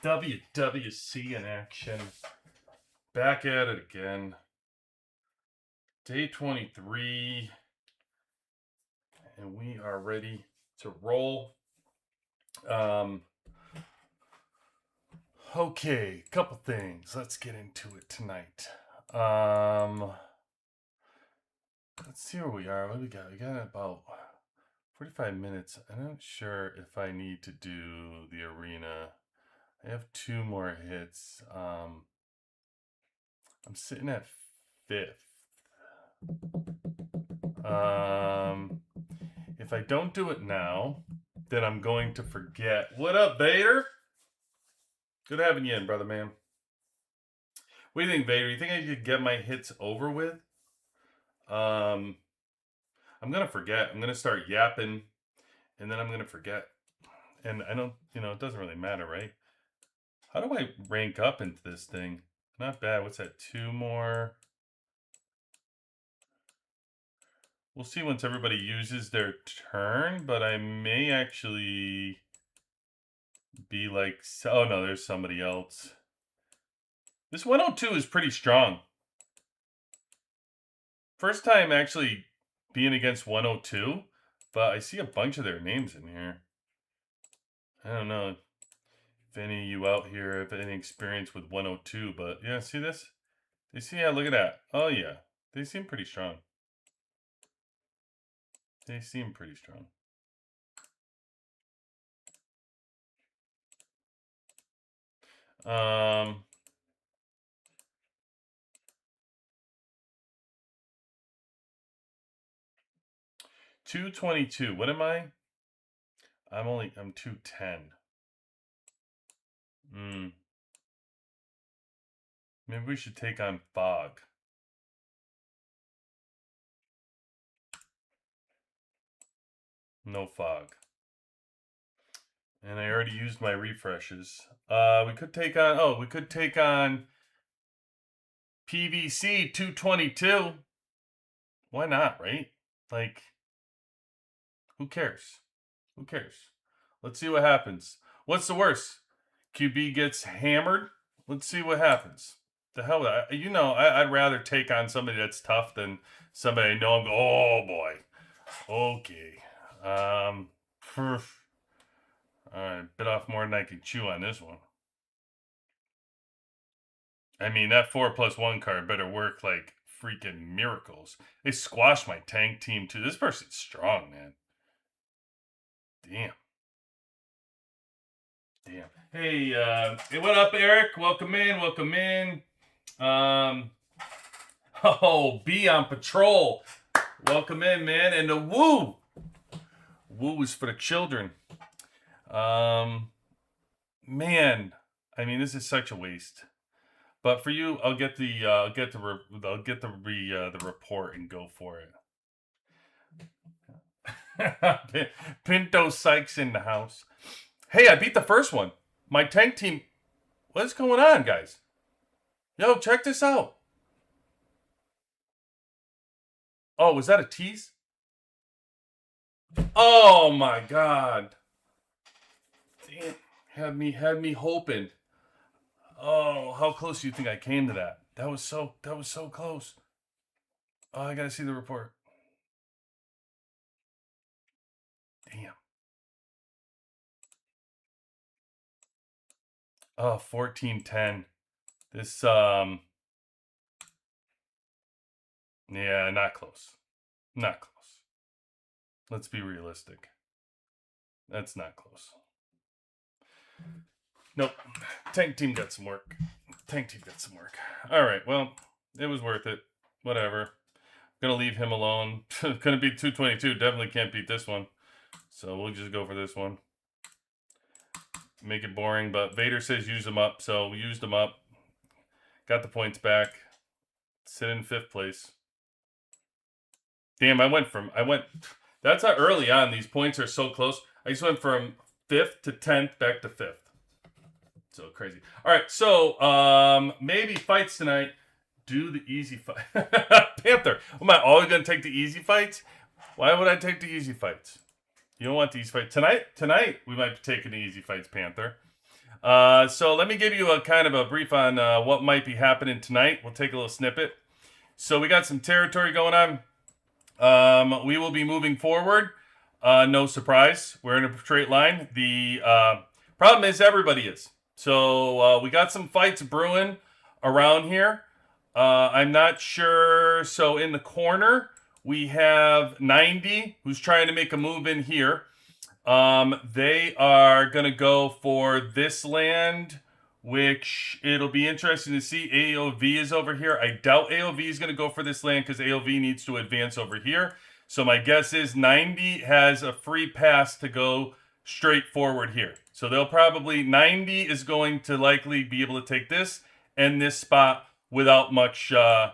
WWC in action. Back at it again. Day 23. And we are ready to roll. Okay, couple things. Let's get into it tonight. Let's see where we are. What do we got? We got about 45 minutes. I'm not sure if I need to do the arena. I have 2 more hits. I'm sitting at 5th. If I don't do it now, then I'm going to forget. What up, Vader? Good having you in, brother man. What do you think, Vader? You think I could get my hits over with? I'm gonna forget. I'm gonna start yapping, and then I'm gonna forget. And I don't, it doesn't really matter, right? How do I rank up into this thing? Not bad. What's that? 2 more. We'll see once everybody uses their turn, but I may actually be like, oh no, there's somebody else. This 102 is pretty strong. First time actually being against 102, but I see a bunch of their names in here. I don't know if any of you out here have any experience with 102, but yeah, see this? They see, yeah, look at that. Oh yeah, they seem pretty strong. They seem pretty strong. Um, $222. What am I? I'm 210. Maybe we should take on Fog. No Fog. And I already used my refreshes. We could take on PVC 222. Why not, right? Like, who cares? Who cares? Let's see what happens. What's the worst? QB gets hammered. Let's see what happens. The hell, I'd rather take on somebody that's tough than somebody I know and go, oh boy. Okay. All right, bit off more than I can chew on this one. I mean, that 4+1 card better work like freaking miracles. They squashed my tank team too. This person's strong, man. Damn. Hey, what up, Eric? Welcome in. B on patrol. Welcome in, man. And the woo. Woo is for the children. Man, I mean, this is such a waste. But for you, I'll get the report and go for it. Pinto Sykes in the house. Hey, I beat the first one. My tank team. What's going on, guys? Yo, check this out. Oh, was that a tease? Oh my god. Damn, had me hoping. Oh, how close do you think I came to that? That was so close. Oh, I gotta see the report. Damn. Oh, 14-10. This yeah, not close. Not close. Let's be realistic. That's not close. Nope. Tank team got some work. All right, well, it was worth it. Whatever. Gonna leave him alone. Couldn't beat 222. Definitely can't beat this one. So we'll just go for this one. Make it boring, but Vader says use them up, so we used them up. Got the points back. Sit in 5th place. Damn, that's how early on. These points are so close. I just went from 5th to 10th back to 5th. So crazy. All right, so maybe fights tonight. Do the easy fight. Panther. Am I always going to take the easy fights? Why would I take the easy fights? You don't want these fights. Tonight, we might be taking the easy fights, Panther. So let me give you a kind of a brief on what might be happening tonight. We'll take a little snippet. So we got some territory going on. We will be moving forward. No surprise. We're in a straight line. The problem is everybody is. So we got some fights brewing around here. I'm not sure. So in the corner, we have 90 who's trying to make a move in here. They are going to go for this land, which it'll be interesting to see. AOV is over here. I doubt AOV is going to go for this land because AOV needs to advance over here. So my guess is 90 has a free pass to go straight forward here. So they'll probably, 90 is going to likely be able to take this and this spot without much of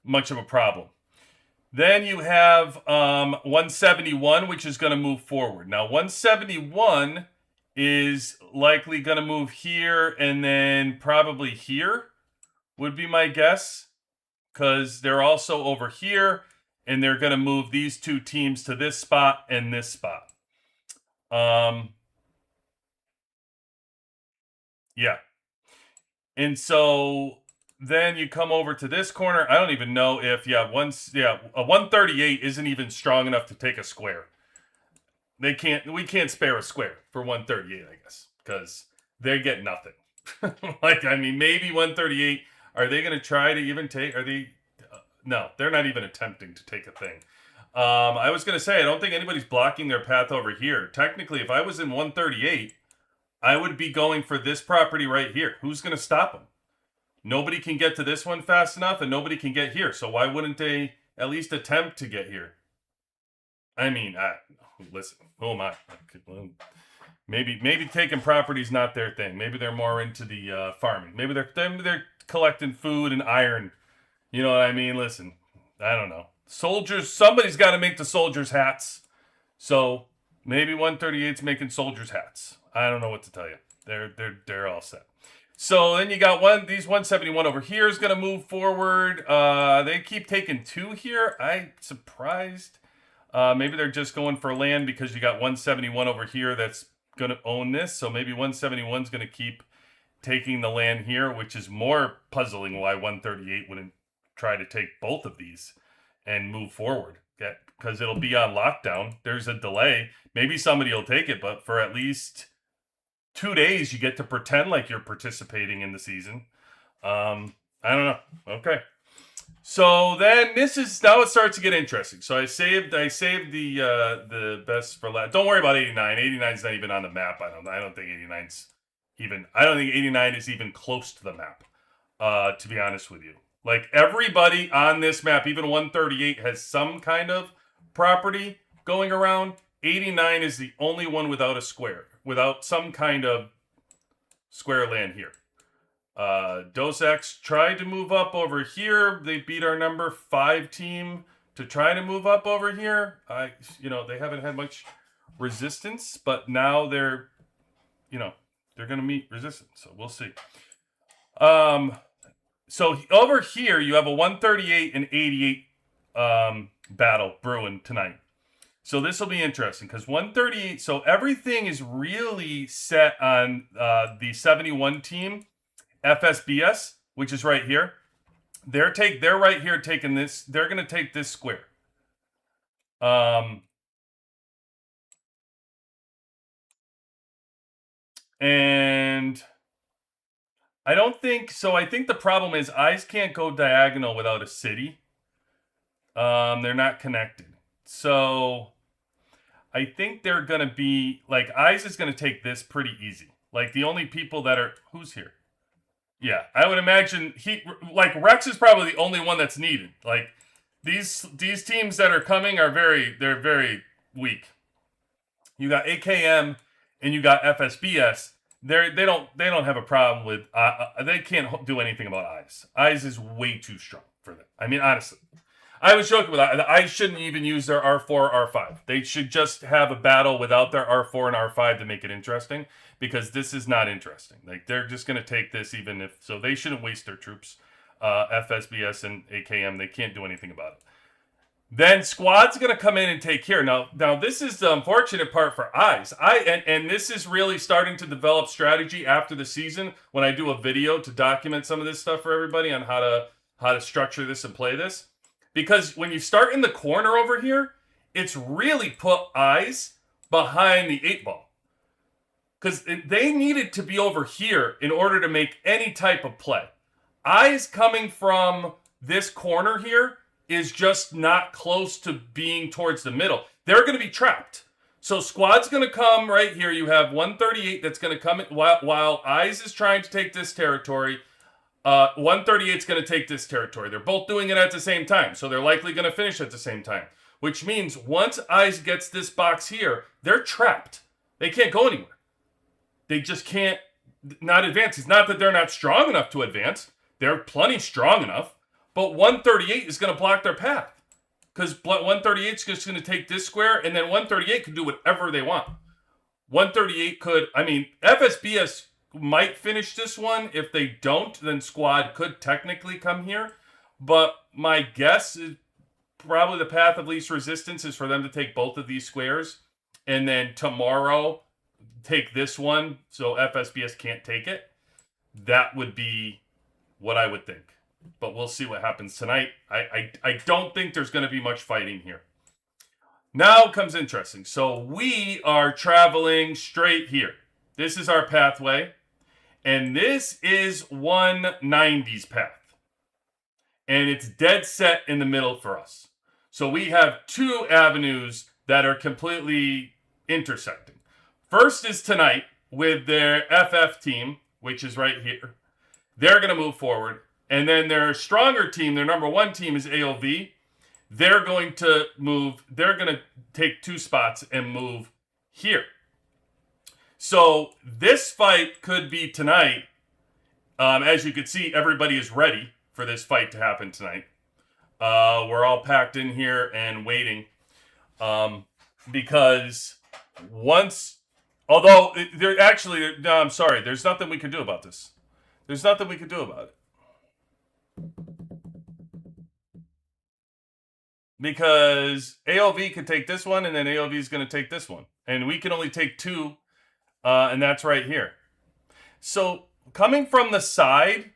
a problem. Then you have 171, which is going to move forward. Now, 171 is likely going to move here and then probably here would be my guess, because they're also over here, and they're going to move these two teams to this spot and this spot. Yeah. And so then you come over to this corner. I don't even know if a 138 isn't even strong enough to take a square. We can't spare a square for 138, I guess, because they get nothing. Maybe 138. Are they going to try to even take? No, they're not even attempting to take a thing. I was going to say, I don't think anybody's blocking their path over here. Technically, if I was in 138, I would be going for this property right here. Who's going to stop them? Nobody can get to this one fast enough, and nobody can get here. So why wouldn't they at least attempt to get here? Listen, who am I? Maybe taking property is not their thing. Maybe they're more into the farming. Maybe they're collecting food and iron. You know what I mean? Listen, I don't know. Soldiers, somebody's got to make the soldiers' hats. So maybe 138's making soldiers' hats. I don't know what to tell you. They're all set. So then you got these 171 over here is going to move forward. They keep taking 2 here. I'm surprised. Maybe they're just going for land because you got 171 over here that's going to own this. So maybe 171 is going to keep taking the land here, which is more puzzling why 138 wouldn't try to take both of these and move forward. Because it'll be on lockdown. There's a delay. Maybe somebody will take it, but for at least 2 days, you get to pretend like you're participating in the season. I don't know. Okay. So then now it starts to get interesting. So I saved the best for last. Don't worry about 89. 89 is not even on the map. I don't think 89 is even close to the map. To be honest with you, like everybody on this map, even 138 has some kind of property going around. 89 is the only one without a square, without some kind of square land here. Dos Equis tried to move up over here. They beat our number 5 team to try to move up over here. They haven't had much resistance, but now they're going to meet resistance. So we'll see. So over here, you have a 138 and 88 battle brewing tonight. So this will be interesting because 138. So everything is really set on the 71 team, FSBS, which is right here. They're right here taking this. They're going to take this square. And I don't think so. I think the problem is eyes can't go diagonal without a city. They're not connected. So I think they're going to be like eyes is going to take this pretty easy. Like the only people that are who's here. Yeah, I would imagine Rex is probably the only one that's needed. Like these teams that are coming are very weak. You got AKM and you got FSBS. They don't have a problem with they can't do anything about eyes. Eyes is way too strong for them. I mean, honestly, I was joking with that. Eyes shouldn't even use their R4, R5. They should just have a battle without their R4 and R5 to make it interesting, because this is not interesting. Like they're just going to take this even if so. They shouldn't waste their troops. FSBS and AKM, they can't do anything about it. Then squad's going to come in and take here. Now this is the unfortunate part for eyes. And this is really starting to develop strategy after the season when I do a video to document some of this stuff for everybody on how to structure this and play this. Because when you start in the corner over here, it's really put eyes behind the 8-ball. Because they needed to be over here in order to make any type of play. Eyes coming from this corner here is just not close to being towards the middle. They're going to be trapped. So squad's going to come right here. You have 138 that's going to come in, while eyes is trying to take this territory. 138 is going to take this territory. They're both doing it at the same time. So they're likely going to finish at the same time. Which means once eyes gets this box here, they're trapped. They can't go anywhere. They just can't not advance. It's not that they're not strong enough to advance. They're plenty strong enough. But 138 is going to block their path. Because 138 is just going to take this square, and then 138 can do whatever they want. 138 could, FSBS might finish this one. If they don't, then squad could technically come here. But my guess is probably the path of least resistance is for them to take both of these squares. And then tomorrow, take this one so FSBS can't take it. That would be what I would think. But we'll see what happens tonight. I don't think there's going to be much fighting here. Now comes interesting. So we are traveling straight here. This is our pathway. And this is 190's path. And it's dead set in the middle for us. So we have two avenues that are completely intersecting. First is tonight with their FF team, which is right here. They're going to move forward. And then their stronger team, their number one team is AOV. They're going to move. They're going to take two spots and move here. So this fight could be tonight. As you can see, everybody is ready for this fight to happen tonight. We're all packed in here and waiting. Because once... Although, I'm sorry. There's nothing we can do about this. There's nothing we can do about it. Because AOV could take this one, and then AOV is going to take this one. And we can only take two, and that's right here. So, coming from the side,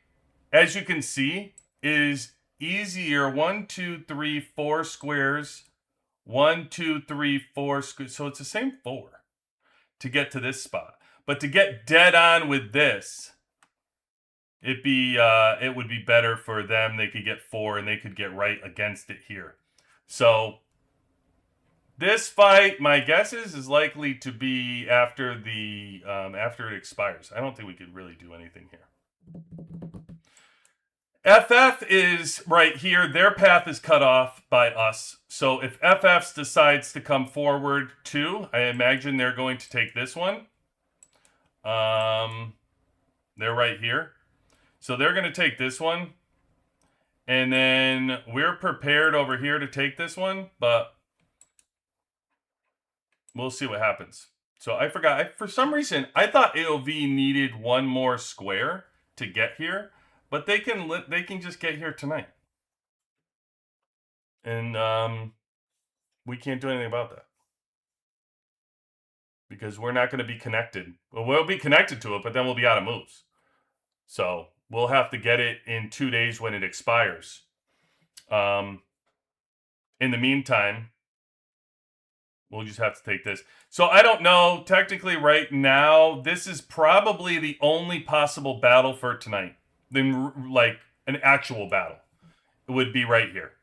as you can see, is easier. 1, 2, 3, 4 squares. 1, 2, 3, 4 squares. So, it's the same 4 to get to this spot. But to get dead on with this... it would be better for them. They could get 4 and they could get right against it here. So this fight, my guess is likely to be after it expires. I don't think we could really do anything here. FF is right here. Their path is cut off by us. So if FF decides to come forward too, I imagine they're going to take this one. They're right here. So they're going to take this one. And then we're prepared over here to take this one. But we'll see what happens. So I forgot. For some reason, I thought AOV needed one more square to get here. But they can just get here tonight. And we can't do anything about that. Because we're not going to be connected. Well, we'll be connected to it, but then we'll be out of moves. So... we'll have to get it in 2 days when it expires. In the meantime, we'll just have to take this. So I don't know. Technically, right now, this is probably the only possible battle for tonight. Then, like, an actual battle. It would be right here.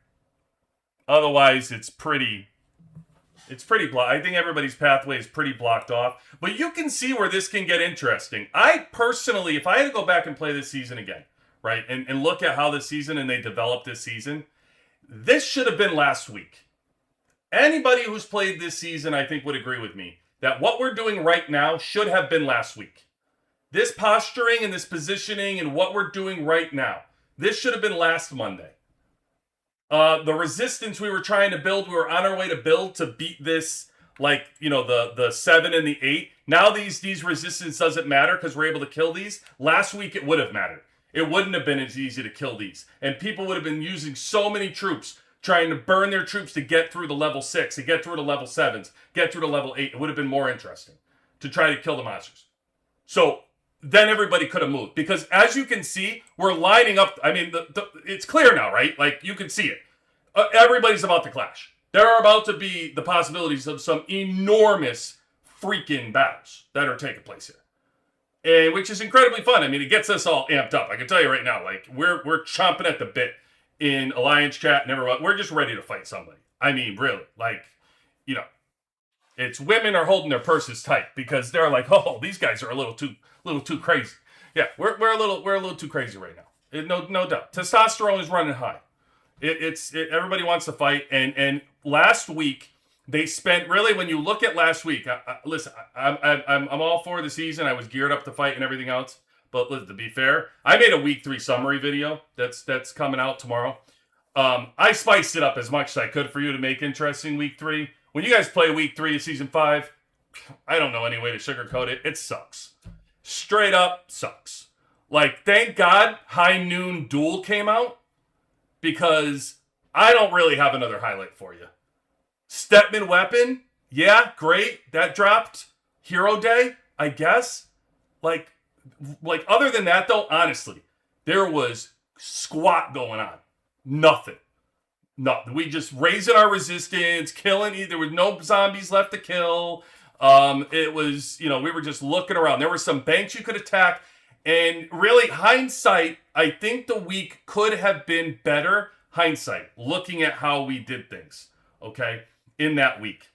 Otherwise, it's pretty blocked. I think everybody's pathway is pretty blocked off. But you can see where this can get interesting. I personally, if I had to go back and play this season again, right, and look at how this season and they developed this season, this should have been last week. Anybody who's played this season, I think, would agree with me that what we're doing right now should have been last week. This posturing and this positioning and what we're doing right now, this should have been last Monday. The resistance we were trying to build, we were on our way to build to beat this, like, you know, the 7 and the 8. Now these resistance doesn't matter because we're able to kill these. Last week it would have mattered. It wouldn't have been as easy to kill these. And people would have been using so many troops trying to burn their troops to get through the level 6, to get through to level 7s, get through to level 8. It would have been more interesting to try to kill the monsters. So then everybody could have moved. Because as you can see, we're lining up. I mean, it's clear now, right? Like, you can see it. Everybody's about to clash. There are about to be the possibilities of some enormous freaking battles that are taking place here. And which is incredibly fun. I mean, it gets us all amped up. I can tell you right now, like, we're chomping at the bit in Alliance chat and everyone. We're just ready to fight somebody. I mean, really. Like, you know, it's women are holding their purses tight because they're like, oh, these guys are a little too crazy. Yeah, we're a little too crazy right now. No doubt. Testosterone is running high. Everybody wants to fight. And last week they spent, really, when you look at last week, listen, I'm all for the season. I was geared up to fight and everything else. But listen, to be fair, I made a week 3 summary video that's coming out tomorrow. I spiced it up as much as I could for you to make interesting week 3. When you guys play week 3 of season 5, I don't know any way to sugarcoat it. It sucks. Straight up sucks. Like, thank God High Noon Duel came out, because I don't really have another highlight for you. Stepman Weapon, yeah, great. That dropped. Hero Day, I guess. Like other than that, though, honestly, there was squat going on. Nothing. We just raising our resistance, killing. There was no zombies left to kill. It was, we were just looking around. There were some banks you could attack. And really, hindsight, I think the week could have been better. Hindsight, looking at how we did things, okay, in that week.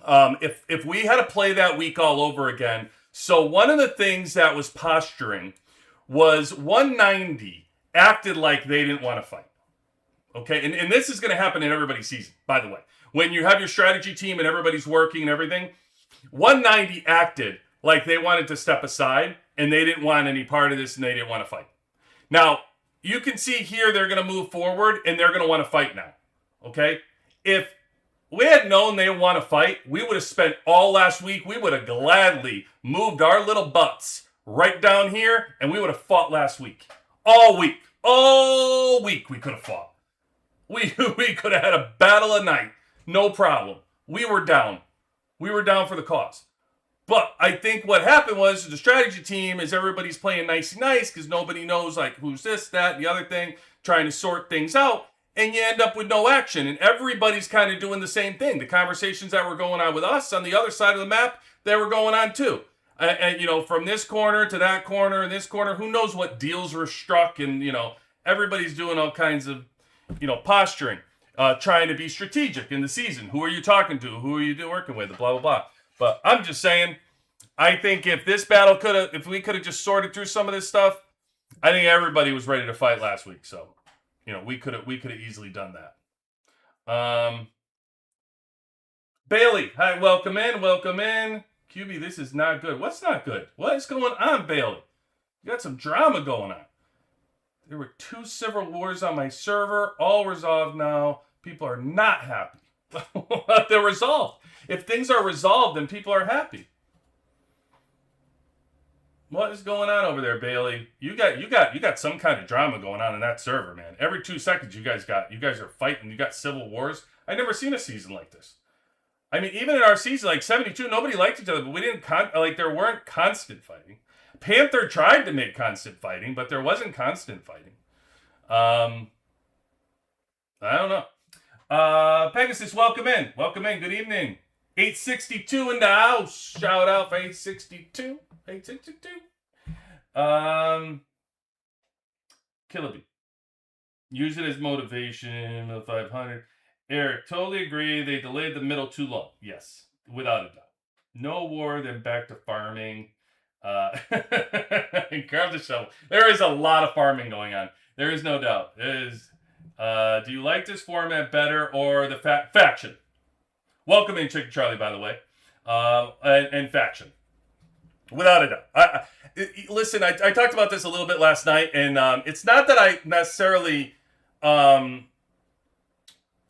If we had to play that week all over again. So one of the things that was posturing was 190 acted like they didn't want to fight. Okay, and this is going to happen in everybody's season, by the way. When you have your strategy team and everybody's working and everything, 190 acted like they wanted to step aside and they didn't want any part of this and they didn't want to fight. Now, you can see here they're going to move forward and they're going to want to fight now. Okay? If we had known they want to fight, we would have spent all last week. We would have gladly moved our little butts right down here and we would have fought last week. All week. All week we could have fought. We could have had a battle a night. No problem. We were down. We were down for the cause. But I think what happened was the strategy team is everybody's playing nice because nobody knows, like, who's this, that, the other thing, trying to sort things out, and you end up with no action. And everybody's kind of doing the same thing. The conversations that were going on with us on the other side of the map, they were going on too. And from this corner to that corner and this corner, who knows what deals were struck, and, everybody's doing all kinds of, posturing, trying to be strategic in the season. Who are you talking to? Who are you working with? Blah, blah, blah. But I'm just saying, I think if this battle if we could have just sorted through some of this stuff, I think everybody was ready to fight last week. So, we could have easily done that. Bailey, hi, welcome in. QB, this is not good. What's not good? What is going on, Bailey? You got some drama going on. There were 2 civil wars on my server, all resolved now. People are not happy. They're resolved. If things are resolved, then people are happy. What is going on over there, Bailey? You got some kind of drama going on in that server, man. Every 2 seconds you guys are fighting. You got civil wars. I've never seen a season like this. I mean, even in our season, like 72, nobody liked each other, but we didn't there weren't constant fighting. Panther tried to make constant fighting, but there wasn't constant fighting. I don't know. Pegasus, welcome in. Good evening. 862 in the house. Shout out for 862. Killaby. Use it as motivation. 500. Eric, totally agree. They delayed the middle too long. Yes, without a doubt. No war, then back to farming. Grab the shovel. There is a lot of farming going on. There is no doubt. It is. Do you like this format better or the faction? Welcome in, Chicken Charlie, by the way. And faction. Without a doubt. Listen, I talked about this a little bit last night, and it's not that I necessarily...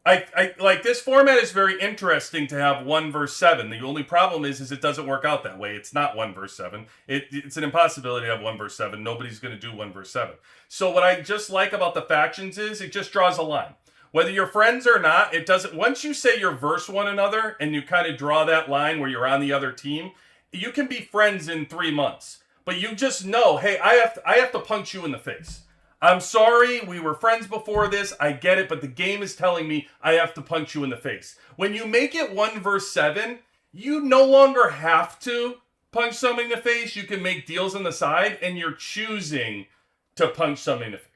I like this format is very interesting to have 1 versus 7. The only problem is it doesn't work out that way. It's not 1 versus 7. It's an impossibility to have 1 versus 7. Nobody's going to do 1 versus 7. So what I just like about the factions is it just draws a line. Whether you're friends or not, it doesn't. Once you say you're verse one another and you kind of draw that line where you're on the other team, you can be friends in 3 months. But you just know, hey, I have to punch you in the face. I'm sorry, we were friends before this. I get it, but the game is telling me I have to punch you in the face. When you make it 1 versus 7, you no longer have to punch somebody in the face. You can make deals on the side, and you're choosing to punch somebody in the face.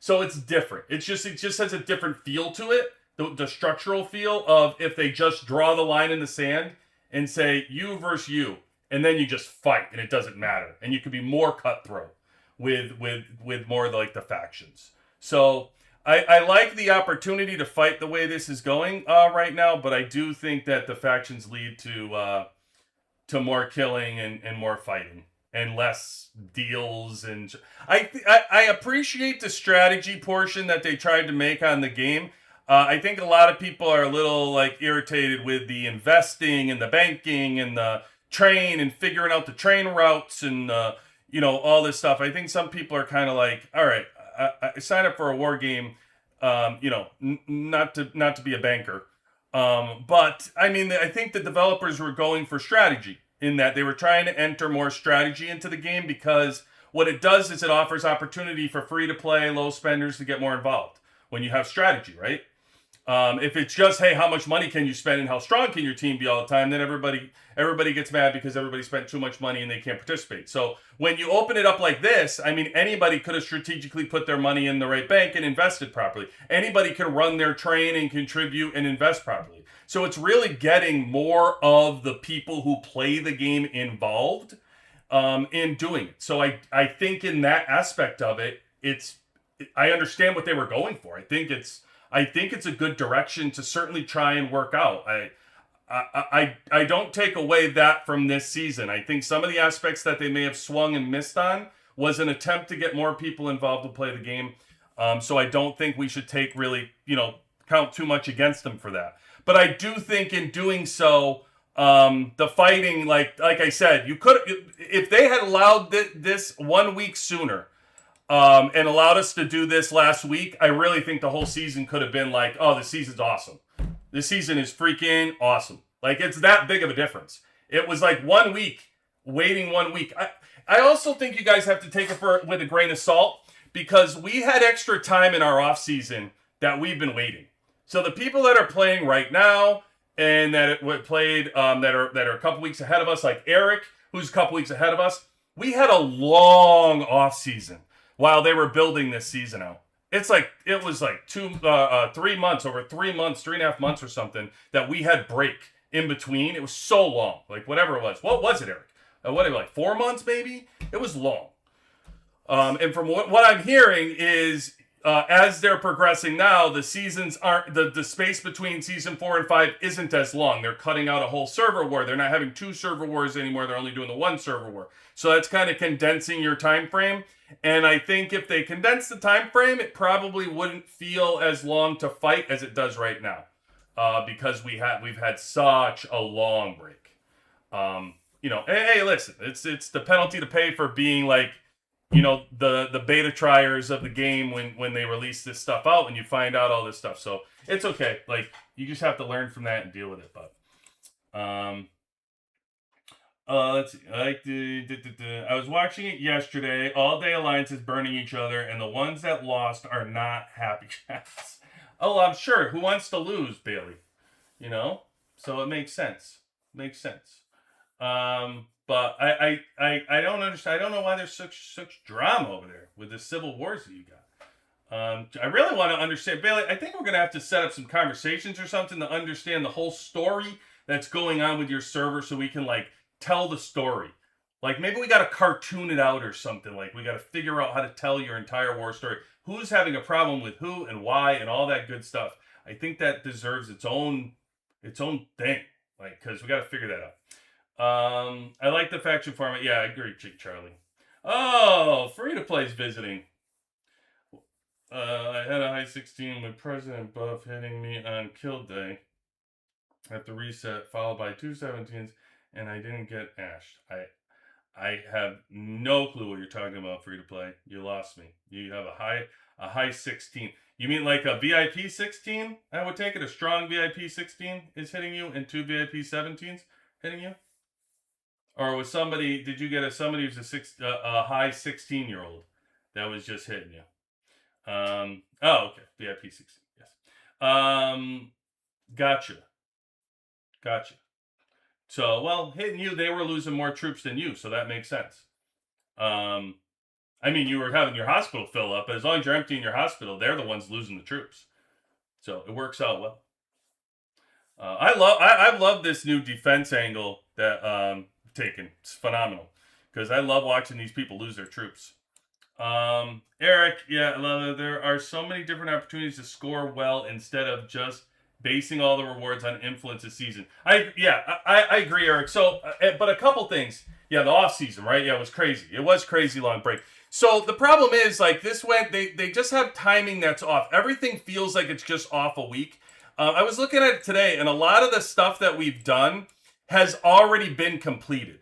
So it's different. It just has a different feel to it. The structural feel of if they just draw the line in the sand and say you versus you, and then you just fight, and it doesn't matter, and you can be more cutthroat with more like the factions. So I like the opportunity to fight the way this is going right now, but I do think that the factions lead to more killing and more fighting and less deals. And I appreciate the strategy portion that they tried to make on the game. I think a lot of people are a little like irritated with the investing and the banking and the train and figuring out the train routes and all this stuff. I think some people are kind of like, all right, I signed up for a war game, not to be a banker. But I mean, I think the developers were going for strategy in that they were trying to enter more strategy into the game, because what it does is it offers opportunity for free to play low spenders to get more involved when you have strategy, right? If it's just, hey, how much money can you spend and how strong can your team be all the time, then everybody gets mad because everybody spent too much money and they can't participate. So when you open it up like this, I mean, anybody could have strategically put their money in the right bank and invested properly. Anybody can run their train and contribute and invest properly. So it's really getting more of the people who play the game involved in doing it. So I think in that aspect of it, I understand what they were going for. I think it's a good direction to certainly try and work out. I don't take away that from this season. I think some of the aspects that they may have swung and missed on was an attempt to get more people involved to play the game. So I don't think we should take really, count too much against them for that. But I do think in doing so, the fighting, like I said, you could, if they had allowed this 1 week sooner, and allowed us to do this last week, I really think the whole season could have been like, oh, this season's awesome. This season is freaking awesome. Like, it's that big of a difference. It was like 1 week, waiting 1 week. I also think you guys have to take it with a grain of salt, because we had extra time in our off season that we've been waiting. So the people that are playing right now and that played that are a couple weeks ahead of us, like Eric, who's a couple weeks ahead of us, we had a long off season while they were building this season out. It was like 3 months, over 3 months, 3.5 months or something, that we had break in between. It was so long, like whatever it was. What was it, Eric? Like 4 months maybe? It was long. And from what I'm hearing is, as they're progressing now, the seasons aren't, the space between season 4 and 5 isn't as long. They're cutting out a whole server war. They're not having 2 server wars anymore. They're only doing the 1 server war. So that's kind of condensing your time frame. And I think if they condense the time frame, it probably wouldn't feel as long to fight as it does right now, because we've had such a long break. Hey, listen, it's the penalty to pay for being like, the beta triers of the game when they release this stuff out and you find out all this stuff. So it's okay. Like, you just have to learn from that and deal with it. But let's see. I was watching it yesterday. All day alliances burning each other, and the ones that lost are not happy chats. Oh, I'm sure. Who wants to lose, Bailey? So it makes sense. But I don't understand. I don't know why there's such drama over there with the civil wars that you got. I really want to understand, Bailey. I think we're gonna have to set up some conversations or something to understand the whole story that's going on with your server, so we can tell the story. Like, maybe we got to cartoon it out or something. Like, we got to figure out how to tell your entire war story. Who's having a problem with who and why and all that good stuff. I think that deserves its own thing. Because we got to figure that out. I like the faction format. Yeah, I agree, Charlie. Oh, free-to-play's visiting. I had a high 16 with President Buff hitting me on kill day at the reset, followed by 2 17s, and I didn't get ashed. I have no clue what you're talking about. Free to play. You lost me. You have a high 16. You mean like a VIP 16? I would take it. A strong VIP 16 is hitting you, and two VIP 17s hitting you. Or was somebody? Did you get somebody who's a high 16-year-old that was just hitting you? Oh, okay. VIP 16. Yes. Gotcha. Gotcha. So, well, hitting you, they were losing more troops than you, so that makes sense. I mean, you were having your hospital fill up, but as long as you're emptying your hospital, they're the ones losing the troops. So it works out well. I've loved this new defense angle that taken. It's phenomenal because I love watching these people lose their troops. Eric, yeah, there are so many different opportunities to score well instead of just basing all the rewards on influence this season. I agree, Eric. So, but a couple things. Yeah, the off season, right? Yeah, it was crazy. It was crazy long break. So the problem is like this went. They just have timing that's off. Everything feels like it's just off a week. I was looking at it today, and a lot of the stuff that we've done has already been completed.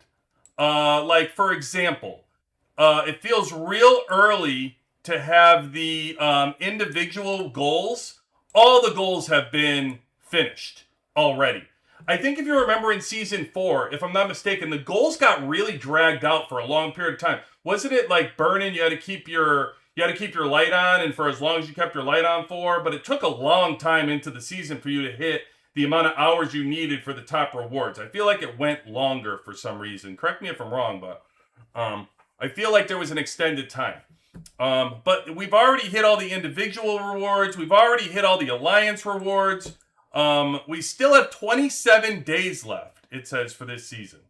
Like for example, it feels real early to have the individual goals. All the goals have been finished already. I think if you remember in season 4, if I'm not mistaken, the goals got really dragged out for a long period of time. Wasn't it like burning? You had to keep your light on, and for as long as you kept your light on for, but it took a long time into the season for you to hit the amount of hours you needed for the top rewards. I feel like it went longer for some reason. Correct me if I'm wrong, but I feel like there was an extended time. But we've already hit all the individual rewards. We've already hit all the alliance rewards. We still have 27 days left, it says, for this season.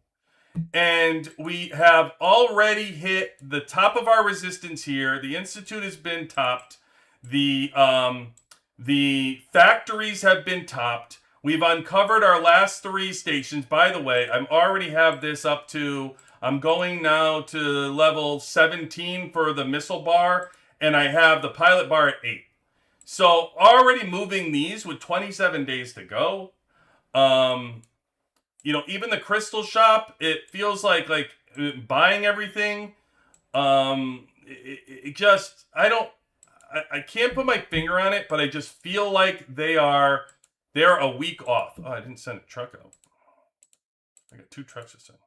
And we have already hit the top of our resistance here. The Institute has been topped. The factories have been topped. We've uncovered our last 3 stations. By the way, I already have this up to... I'm going now to level 17 for the missile bar, and I have the pilot bar at 8. So already moving these with 27 days to go. Even the crystal shop, it feels like buying everything. It just, I can't put my finger on it, but I just feel like they're a week off. Oh, I didn't send a truck out. I got 2 trucks to send.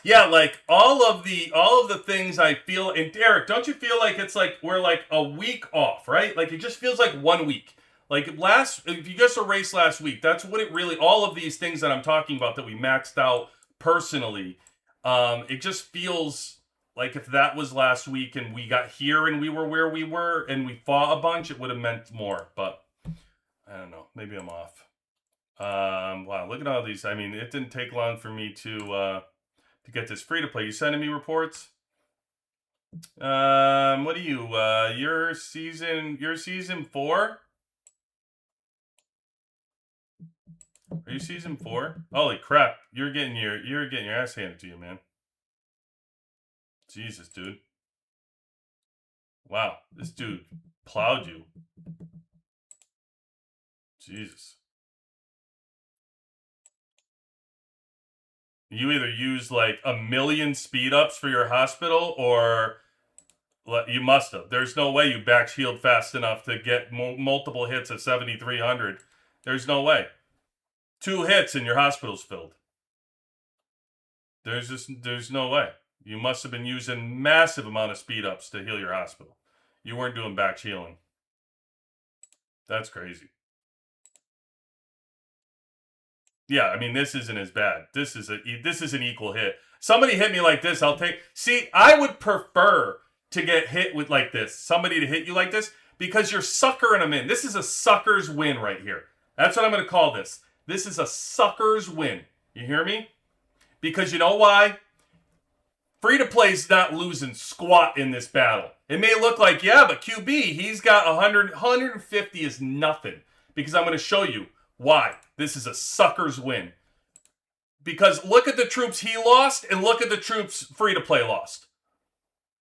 Yeah, like all of the things I feel, and Derek, don't you feel like it's like we're like a week off, right? Like it just feels like 1 week. Like if you just erased last week, that's what it really, all of these things that I'm talking about that we maxed out personally, it just feels like if that was last week and we got here and we were where we were and we fought a bunch, it would have meant more, but I don't know, maybe I'm off. Wow, look at all these. I mean, it didn't take long for me to get this free to play. You sending me reports? What are you? Your season 4? Are you season 4? Holy crap! You're getting your ass handed to you, man. Jesus, dude. Wow, this dude plowed you. Jesus. You either use like 1,000,000 speed ups for your hospital, or you must have. There's no way you back shield fast enough to get multiple hits of 7,300. There's no way. 2 hits and your hospital's filled. There's no way. You must have been using massive amount of speed ups to heal your hospital. You weren't doing back healing. That's crazy. Yeah, I mean, this isn't as bad. This is an equal hit. Somebody hit me like this, I'll take... See, I would prefer to get hit with like this. Somebody to hit you like this, because you're suckering them in. This is a sucker's win right here. That's what I'm going to call this. This is a sucker's win. You hear me? Because you know why? Free-to-play's not losing squat in this battle. It may look like, yeah, but QB, he's got 150 is nothing. Because I'm going to show you why. This is a sucker's win. Because look at the troops he lost and look at the troops free to play lost.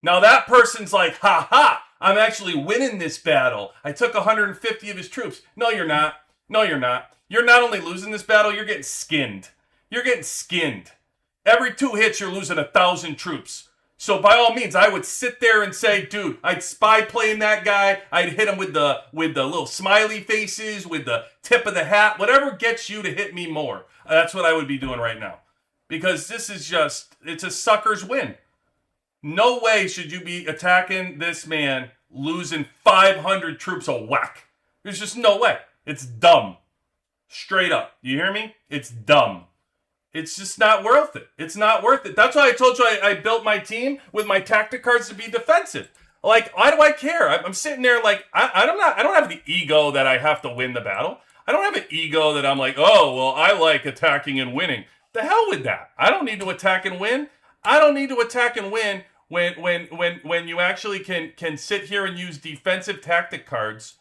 Now that person's like, ha ha, I'm actually winning this battle. I took 150 of his troops. No, you're not. No, you're not. You're not only losing this battle, you're getting skinned. You're getting skinned. Every 2 hits, you're losing 1,000 troops. So by all means, I would sit there and say, dude, I'd spy playing that guy. I'd hit him with the little smiley faces, with the tip of the hat, whatever gets you to hit me more. That's what I would be doing right now. Because this is just, it's a sucker's win. No way should you be attacking this man losing 500 troops a whack. There's just no way. It's dumb. Straight up. You hear me? It's dumb. It's just not worth it. It's not worth it. That's why I told you I built my team with my tactic cards to be defensive. Like, why do I care? I'm sitting there like, I don't have the ego that I have to win the battle. I don't have an ego that I'm like, oh, well, I like attacking and winning. The hell with that. I don't need to attack and win. I don't need to attack and win when you actually can sit here and use defensive tactic cards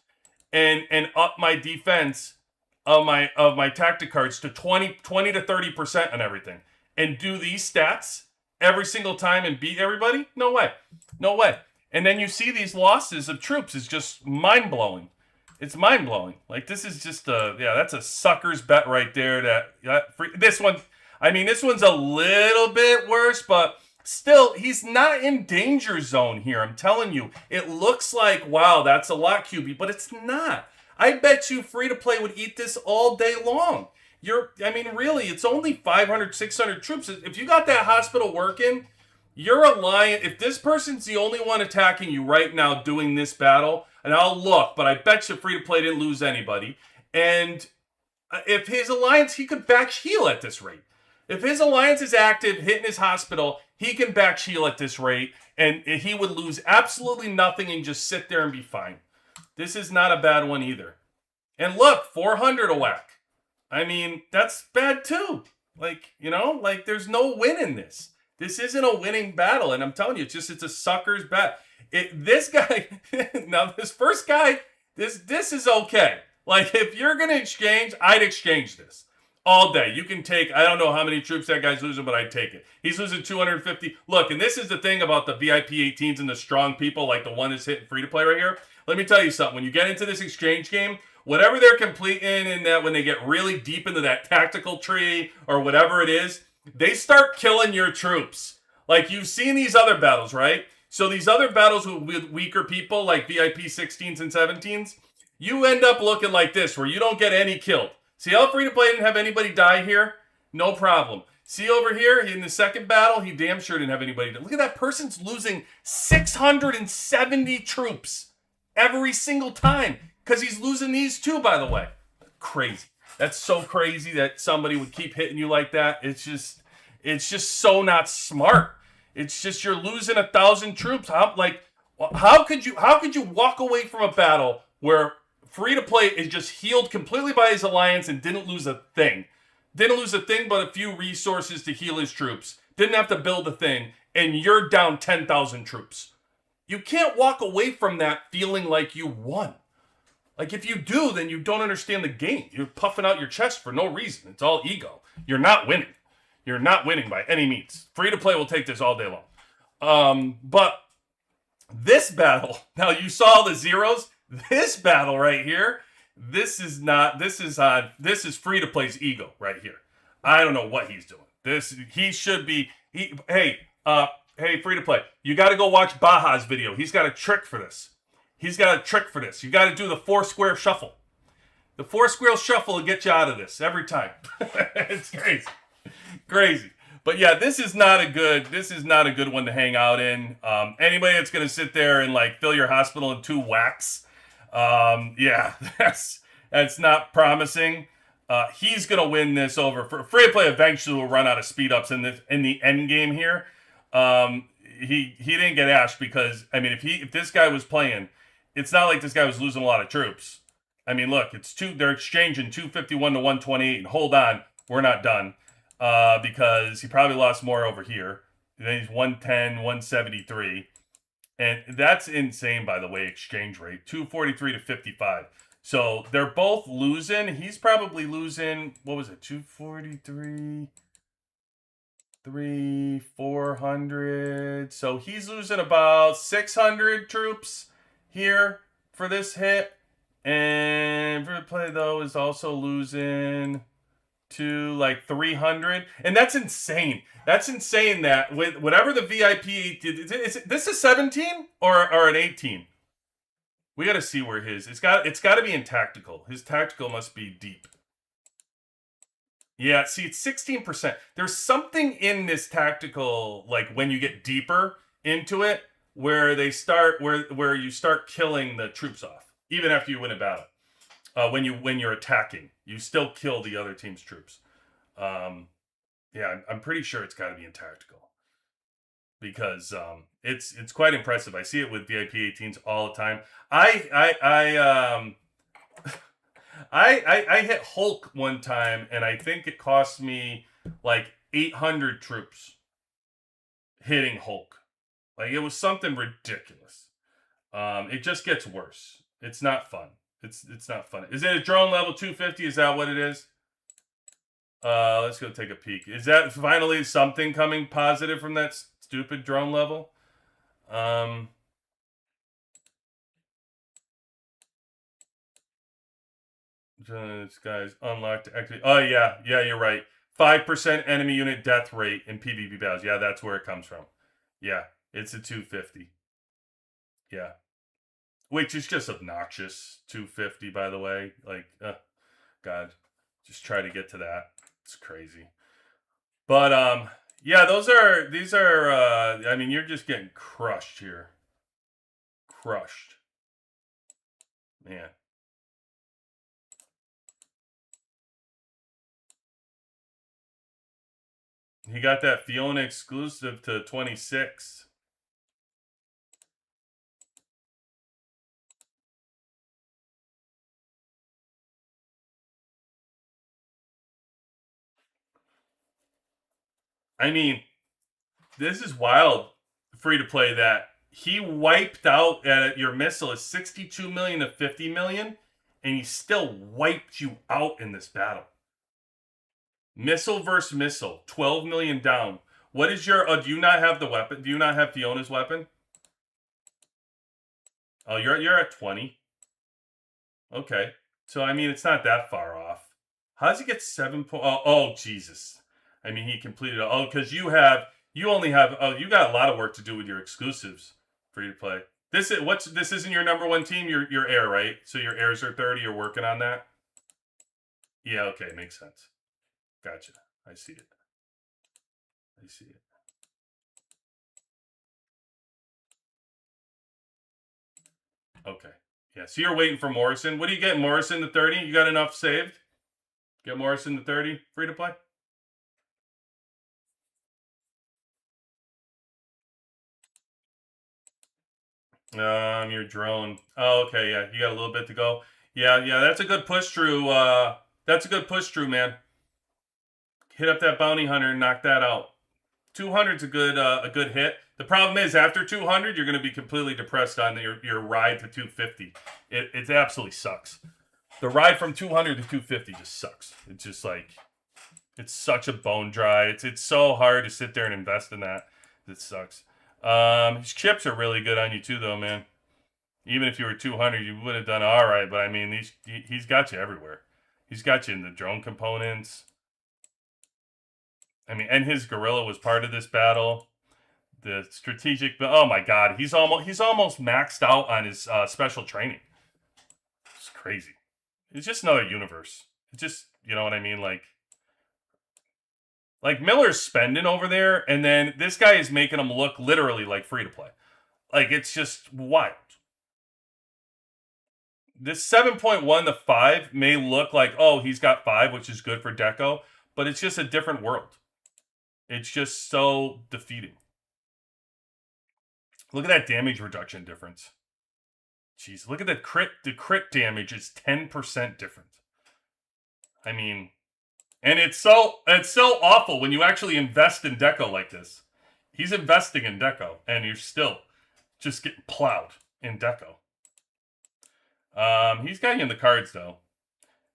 and up my defense of my tactic cards to 20 to 30% on everything and do these stats every single time and beat everybody? No way. No way. And then you see these losses of troops is just mind-blowing. It's mind-blowing. Like, this is just that's a sucker's bet right there. This one's a little bit worse, but still, he's not in danger zone here. I'm telling you. It looks like, wow, that's a lot, QB, but it's not. I bet you free-to-play would eat this all day long. Really, it's only 500, 600 troops. If you got that hospital working, you're a lion. If this person's the only one attacking you right now doing this battle, and I'll look, but I bet you free-to-play didn't lose anybody. And if his alliance, he could back heal at this rate. If his alliance is active, hitting his hospital, he can back heal at this rate, and he would lose absolutely nothing and just sit there and be fine. This is not a bad one either. And look, 400 a whack. I mean, that's bad too. There's no win in this. This isn't a winning battle, and I'm telling you, it's a sucker's bet. This guy, now this first guy, this is okay. Like, if you're going to exchange, I'd exchange this all day. You can take, I don't know how many troops that guy's losing, but I'd take it. He's losing 250. Look, and this is the thing about the VIP 18s and the strong people, like the one that's hitting free-to-play right here. Let me tell you something. When you get into this exchange game, whatever they're completing in that, when they get really deep into that tactical tree or whatever it is, they start killing your troops. Like, you've seen these other battles, right? So these other battles with weaker people, like VIP 16s and 17s, you end up looking like this, where you don't get any killed. See how free-to-play didn't have anybody die here? No problem. See over here, in the second battle, he damn sure didn't have anybody die. Look at that person's losing 670 troops every single time. Because he's losing these too, by the way. Crazy. That's so crazy that somebody would keep hitting you like that. It's just so not smart. It's just you're losing 1,000 troops. How could you walk away from a battle where free-to-play is just healed completely by his alliance and didn't lose a thing? Didn't lose a thing but a few resources to heal his troops. Didn't have to build a thing. And you're down 10,000 troops. You can't walk away from that feeling like you won. Like, if you do, then you don't understand the game. You're puffing out your chest for no reason. It's all ego. You're not winning. You're not winning by any means. Free-to-play will take this all day long. But this battle, now you saw the zeros. This battle right here, this is free-to-play's ego right here. I don't know what he's doing. He should be, hey, free-to-play, you got to go watch Baja's video. He's got a trick for this. You got to do the 4-square shuffle. The 4-square shuffle will get you out of this every time. It's crazy. But yeah, this is not a good one to hang out in. Anybody that's going to sit there and like fill your hospital in 2 whacks, that's not promising. He's going to win this over. Free to play eventually will run out of speed ups in the end game here. He didn't get ashed because, I mean, if this guy was playing, it's not like this guy was losing a lot of troops. I mean, look, they're exchanging 251 to 128. And hold on, we're not done. Because he probably lost more over here. Then he's 110, 173. And that's insane, by the way, exchange rate. 243 to 55. So they're both losing. He's probably losing, what was it, 243? 400. So he's losing about 600 troops here for this hit. And Play, though, is also losing to like 300. And that's insane. That's insane that with whatever the VIP did, this is 17 or an 18? We got to see where it's got to be in tactical. His tactical must be deep. Yeah, see, it's 16%. There's something in this tactical, like when you get deeper into it, where they start where you start killing the troops off, even after you win a battle. When you're attacking, you still kill the other team's troops. Yeah, I'm pretty sure it's got to be in tactical because it's quite impressive. I see it with VIP 18s all the time. I hit Hulk one time, and I think it cost me like 800 troops hitting Hulk. Like, it was something ridiculous. It just gets worse. It's not fun. It's not fun. Is it a drone level 250? Is that what it is? Let's go take a peek. Is that finally something coming positive from that stupid drone level? This guy's unlocked. Oh yeah, you're right. 5% enemy unit death rate in PvP battles. Yeah, that's where it comes from. Yeah, it's a 250. Yeah, which is just obnoxious. 250, by the way. Like, God, just try to get to that. It's crazy. But yeah, these are. I mean, you're just getting crushed here. Crushed, man. He got that Fiona exclusive to 26. I mean, this is wild. Free to play that he wiped out at your missile is 62 million to 50 million, and he still wiped you out in this battle. Missile versus missile, 12 million down. What is your? Do you not have the weapon? Do you not have Fiona's weapon? Oh, you're at 20. Okay, so I mean, it's not that far off. How does he get 7 points? Oh, Jesus! I mean, he completed. Oh, because you only have. Oh, you got a lot of work to do with your exclusives. Free to play. This isn't your number one team. Your air, right? So your airs are 30. You're working on that. Yeah. Okay, makes sense. Gotcha. I see it. I see it. Okay. Yeah. So you're waiting for Morrison. What do you get, Morrison to 30? You got enough saved? Get Morrison to 30. Free to play. Your drone. Oh, okay, yeah. You got a little bit to go. Yeah. That's a good push through. That's a good push through, man. Hit up that bounty hunter and knock that out. 200's a good hit. The problem is after 200, you're going to be completely depressed on your ride to 250. It absolutely sucks. The ride from 200 to 250 just sucks. It's just like it's such a bone dry. It's so hard to sit there and invest in that. It sucks. His chips are really good on you too, though, man. Even if you were 200, you would have done all right. But I mean, he's got you everywhere. He's got you in the drone components. I mean, and his gorilla was part of this battle. The strategic. Oh my God, he's almost maxed out on his special training. It's crazy. It's just another universe. It's just, you know what I mean, like Miller's spending over there, and then this guy is making him look literally like free to play. Like, it's just wild. This 7.1 to 5 may look like, oh, he's got 5, which is good for Deco, but it's just a different world. It's just so defeating. Look at that damage reduction difference. Jeez, look at the crit. The crit damage is 10% different. I mean, and it's so awful when you actually invest in Deco like this. He's investing in Deco, and you're still just getting plowed in Deco. He's got you in the cards though.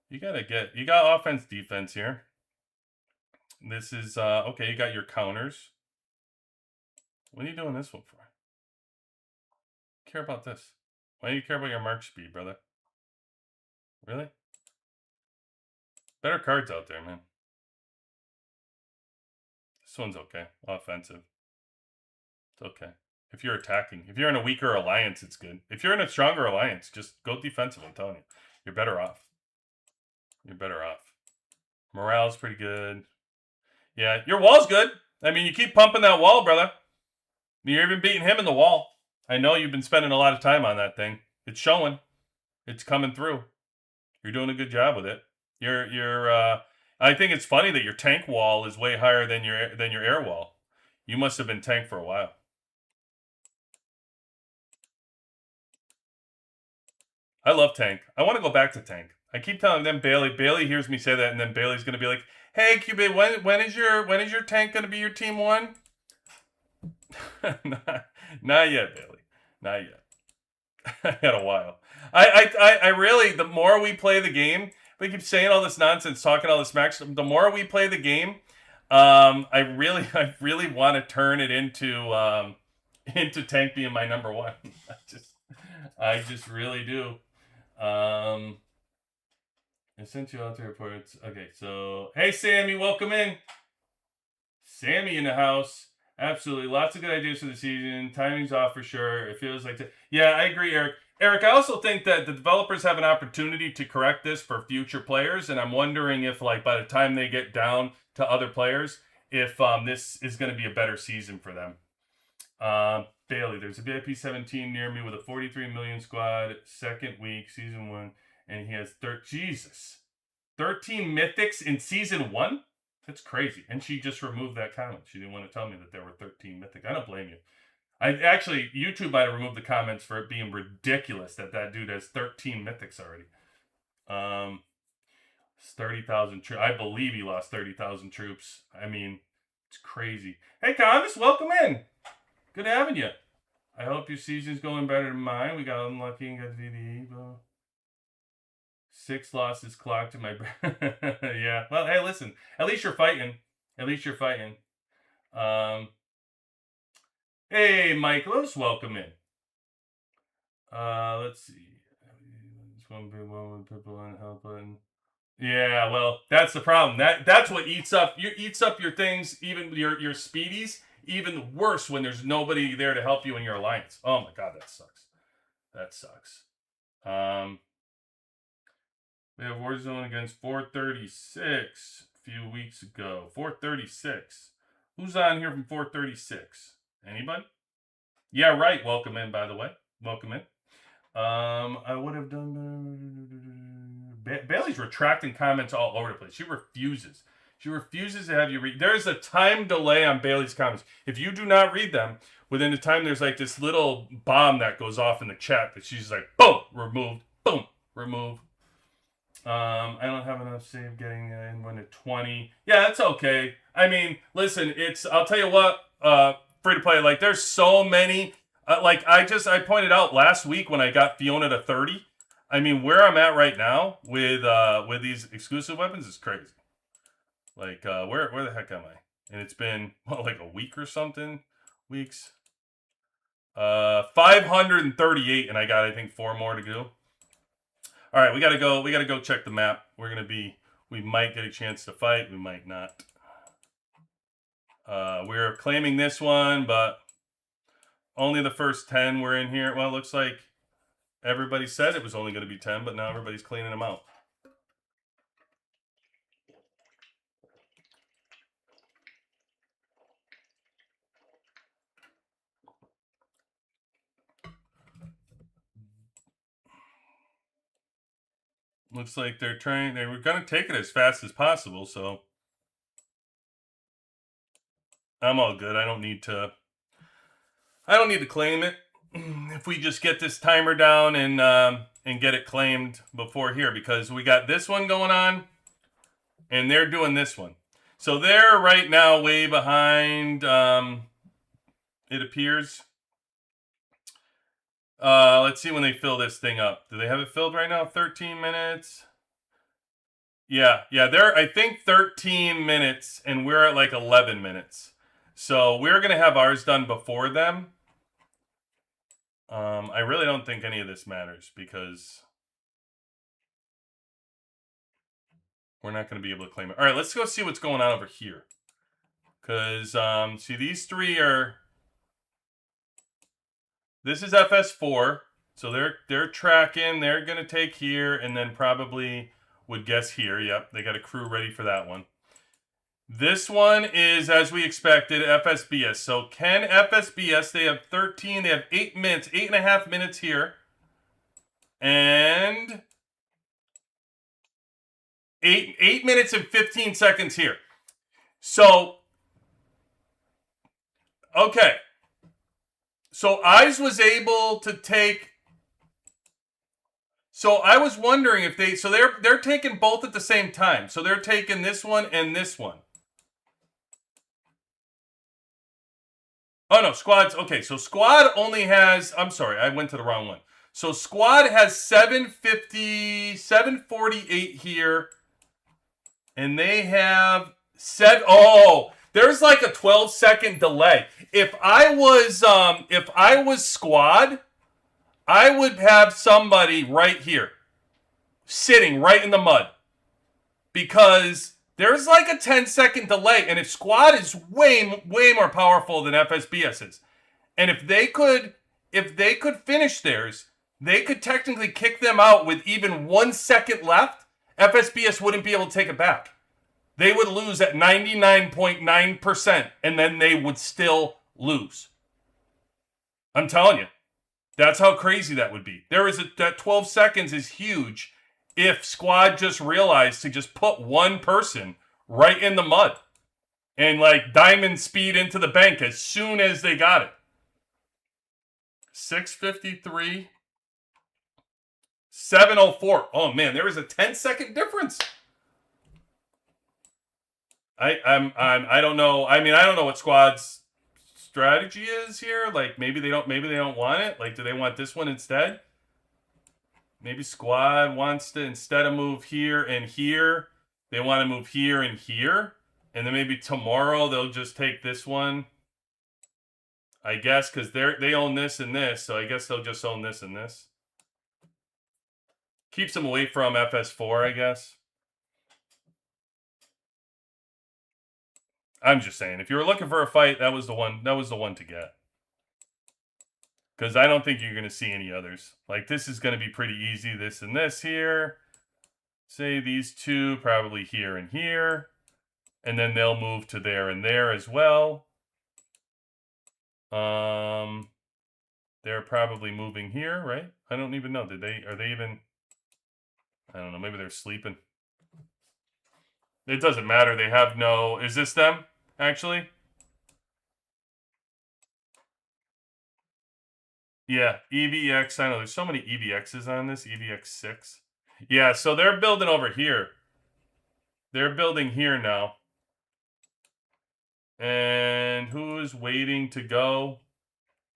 You got offense, defense here. This is okay. You got your counters. What are you doing this one for? Care about this? Why do you care about your mark speed, brother? Really? Better cards out there, man. This one's okay. Offensive. It's okay. If you're attacking, if you're in a weaker alliance, it's good. If you're in a stronger alliance, just go defensive. I'm telling you, you're better off. You're better off. Morale's pretty good. Yeah, your wall's good. I mean, you keep pumping that wall, brother. You're even beating him in the wall. I know you've been spending a lot of time on that thing. It's showing. It's coming through. You're doing a good job with it. I think it's funny that your tank wall is way higher than your air wall. You must have been tank for a while. I love tank. I want to go back to tank. I keep telling them Bailey hears me say that, and then Bailey's gonna be like, "Hey, Cubit, when is your tank gonna be your team one?" Not yet, Bailey. Not yet. I got a while. I really, the more we play the game, we keep saying all this nonsense, talking all this smack. The more we play the game, I really want to turn it into tank being my number one. I just really do. I sent you out the reports. Okay, so hey Sammy, welcome in. Sammy in the house. Absolutely, lots of good ideas for the season. Timing's off for sure. It feels like yeah, I agree, Eric. Eric, I also think that the developers have an opportunity to correct this for future players, and I'm wondering if, like, by the time they get down to other players, if this is going to be a better season for them. Bailey, there's a VIP 17 near me with a 43 million squad, second week, season 1, and he has 13 mythics in season 1? That's crazy. And she just removed that comment. She didn't want to tell me that there were 13 mythic. I don't blame you. YouTube might have removed the comments for it being ridiculous that dude has 13 mythics already. 30,000 troops. I believe he lost 30,000 troops. I mean, it's crazy. Hey, Thomas, welcome in. Good having you. I hope your season's going better than mine. We got unlucky and got VDE. 6 losses clocked in my... yeah. Well, hey, listen. At least you're fighting. Hey, Michaelos, welcome in. Let's see. This one big one with people on help button. Yeah, well, that's the problem. That's what eats up your things, even your speedies, even worse when there's nobody there to help you in your alliance. Oh my god, that sucks. We have Warzone against 436 a few weeks ago. 436. Who's on here from 436? Anybody? Yeah, right. Welcome in, by the way. Welcome in. I would have done... Bailey's retracting comments all over the place. She refuses to have you read. There's a time delay on Bailey's comments. If you do not read them, within the time there's like this little bomb that goes off in the chat that she's like, boom, removed, boom, remove. I don't have enough save getting in 1 to 20. Yeah, that's okay. I mean, listen, I'll tell you what, free to play, like there's so many, I pointed out last week when I got Fiona to 30. I mean, where I'm at right now with these exclusive weapons is crazy. Like, where the heck am I? And it's been, like a week or something? Weeks? 538, and I got, I think, 4 more to go. All right, we gotta go check the map. We might get a chance to fight. We might not. We're claiming this one, but only the first 10 were in here. Well, it looks like everybody said it was only going to be 10, but now everybody's cleaning them out. Looks like they were going to take it as fast as possible, so I'm all good. I don't need to claim it. If we just get this timer down and get it claimed before here, because we got this one going on and they're doing this one. So they're right now way behind, it appears. Let's see when they fill this thing up. Do they have it filled right now? 13 minutes. Yeah, they're I think 13 minutes and we're at like 11 minutes. So we're going to have ours done before them. I really don't think any of this matters because we're not going to be able to claim it. All right, let's go see what's going on over here. Because, see, these three are... This is FS4. So they're tracking. They're going to take here and then probably would guess here. Yep, they got a crew ready for that one. This one is, as we expected, FSBS. So Ken FSBS, they have 13. They have 8 minutes, 8.5 minutes here. And 8 minutes and 15 seconds here. So, okay. So Eyes was able to take... So I was wondering if they... So they're taking both at the same time. So they're taking this one and this one. Oh, no, Squad's... Okay, so Squad only has... I'm sorry, I went to the wrong one. So Squad has 748 here. And they have... Oh, there's like a 12-second delay. If I was Squad, I would have somebody right here. Sitting right in the mud. Because... There's like a 10-second delay, and if Squad is way more powerful than FSBS is, and if they could finish theirs, they could technically kick them out with even 1 second left. FSBS wouldn't be able to take it back. They would lose at 99.9%, and then they would still lose. I'm telling you, that's how crazy that would be. That 12 seconds is huge. If Squad just realized to just put one person right in the mud and like diamond speed into the bank as soon as they got it. 6:53, 7:04. Oh man, there is a 10-second difference. I don't know. I mean, I don't know what Squad's strategy is here. Like maybe they don't want it. Like do they want this one instead? Maybe Squad wants to, instead of move here and here, they want to move here and here. And then maybe tomorrow they'll just take this one. I guess, because they own this and this, so I guess they'll just own this and this. Keeps them away from FS4, I guess. I'm just saying, if you were looking for a fight, that was the one to get. Because I don't think you're going to see any others. Like, this is going to be pretty easy. This and this here. Say these two probably here and here. And then they'll move to there and there as well. They're probably moving here, right? I don't even know. Are they even... I don't know. Maybe they're sleeping. It doesn't matter. They have no... Is this them, actually? Yeah, EVX. I know there's so many EVXs on this. EVX6. Yeah, so they're building over here. They're building here now. And who's waiting to go?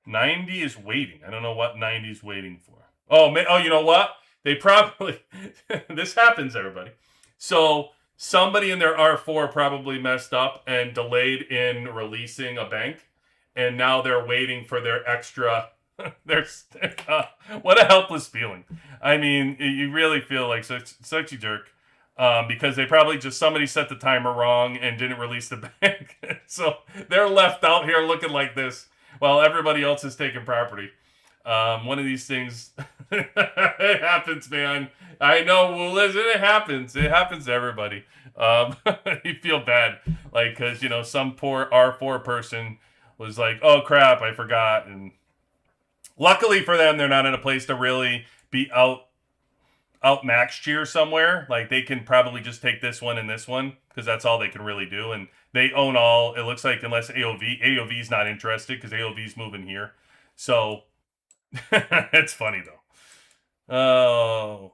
90 is waiting. I don't know what 90 is waiting for. Oh, you know what? They probably... This happens, everybody. So somebody in their R4 probably messed up and delayed in releasing a bank. And now they're waiting for their extra... what a helpless feeling. I mean, you really feel like such a jerk. Because they probably just somebody set the timer wrong and didn't release the bank. So they're left out here looking like this while everybody else is taking property. One of these things, it happens, man. I know, well, listen, it happens. It happens to everybody. You feel bad, like, because, you know, some poor R4 person was like, oh, crap, I forgot. And luckily for them, they're not in a place to really be outmatched here somewhere. Like, they can probably just take this one and this one, because that's all they can really do. And they own all, it looks like, unless AOV's not interested, because AOV's moving here. So, it's funny, though. Oh.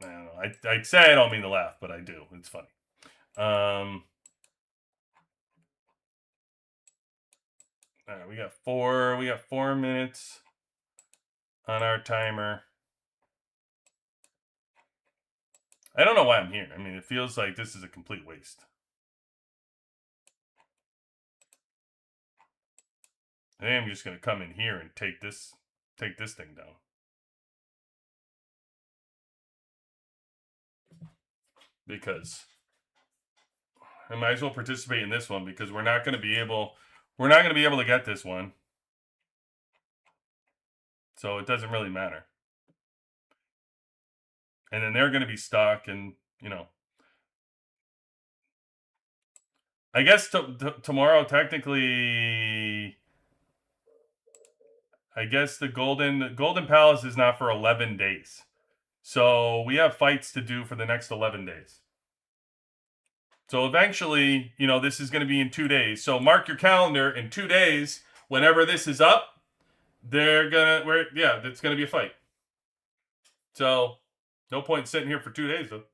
I don't know. I'd say I don't mean to laugh, but I do. It's funny. All right, we got 4 minutes on our timer. I don't know why I'm here. I mean, it feels like this is a complete waste. I am just going to come in here and take this thing down. Because I might as well participate in this one because we're not going to be able to get this one. So it doesn't really matter. And then they're going to be stuck, and I guess tomorrow technically, I guess the Golden Palace is not for 11 days. So we have fights to do for the next 11 days. So eventually, this is going to be in 2 days. So mark your calendar in 2 days. Whenever this is up, it's going to be a fight. So no point in sitting here for 2 days, though.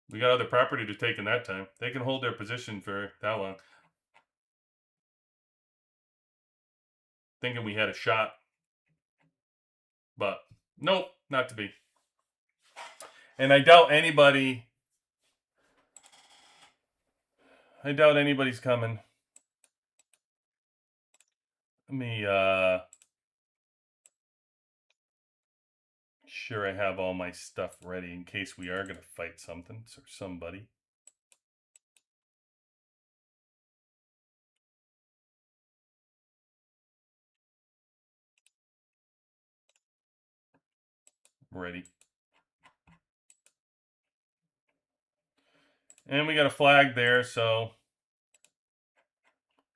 We got other property to take in that time. They can hold their position for that long. Thinking we had a shot. But nope, not to be. And I doubt anybody's coming. Let me sure I have all my stuff ready in case we are going to fight something or somebody. Ready. And we got a flag there, so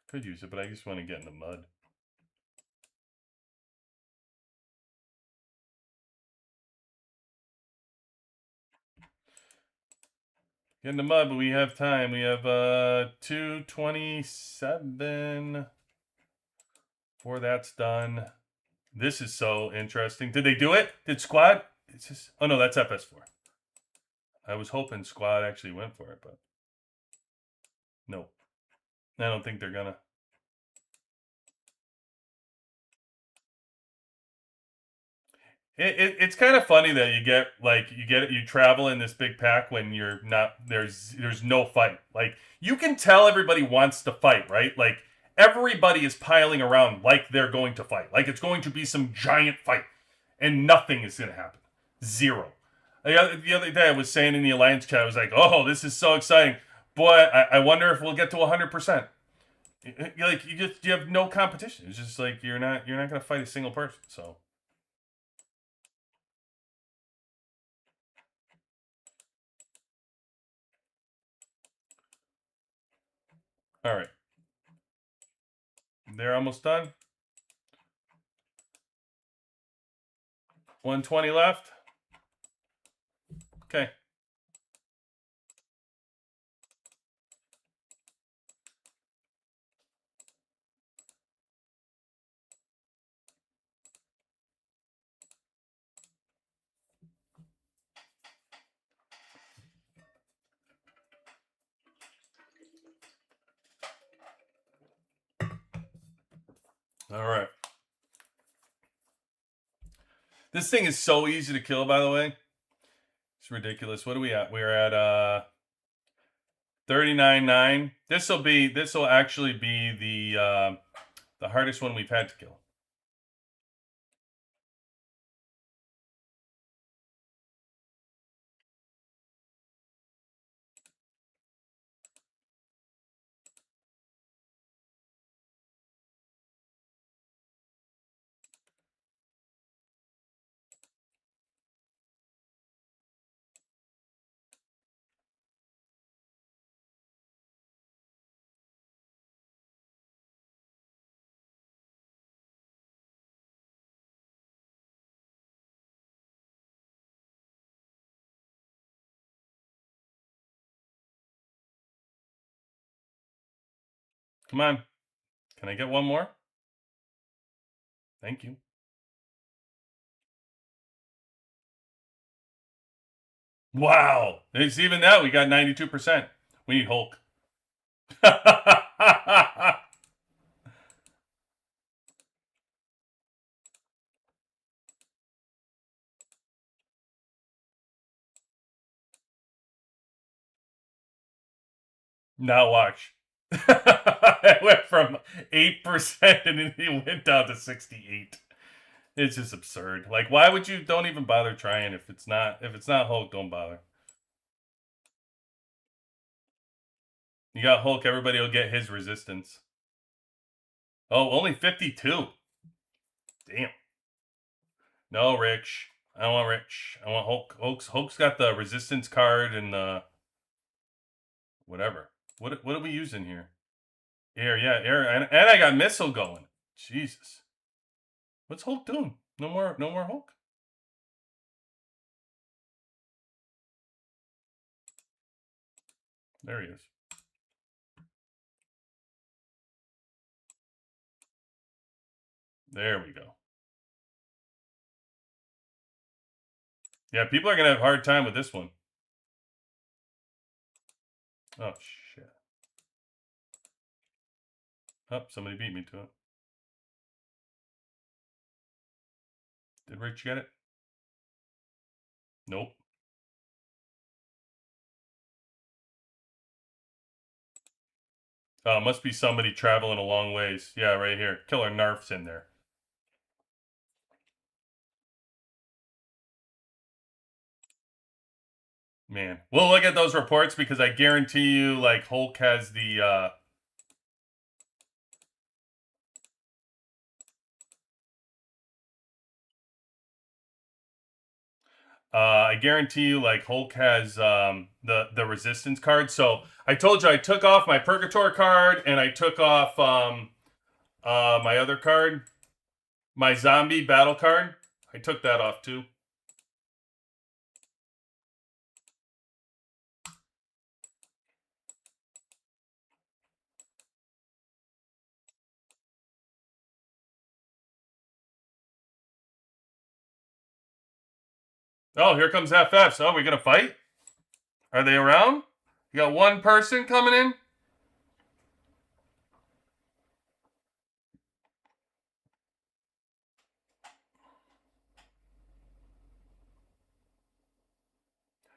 could use it, but I just want to get in the mud. Get in the mud, but we have time. We have 2:27 before that's done. This is so interesting. Did they do it? Did Squad? It's just, oh no, that's FS4. I was hoping Squad actually went for it, but no. I don't think they're gonna. It's kind of funny that you travel in this big pack when you're not there's no fight. Like you can tell everybody wants to fight, right? Like everybody is piling around like they're going to fight. Like it's going to be some giant fight, and nothing is going to happen. Zero. The other day I was saying in the Alliance chat, I was like, "Oh, this is so exciting, boy! I wonder if we'll get to 100%." Like you have no competition. It's just like you're not going to fight a single person. So. All right. They're almost done. 120 left. Okay. All right. This thing is so easy to kill, by the way. It's ridiculous. What are we at? We're at 39.9. This will actually be the hardest one we've had to kill. Come on. Can I get one more? Thank you. Wow. It's even now. We got 92%. We need Hulk. Now watch. It went from 8% and then it went down to 68. It's just absurd. Like, why would you? Don't even bother trying if it's not Hulk. Don't bother. You got Hulk. Everybody will get his resistance. Oh, only 52. Damn. No, Rich. I don't want Rich. I want Hulk. Hulk's got the resistance card and the whatever. What are we using here? Air, yeah, air, and I got missile going. Jesus. What's Hulk doing? No more Hulk. There he is. There we go. Yeah, people are gonna have a hard time with this one. Oh shit. Oh, somebody beat me to it. Did Rich get it? Nope. Oh, must be somebody traveling a long ways. Yeah, right here. Killer Narf's in there. Man, we'll look at those reports because I guarantee you, like, Hulk has the, I guarantee you, like, Hulk has the resistance card. So I told you I took off my Purgator card and I took off my other card, my zombie battle card. I took that off too. Oh, here comes FF. So, are we gonna fight? Are they around? You got one person coming in?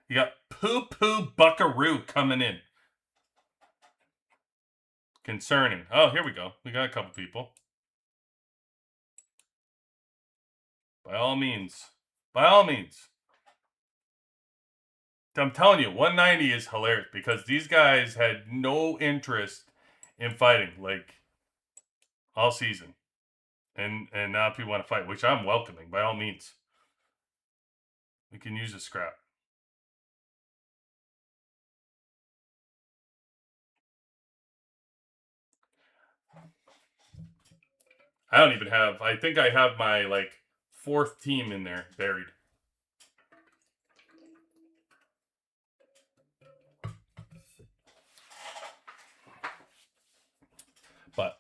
You got Poo Poo Buckaroo coming in. Concerning. Oh, here we go. We got a couple people. By all means. By all means. I'm telling you, 190 is hilarious because these guys had no interest in fighting, like, all season. And now people want to fight, which I'm welcoming, by all means. We can use a scrap. I don't even have, I think I have my, like, 4th team in there buried. But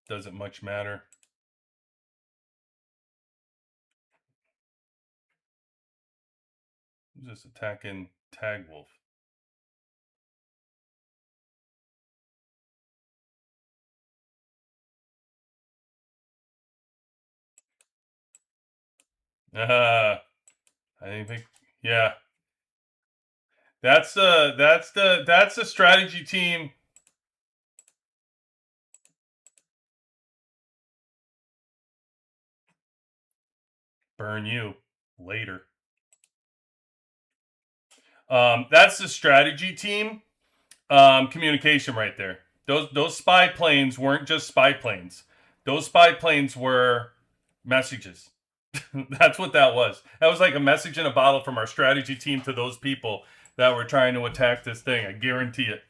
doesn't much matter. Who's this attacking Tag Wolf? I didn't think. Yeah, that's the strategy team. Burn you later. That's the strategy team. Communication right there. Those spy planes weren't just spy planes. Those spy planes were messages. That's what that was. That was like a message in a bottle from our strategy team to those people that were trying to attack this thing. I guarantee it.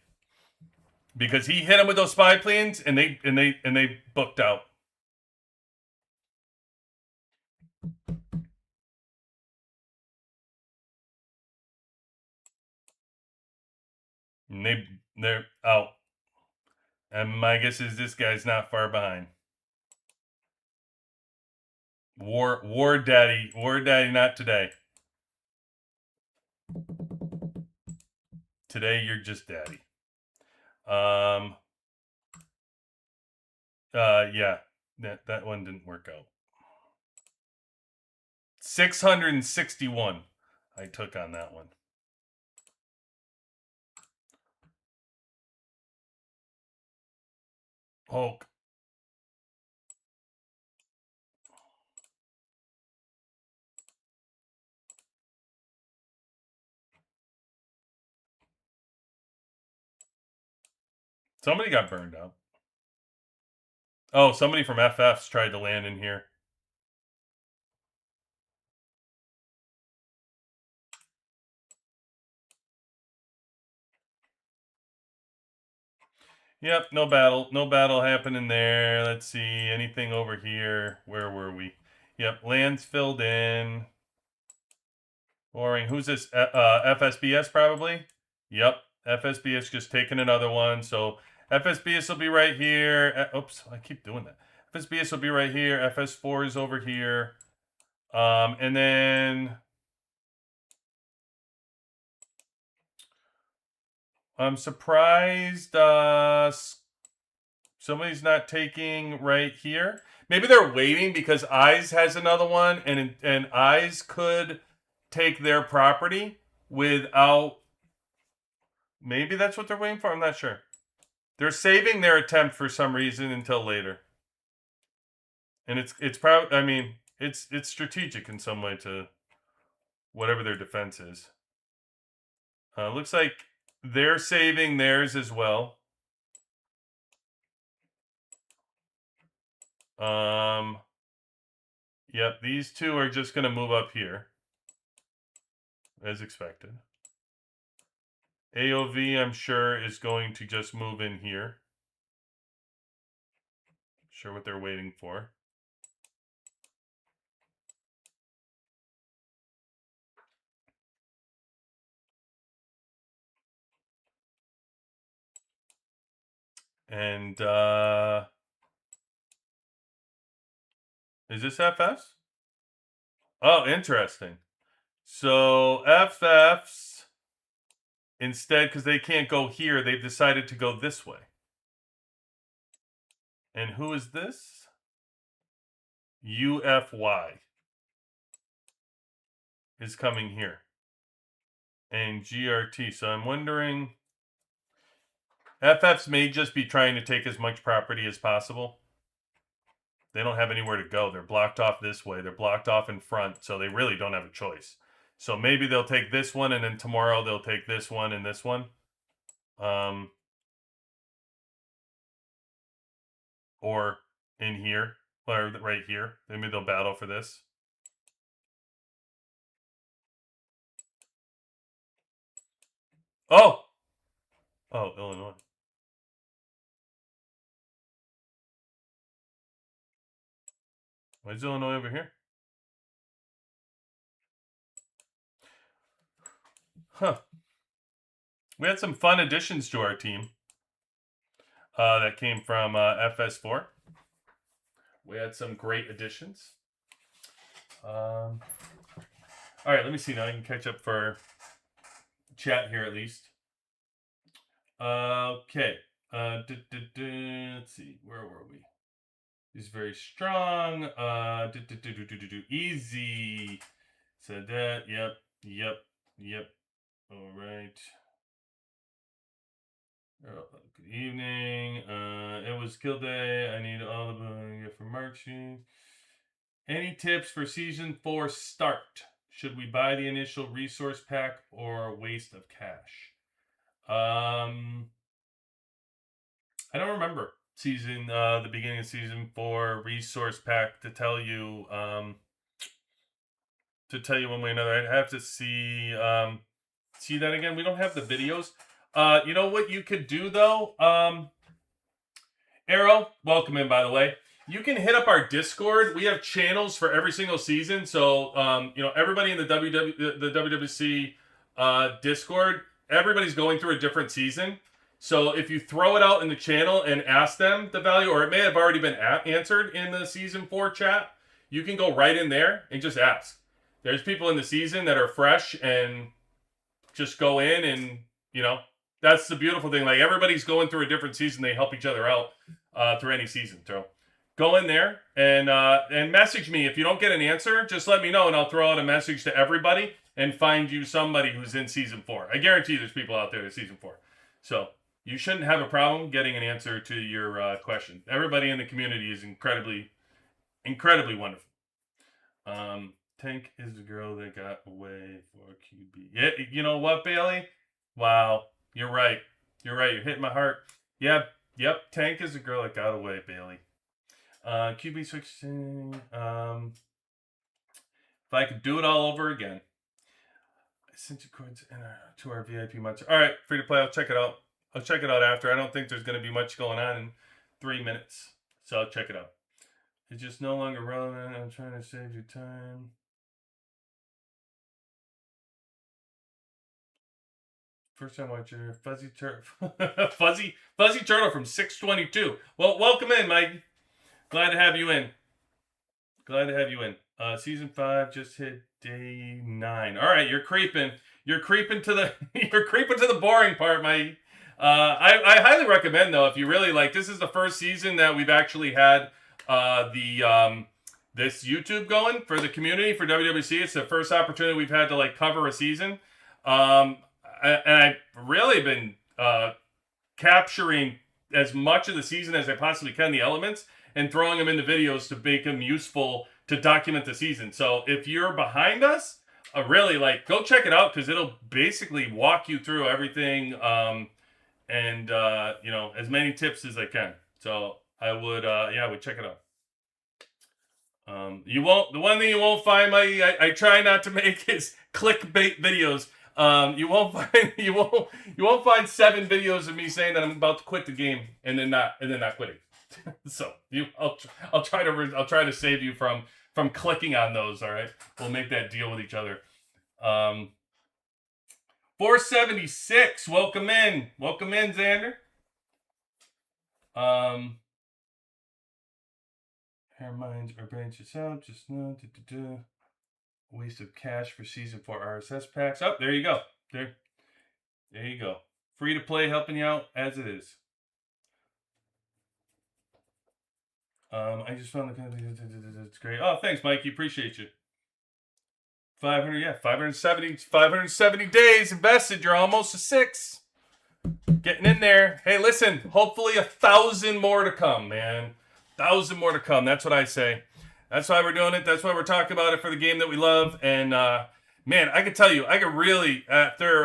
Because he hit them with those spy planes and they booked out. And they're out. And my guess is this guy's not far behind. War daddy, not today. Today you're just daddy. Yeah, that one didn't work out. 661 I took on that one. Oh. Somebody got burned out. Oh, somebody from FF's tried to land in here. Yep, no battle. No battle happening there. Let's see. Anything over here? Where were we? Yep, lands filled in. Boring. Who's this? FSBS probably? Yep, FSBS just taking another one. So FSBS will be right here. Oops, I keep doing that. FSBS will be right here. FS4 is over here. And then I'm surprised somebody's not taking right here. Maybe they're waiting because Eyes has another one, and Eyes could take their property without. Maybe that's what they're waiting for. I'm not sure. They're saving their attempt for some reason until later, and it's probably. I mean, it's strategic in some way to whatever their defense is. Looks like they're saving theirs as well. Yep, these two are just going to move up here, as expected. AOV, I'm sure, is going to just move in here. Sure what they're waiting for. And, is this FS? Oh, interesting. So, FFs, instead, because they can't go here, they've decided to go this way. And who is this? UFY is coming here. And GRT. So I'm wondering, FFs may just be trying to take as much property as possible. They don't have anywhere to go. They're blocked off this way. They're blocked off in front, so they really don't have a choice. So maybe they'll take this one, and then tomorrow they'll take this one and this one. Or in here, or right here. Maybe they'll battle for this. Oh! Oh, Illinois. Why is Illinois over here? Huh. We had some fun additions to our team that came from FS4. We had some great additions. All right, let me see now. I can catch up for chat here at least. Okay. Let's see. Where were we? He's very strong. Easy. Said that. Yep. All right. Good evening. It was kill day. I need all the for marching. Any tips for season 4 start? Should we buy the initial resource pack or waste of cash? I don't remember the beginning of season 4 resource pack to tell you one way or another. I'd have to see that again. We don't have the videos. You know what you could do though? Arrow, welcome in, by the way. You can hit up our Discord. We have channels for every single season. So, everybody in the WWC Discord, everybody's going through a different season. So if you throw it out in the channel and ask them the value, or it may have already been answered in the season 4 chat, you can go right in there and just ask. There's people in the season that are fresh and just go in and, that's the beautiful thing. Like, everybody's going through a different season. They help each other out through any season. So go in there and message me. If you don't get an answer, just let me know, and I'll throw out a message to everybody and find you somebody who's in season 4. I guarantee there's people out there in season 4. So you shouldn't have a problem getting an answer to your question. Everybody in the community is incredibly wonderful. Tank is the girl that got away for QB. Yeah, you know what, Bailey? Wow, you're right. You're right. You're hitting my heart. Yep. Tank is the girl that got away, Bailey. QB switching. If I could do it all over again, I sent you codes to our VIP months. All right, free to play. I'll check it out. I'll check it out after. I don't think there's going to be much going on in 3 minutes, so I'll check it out. It's just no longer relevant. I'm trying to save you time. First time watcher, Fuzzy Turtle, Fuzzy Turtle from 622. Well, welcome in, Mike. Glad to have you in. Season 5 just hit day 9. All right, you're creeping. You're creeping to the boring part, Mike. I highly recommend though, if you really like. This is the first season that we've actually had this YouTube going for the community for WWC. It's the first opportunity we've had to like cover a season. And I've really been capturing as much of the season as I possibly can, the elements, and throwing them into videos to make them useful to document the season. So if you're behind us, really like go check it out because it'll basically walk you through everything and you know, as many tips as I can. So I would check it out. The one thing you won't find I try not to make is clickbait videos. You won't find 7 videos of me saying that I'm about to quit the game and then not quitting. So I'll try to save you from clicking on those. All right, we'll make that deal with each other. 476. Welcome in, Xander. Hair minds or branches out. Just no. Waste of cash for season 4 RSS packs. Oh, there you go. There you go. Free to play, helping you out as it is. I just found it's great. Oh, thanks, Mikey. Appreciate you. 570 days invested. You're almost to 6. Getting in there. Hey, listen. Hopefully 1,000 more to come, man. 1,000 more to come. That's what I say. That's why we're doing it. That's why we're talking about it for the game that we love. And man, I could tell you, I could really after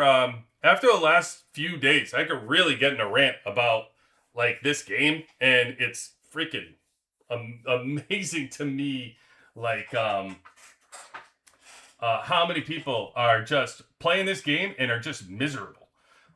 the last few days, I could really get in a rant about like this game, and it's freaking amazing to me, like how many people are just playing this game and are just miserable.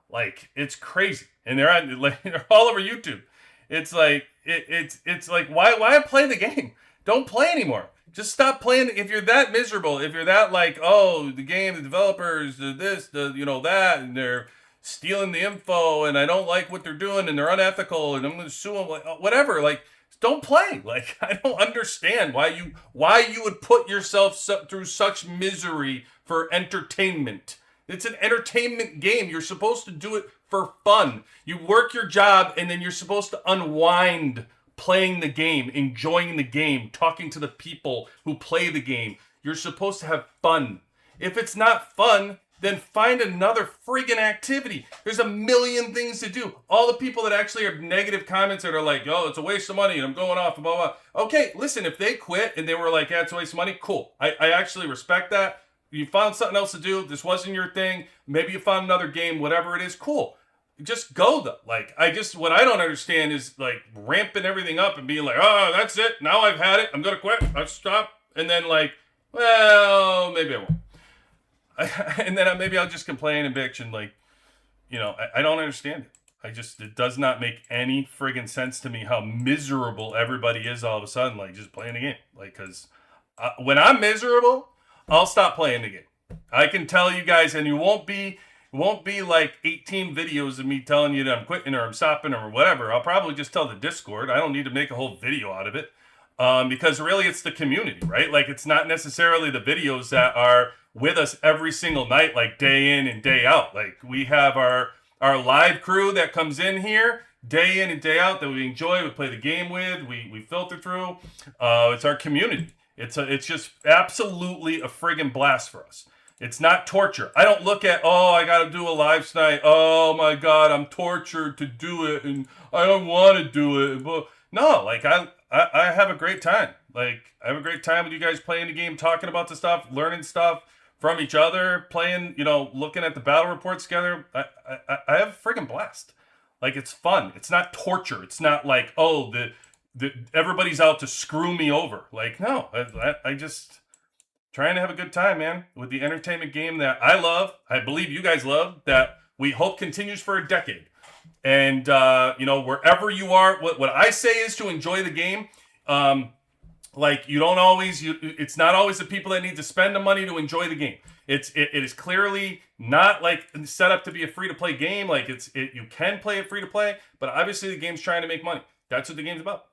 Like it's crazy, and they're all over YouTube. It's like it's like why play the game? Don't play anymore. Just stop playing. If you're that miserable, if you're that like, oh, the game, the developers, that, and they're stealing the info, and I don't like what they're doing, and they're unethical, and I'm going to sue them, like, whatever. Like, don't play. Like, I don't understand why you would put yourself through such misery for entertainment. It's an entertainment game. You're supposed to do it for fun. You work your job, and then you're supposed to unwind playing the game, enjoying the game, talking to the people who play the game. You're supposed to have fun. If it's not fun, then find another friggin' activity. There's a million things to do. All the people that actually have negative comments that are like, oh, it's a waste of money and I'm going off, blah, blah, blah. Okay, listen, if they quit and they were like, yeah, it's a waste of money, cool. I actually respect that. You found something else to do. This wasn't your thing. Maybe you found another game, whatever it is, cool. Just go though. Like, what I don't understand is like ramping everything up and being like, oh, that's it. Now I've had it. I'm going to quit. I'll stop. And then like, well, maybe I won't. And then maybe I'll just complain and bitch and like, I don't understand it. It does not make any friggin' sense to me how miserable everybody is all of a sudden, like just playing the game. Like, cause when I'm miserable, I'll stop playing the game. I can tell you guys, and you won't be like 18 videos of me telling you that I'm quitting or I'm stopping or whatever. I'll probably just tell the Discord. I don't need to make a whole video out of it. Because really it's the community, right? Like it's not necessarily the videos that are with us every single night, like day in and day out. Like we have our live crew that comes in here day in and day out that we enjoy, we play the game with, we filter through. It's our community. It's just absolutely a friggin' blast for us. It's not torture. I don't look at, oh, I got to do a live tonight. Oh my God, I'm tortured to do it, and I don't want to do it. But no, like I have a great time. Like I have a great time with you guys playing the game, talking about the stuff, learning stuff from each other, playing, looking at the battle reports together. I have a friggin' blast. Like it's fun. It's not torture. It's not like, oh, the everybody's out to screw me over. Like no, I just trying to have a good time, man, with the entertainment game that I love. I believe you guys love, that we hope continues for a decade. And wherever you are, what I say is to enjoy the game. Like you don't always, it's not always the people that need to spend the money to enjoy the game. It is clearly not like set up to be a free to play game. Like you can play it free to play, but obviously the game's trying to make money. That's what the game's about.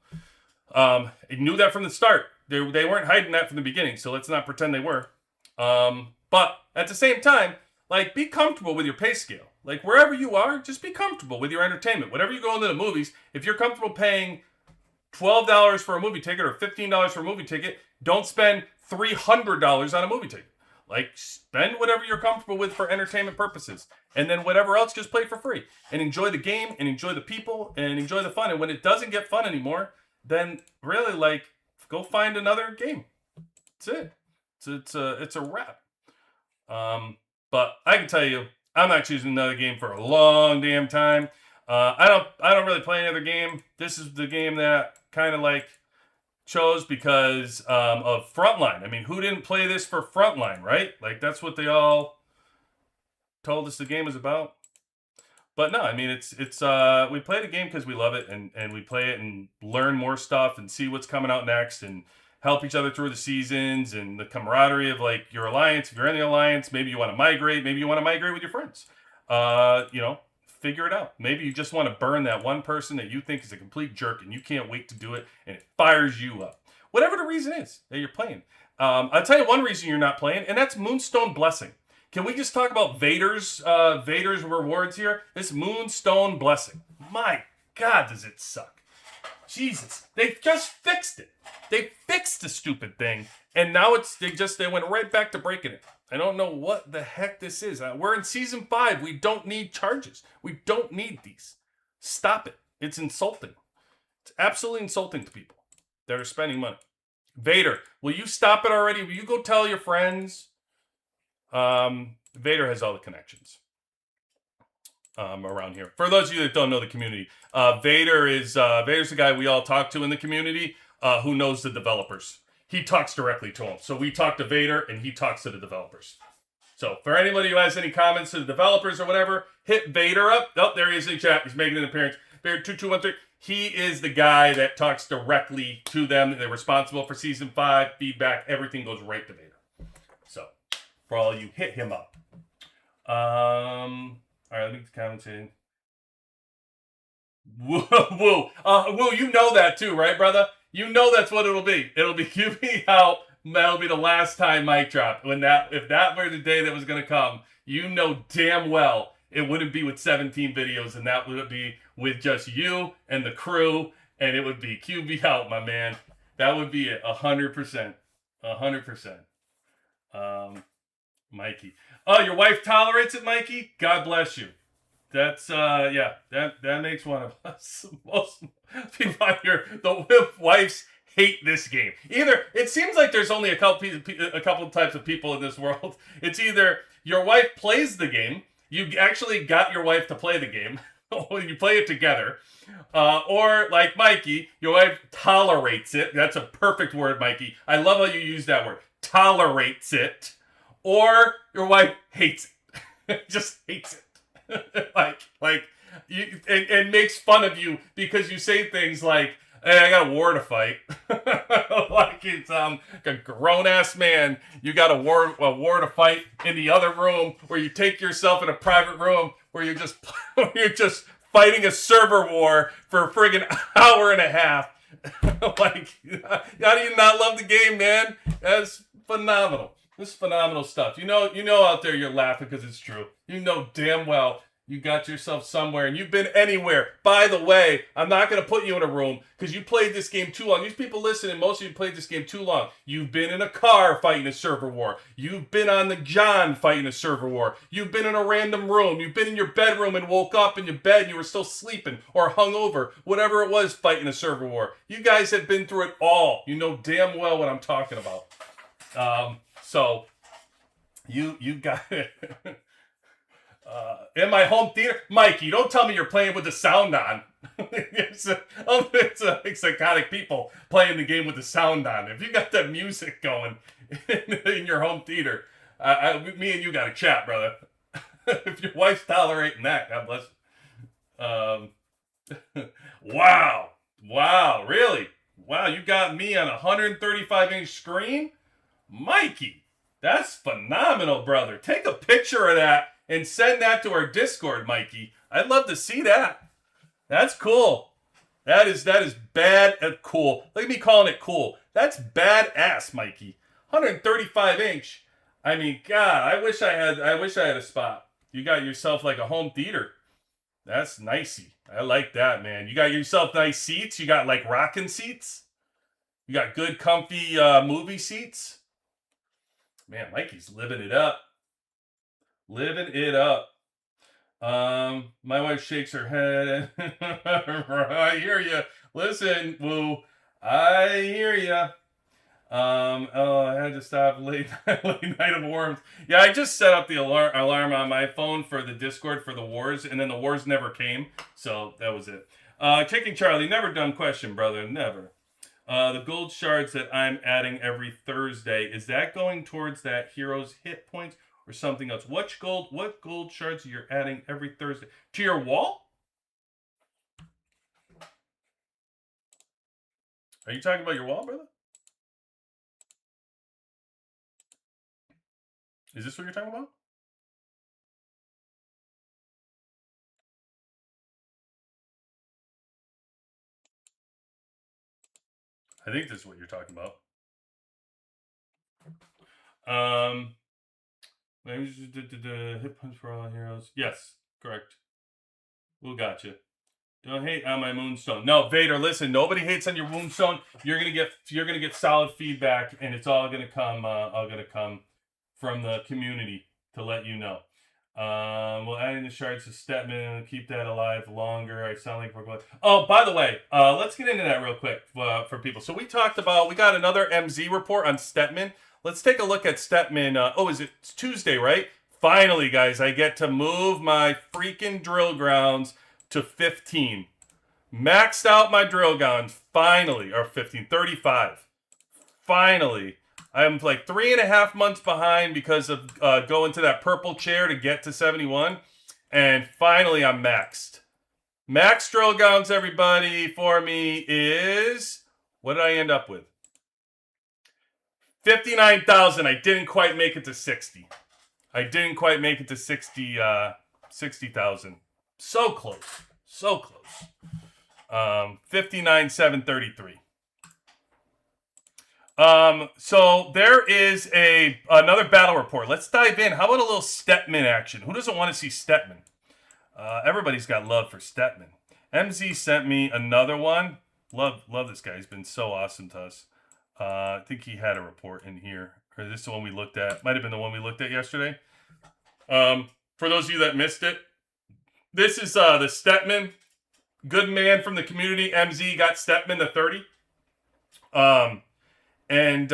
I knew that from the start. They weren't hiding that from the beginning, so let's not pretend they were. But at the same time, like be comfortable with your pay scale. Like wherever you are, just be comfortable with your entertainment. Whenever you go into the movies, if you're comfortable paying $12 for a movie ticket or $15 for a movie ticket, don't spend $300 on a movie ticket. Like spend whatever you're comfortable with for entertainment purposes, and then whatever else, just play for free and enjoy the game and enjoy the people and enjoy the fun. And when it doesn't get fun anymore, then really like go find another game. That's it. It's a wrap. But I can tell you, I'm not choosing another game for a long damn time. I don't really play any other game. This is the game that kind of like chose because of Frontline. I mean, who didn't play this for Frontline, right? Like that's what they all told us the game was about. But no, I mean it's we play the game because we love it, and we play it and learn more stuff and see what's coming out next and help each other through the seasons and the camaraderie of like your alliance. If you're in the alliance, maybe you want to migrate. Maybe you want to migrate with your friends. Figure it out. Maybe you just want to burn that one person that you think is a complete jerk and you can't wait to do it, and it fires you up. Whatever the reason is that you're playing. I'll tell you one reason you're not playing, and that's Moonstone Blessing. Can we just talk about Vader's rewards here? This Moonstone Blessing. My God, does it suck. Jesus. They just fixed it. They fixed the stupid thing, and now they went right back to breaking it. I don't know what the heck this is. We're in season 5. We don't need charges. We don't need these. Stop it. It's insulting. It's absolutely insulting to people that are spending money. Vader, will you stop it already? Will you go tell your friends? Vader has all the connections around here. For those of you that don't know the community, Vader's the guy we all talk to in the community who knows the developers. He talks directly to them. So we talk to Vader, and he talks to the developers. So for anybody who has any comments to the developers or whatever, hit Vader up. Oh, there he is in chat. He's making an appearance. Vader2213. He is the guy that talks directly to them. They're responsible for Season 5, feedback. Everything goes right to Vader. So for all you, hit him up. All right, let me comment in. Woo. Woo, you know that too, right, brother? You know that's what it'll be. It'll be QB out. That'll be the last time mic drop. If that were the day that was going to come, you know damn well it wouldn't be with 17 videos, and that would be with just you and the crew, and it would be QB out, my man. That would be it, 100%. 100%. Mikey. Oh, your wife tolerates it, Mikey? God bless you. That's that makes one of us. Most people out here, the wives hate this game. Either it seems like there's only a couple types of people in this world. It's either your wife plays the game, you actually got your wife to play the game, you play it together, or like Mikey, your wife tolerates it. That's a perfect word, Mikey. I love how you use that word. Tolerates it, or your wife hates it. Just hates it. like you, and makes fun of you because you say things like, "Hey, I got a war to fight." Like it's like a grown ass man. You got a war to fight in the other room, where you take yourself in a private room where you're just fighting a server war for a friggin' hour and a half. Like, how do you not love the game, man? That's phenomenal. This is phenomenal stuff. You know out there you're laughing because it's true. You know damn well You got yourself somewhere, and you've been anywhere. By the way, I'm not going to put you in a room because you played this game too long. These people listening, most of you played this game too long. You've been in a car fighting a server war. You've been on the John fighting a server war. You've been in a random room. You've been in your bedroom and woke up in your bed and you were still sleeping or hungover. Whatever it was, fighting a server war. You guys have been through it all. You know damn well what I'm talking about. So you got it. In my home theater, Mikey, don't tell me you're playing with the sound on. It's psychotic people playing the game with the sound on. If you got that music going in your home theater, me and you got to chat, brother. If your wife's tolerating that, God bless. Wow, really? Wow, you got me on a 135-inch screen? Mikey, that's phenomenal, brother. Take a picture of that and send that to our Discord, Mikey. I'd love to see that. That's cool. That is bad and cool. Look at me calling it cool. That's badass, Mikey. 135-inch. I mean, God, I wish I had a spot. You got yourself like a home theater. That's nicey. I like that, man. You got yourself nice seats. You got like rocking seats. You got good, comfy movie seats. Man, Mikey's living it up. Living it up. My wife shakes her head. I hear you. Listen, Woo. I hear you. I had to stop late night of worms. Yeah, I just set up the alarm on my phone for the Discord for the wars, and then the wars never came. So that was it. Chicken Charlie, never dumb question, brother. Never. The gold shards that I'm adding every Thursday, is that going towards that hero's hit points or something else? What gold shards you're adding every Thursday? To your wall? Are you talking about your wall, brother? Is this what you're talking about? I think this is what you're talking about. Maybe hit punch for all heroes. Yes, correct. We'll got you. Don't hate on my moonstone. No, Vader, listen, nobody hates on your moonstone. You're gonna get solid feedback, and it's all gonna come from the community to let you know. Well, adding the shards to Stetman, keep that alive longer. I sound like we're going. Oh, by the way, let's get into that real quick for people. So we got another MZ report on Stetman. Let's take a look at Stetman. It's Tuesday, right? Finally, guys, I get to move my freaking drill grounds to 15. Maxed out my drill grounds, finally, or 15, 35. Finally. I'm like 3.5 months behind because of going to that purple chair to get to 71. And finally, I'm maxed. Max drill grounds, everybody, for me is... What did I end up with? 59,000. I didn't quite make it to 60. I didn't quite make it to 60,000. So close. So close. 59,733. So there is another battle report. Let's dive in. How about a little Stetman action? Who doesn't want to see Stetman? Everybody's got love for Stetman. MZ sent me another one. Love this guy. He's been so awesome to us. I think he had a report in here. Or this is the one we looked at. Might have been the one we looked at yesterday. For those of you that missed it, this is the Stetman. Good man from the community. MZ got Stetman to 30. And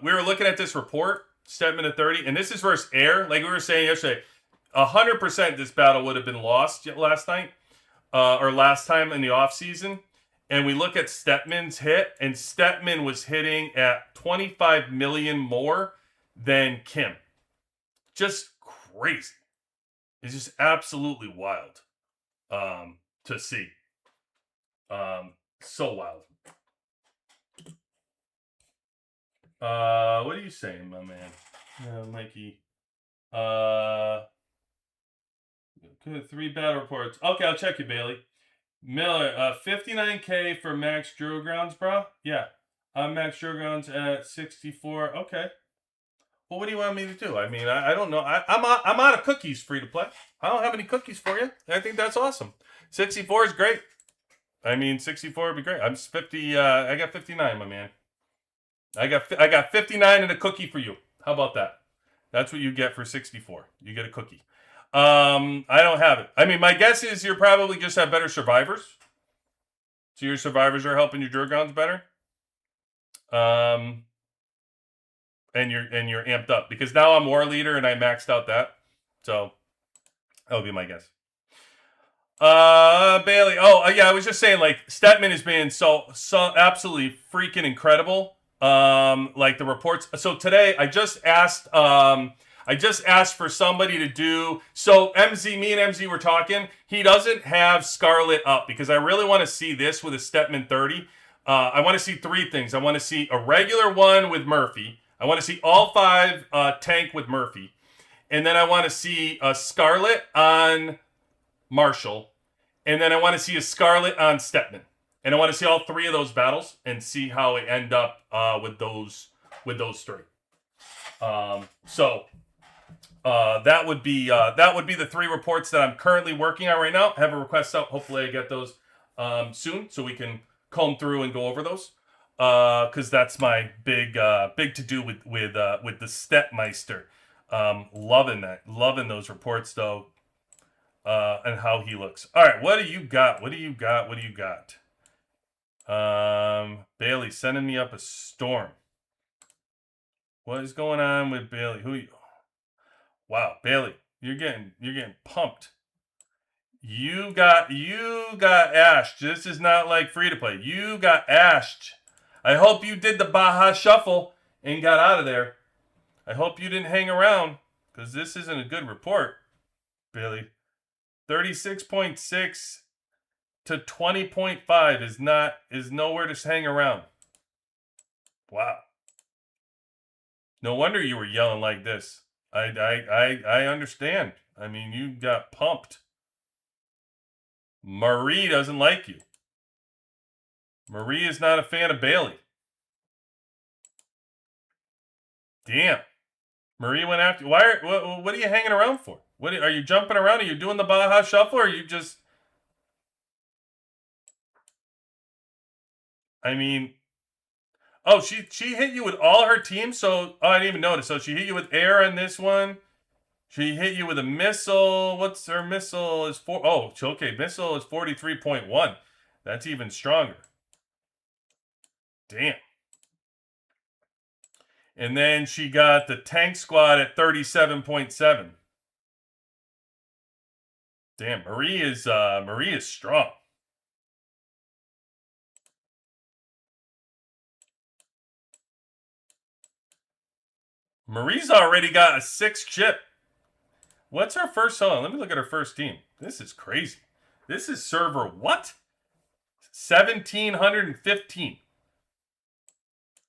we were looking at this report, Stetman to 30, and this is versus air. Like we were saying yesterday, 100% this battle would have been lost last night, or last time in the offseason. And we look at Stetman's hit, and Stetman was hitting at 25 million more than Kim. Just crazy. It's just absolutely wild to see. So wild. What are you saying, my man? Mikey. Good, 3 battle reports. Okay, I'll check you, Bailey. Miller, 59K for max drill grounds, bro. Yeah, I'm max drill grounds at 64. Okay. Well, what do you want me to do? I mean, I don't know. I'm out of cookies free to play. I don't have any cookies for you. I think that's awesome. 64 is great. I mean, 64 would be great. I'm 50. I got 59, my man. I got 59 and a cookie for you. How about that? That's what you get for 64. You get a cookie. I don't have it. I mean, my guess is you probably just have better survivors. So your survivors are helping your Dragons better. And you're amped up because now I'm war leader and I maxed out that. So that would be my guess. Bailey. Oh, yeah, I was just saying, like, Stetman has been so absolutely freaking incredible. Like the reports. So today I just asked for somebody to do. So me and MZ were talking. He doesn't have Scarlet up because I really want to see this with a Stetman 30. I want to see three things. I want to see a regular one with Murphy. I want to see all 5 tank with Murphy. And then I want to see a Scarlet on Marshall. And then I want to see a Scarlet on Stetman. And I want to see all 3 of those battles and see how it end up with those 3. That would be the 3 reports that I'm currently working on right now. I have a request out. Hopefully I get those soon so we can comb through and go over those. Because that's my big to do with the Stetmeister. Loving those reports though, and how he looks. All right, what do you got? Bailey sending me up a storm. What is going on with Bailey? Wow, Bailey, you're getting pumped. You got ashed. This is not like free to play. You got ashed. I hope you did the Baja Shuffle and got out of there. I hope you didn't hang around because this isn't a good report, Billy. 36.6 to 20.5 is nowhere to hang around. Wow. No wonder you were yelling like this. I understand. I mean, you got pumped. Marie doesn't like you. Marie is not a fan of Bailey. Damn. Marie went after you. What are you hanging around for? Are you jumping around? Are you doing the Baja Shuffle or are you just... I mean... Oh, she hit you with all her team? So, I didn't even notice. So she hit you with air on this one. She hit you with a missile. What's her missile? Okay. Missile is 43.1. That's even stronger. Damn. And then she got the tank squad at 37.7. Damn, Marie is strong. Marie's already got a 6th chip. What's her first? Hold on, let me look at her first team. This is crazy. This is server what? 1,715.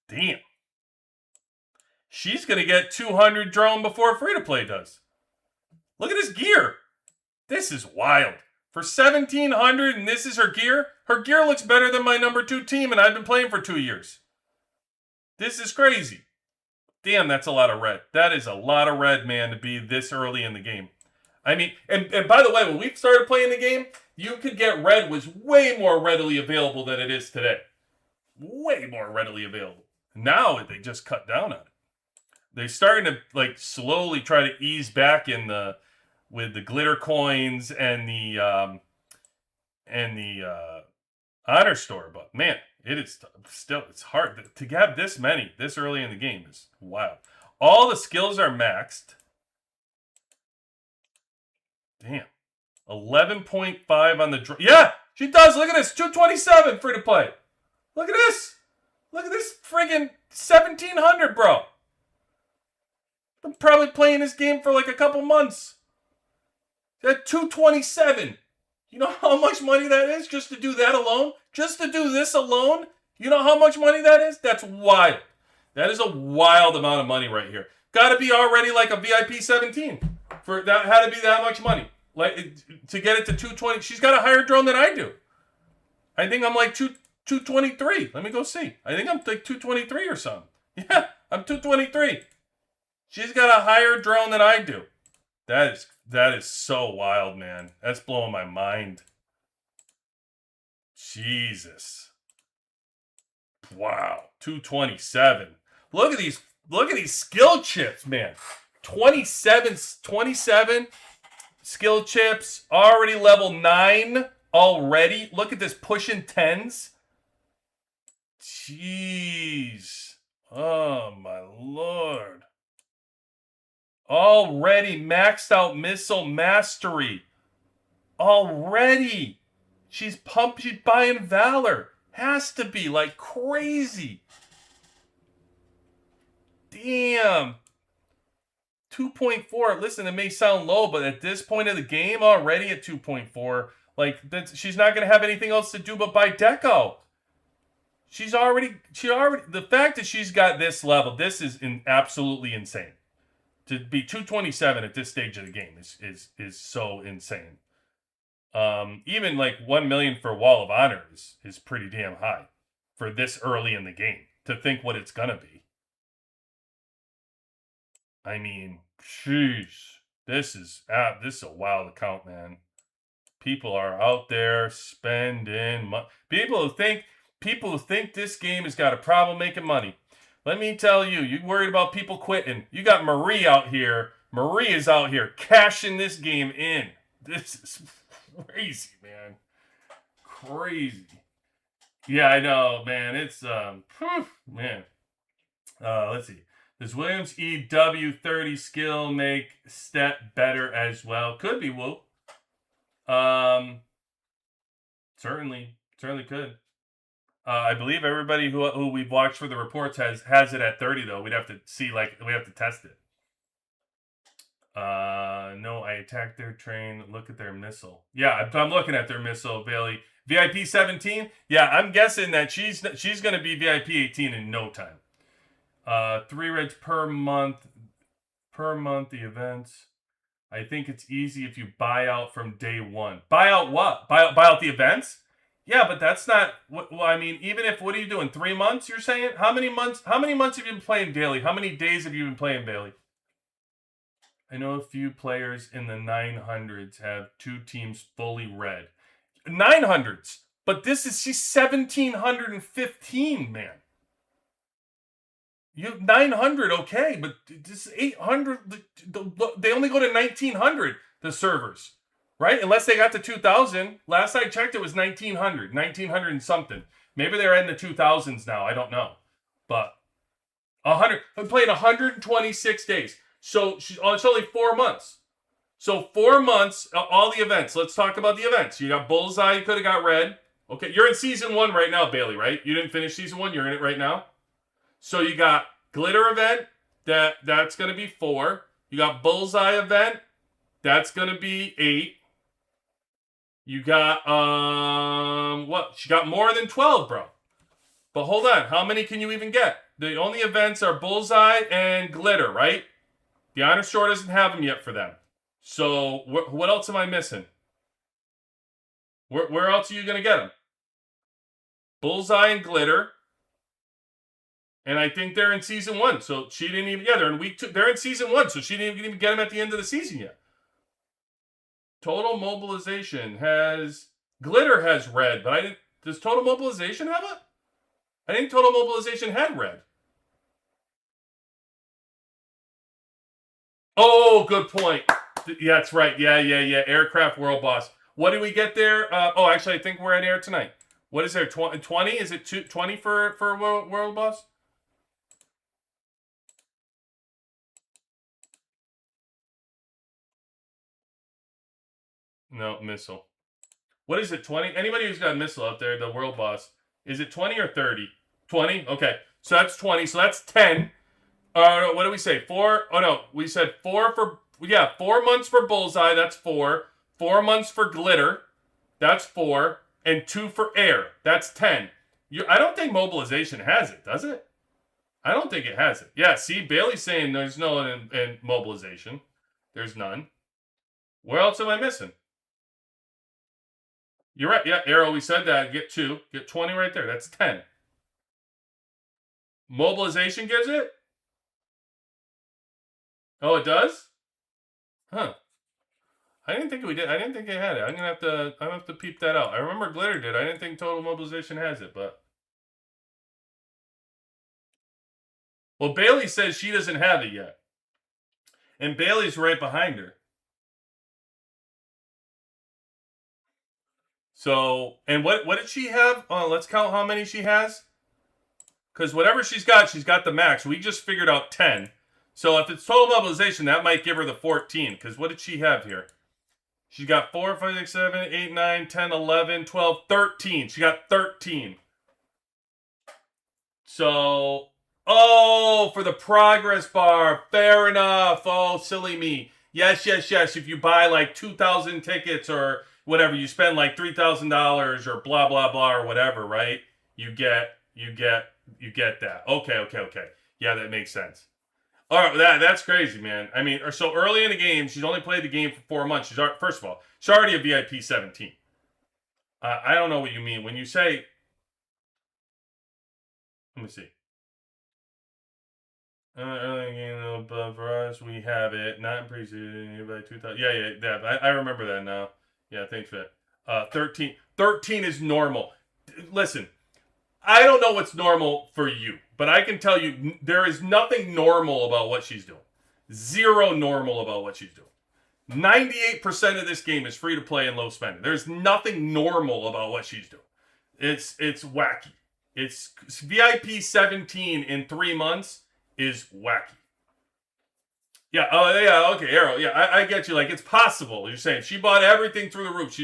Damn. She's going to get 200 drone before free-to-play does. Look at this gear. This is wild. For 1,700 and this is her gear? Her gear looks better than my number 2 team and I've been playing for 2 years. This is crazy. Damn, that's a lot of red. That is a lot of red, man, to be this early in the game. I mean, and by the way, when we started playing the game, you could get red was way more readily available than it is today. Way more readily available. Now they just cut down on it. They're starting to like slowly try to ease back with the glitter coins and the honor store, but man, it is still, it's hard to have this many this early in the game is wild. All the skills are maxed. Damn. 11.5 on the yeah, she does. Look at this. 227 free to play. Look at this. Look at this friggin' 1,700, bro. I'm probably playing this game for like a couple months. At 227. You know how much money that is just to do that alone? Just to do this alone? You know how much money that is? That's wild. That is a wild amount of money right here. Got to be already like a VIP 17 for that. Had to be that much money, like to get it to 220. She's got a higher drone than I do. I think I'm like 223. Let me go see. I think I'm like 223 or something. Yeah, I'm 223. She's got a higher drone than I do. That is so wild, man. That's blowing my mind. Jesus. Wow. 227. Look at these skill chips, man. 27 skill chips, already level 9 already. Look at this, pushing 10s. Jeez. Oh my lord. Already maxed out missile mastery. Already. She's buying Valor. Has to be like crazy. Damn. 2.4. Listen, it may sound low, but at this point of the game, already at 2.4, like she's not gonna have anything else to do but buy Deco. She already. The fact that she's got this level, this is absolutely insane. To be 227 at this stage of the game is so insane. Even like 1 million for Wall of Honor is pretty damn high for this early in the game. To think what it's gonna be. I mean, sheesh. This is a wild account, man. People are out there spending money. People who think this game has got a problem making money. Let me tell you, you worried about people quitting. You got Marie out here. Marie is out here cashing this game in. This is crazy, man. Crazy. Yeah, I know, man. It's man. Let's see. Does Williams EW30 skill make step better as well? Could be, Woo. Certainly could. I believe everybody who we've watched for the reports has it at 30 though. We'd have to see, we have to test it. No, I attacked their train. Look at their missile. Yeah, I'm looking at their missile, Bailey. VIP 17. Yeah, I'm guessing that she's going to be VIP 18 in no time. 3 reds per month. The events. I think it's easy if you buy out from day one. Buy out what? Buy out the events? Yeah, but that's not. Well, I mean, even if, what are you doing? 3 months? You're saying? How many months have you been playing daily? How many days have you been playing Bailey? I know a few players in the 900s have 2 teams fully red. 900s, but she's 1715, man. You have 900, okay, but this 800. They only go to 1900. The servers, right? Unless they got to 2000. Last I checked, it was 1900 and something. Maybe they're in the 2000s now. I don't know, but 100. I'm playing 126 days. So it's only 4 months. So 4 months, all the events. Let's talk about the events. You got Bullseye. You could have got Red. Okay, you're in Season 1 right now, Bailey, right? You didn't finish Season 1. You're in it right now. So you got Glitter event. That's going to be 4. You got Bullseye event. That's going to be 8. You got, what? She got more than 12, bro. But hold on. How many can you even get? The only events are Bullseye and Glitter, right? The Honor Store doesn't have them yet for them. So what else am I missing? Where else are you going to get them? Bullseye and Glitter. And I think they're in Season 1. So she didn't even... Yeah, they're in Week 2. They're in Season 1. So she didn't even get them at the end of the season yet. Total Mobilization has... Glitter has Red, but I didn't... Does Total Mobilization have it? I think Total Mobilization had Red. Oh, good point. Yeah, that's right. Yeah. Aircraft World Boss. What do we get there? Actually, I think we're at air tonight. What is there? 20? Is it 20 for World Boss? No, missile. What is it? 20? Anybody who's got a missile out there, the World Boss, is it 20 or 30? 20? Okay. So that's 20. So that's 10. What do we say? 4? Oh, no. We said 4 for... Yeah, 4 months for Bullseye. That's 4. 4 months for Glitter. That's 4. And 2 for Air. That's 10. I don't think Mobilization has it, does it? I don't think it has it. Yeah, see, Bailey's saying there's no in Mobilization. There's none. Where else am I missing? You're right. Yeah, Arrow, we said that. Get 2. Get 20 right there. That's 10. Mobilization gives it? Oh, it does? Huh. I didn't think we did. I didn't think it had it. I'm gonna have to peep that out. I remember Glitter did. I didn't think Total Mobilization has it, but well, Bailey says she doesn't have it yet, and Bailey's right behind her. So, and what did she have? Let's count how many she has. Because whatever she's got the max. We just figured out 10. So if it's total mobilization, that might give her the 14. Because what did she have here? She's got 4, 5, 6, 7, 8, 9, 10, 11, 12, 13. She got 13. So, oh, for the progress bar. Fair enough. Oh, silly me. Yes. If you buy like 2,000 tickets or whatever, you spend like $3,000 or blah, blah, blah, or whatever, right? You get that. Okay. Yeah, that makes sense. All right, that's crazy, man. I mean, so early in the game, she's only played the game for 4 months. First of all, she's already a VIP 17. I don't know what you mean when you say. Let me see. Early in the game, but for us, we have it. Not in preseason, by 2,000. Yeah. I remember that now. Yeah, thanks for that. 13. 13 is normal. Listen, I don't know what's normal for you, but I can tell you there is nothing normal about what she's doing. Zero normal about what she's doing. 98% of this game is free to play and low spending. There's nothing normal about what she's doing. It's wacky. It's VIP 17 in 3 months is wacky. Yeah, okay, Arrow. Yeah, I get you. Like, it's possible. You're saying she bought everything through the roof.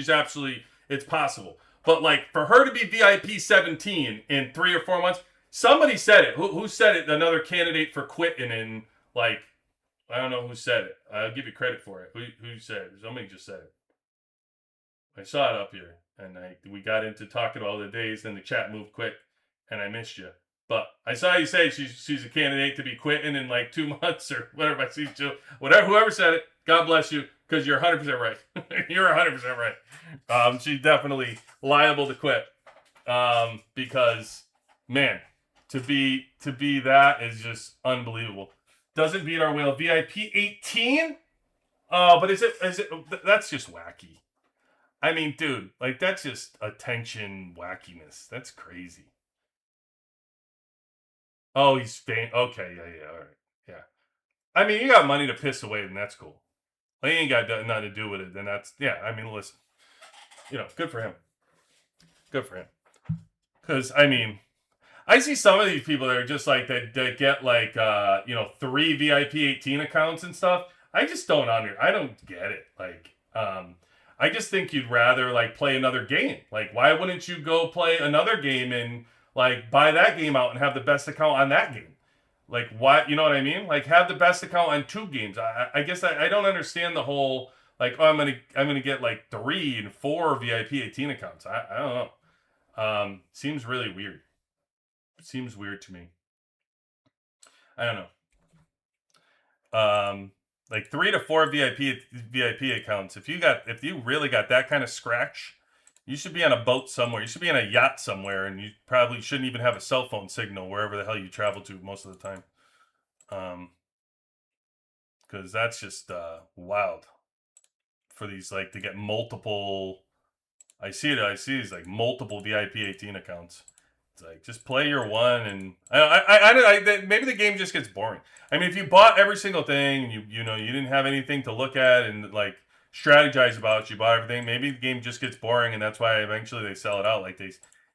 It's possible. But, like, for her to be VIP 17 in 3 or 4 months, somebody said it. Who said it? Another candidate for quitting in, like, I don't know who said it. I'll give you credit for it. Who said it? Somebody just said it. I saw it up here, and we got into talking about all the days, and the chat moved quick, and I missed you. But I saw you say she's a candidate to be quitting in, like, 2 months or whatever. I see you. Whatever, whoever said it, God bless you, because you're 100% right. You're 100% right. She's definitely liable to quit. Because, man, to be that is just unbelievable. Doesn't beat our whale. VIP 18? Oh, but is it? That's just wacky. I mean, dude, like, that's just attention wackiness. That's crazy. Oh, he's faint. Okay, yeah, all right, yeah. I mean, you got money to piss away, then that's cool. Well, he ain't got nothing to do with it, then that's, yeah, I mean, listen. Good for him. Good for him. Because, I mean, I see some of these people that are just like, that get like, 3 VIP 18 accounts and stuff. I just don't I don't get it. Like, I just think you'd rather, like, play another game. Like, why wouldn't you go play another game and, like, buy that game out and have the best account on that game? Like, why, you know what I mean? Like, have the best account on 2 games. I guess I don't understand the whole, like, oh, I'm gonna get like 3 and 4 VIP 18 accounts. I don't know. Seems really weird. Seems weird to me. I don't know. Like 3 to 4 VIP accounts. If you really got that kind of scratch, you should be on a boat somewhere. You should be on a yacht somewhere, and you probably shouldn't even have a cell phone signal wherever the hell you travel to most of the time. Because that's just wild for these, like, to get multiple. I see these, like, multiple VIP 18 accounts. It's like, just play your one, and maybe the game just gets boring. I mean, if you bought every single thing, and you didn't have anything to look at and, like, strategize about, you bought everything, maybe the game just gets boring, and that's why eventually they sell it out. Like, they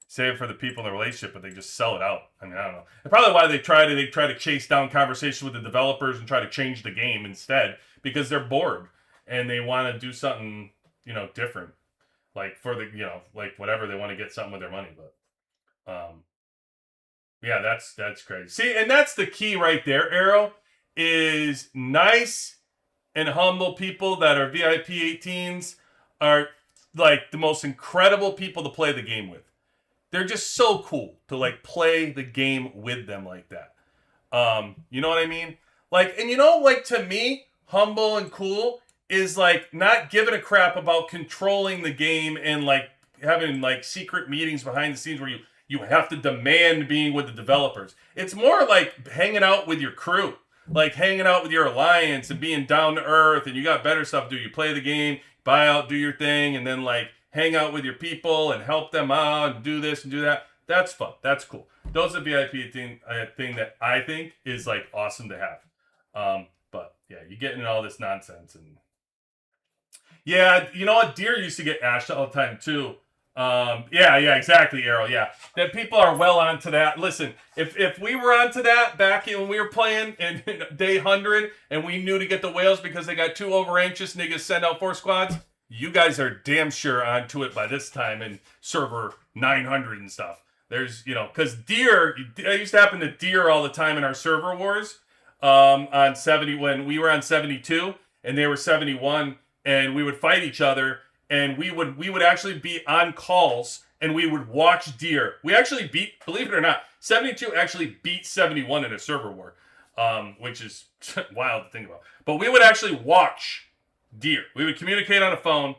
save it for the people in the relationship, but they just sell it out. I mean, I don't know. It's probably why they try to chase down conversations with the developers and try to change the game instead, because they're bored and they want to do something, different, like, for the, like, whatever, they want to get something with their money. But yeah, that's crazy. See, and that's the key right there, Arrow, is nice and humble people that are VIP 18s are, like, the most incredible people to play the game with. They're just so cool to, like, play the game with them like that. You know what I mean? Like, and like, to me, humble and cool is, like, not giving a crap about controlling the game and, like, having, like, secret meetings behind the scenes where you have to demand being with the developers. It's more like hanging out with your crew. like hanging out with your alliance and being down to earth, and you got better stuff to do. You play the game, buy out, do your thing, and then like hang out with your people and help them out and do this and do that. That's fun. That's cool. Those are the VIP thing that I think is like awesome to have. But yeah, you get into all this nonsense and yeah, you know what? Deer used to get ashed all the time too. Yeah, exactly, Arrow. Yeah, that people are well onto that. Listen, if we were onto that back when we were playing in day 100 and we knew to get the whales because they got too over anxious and they just send out 4 squads, you guys are damn sure onto it by this time in server 900 and stuff. There's, because deer, I used to happen to deer all the time in our server wars on 70 when we were on 72 and they were 71 and we would fight each other and we would actually be on calls and we would watch deer. We actually beat, believe it or not, 72 actually beat 71 in a server war, which is wild to think about. But we would actually watch deer. We would communicate on a phone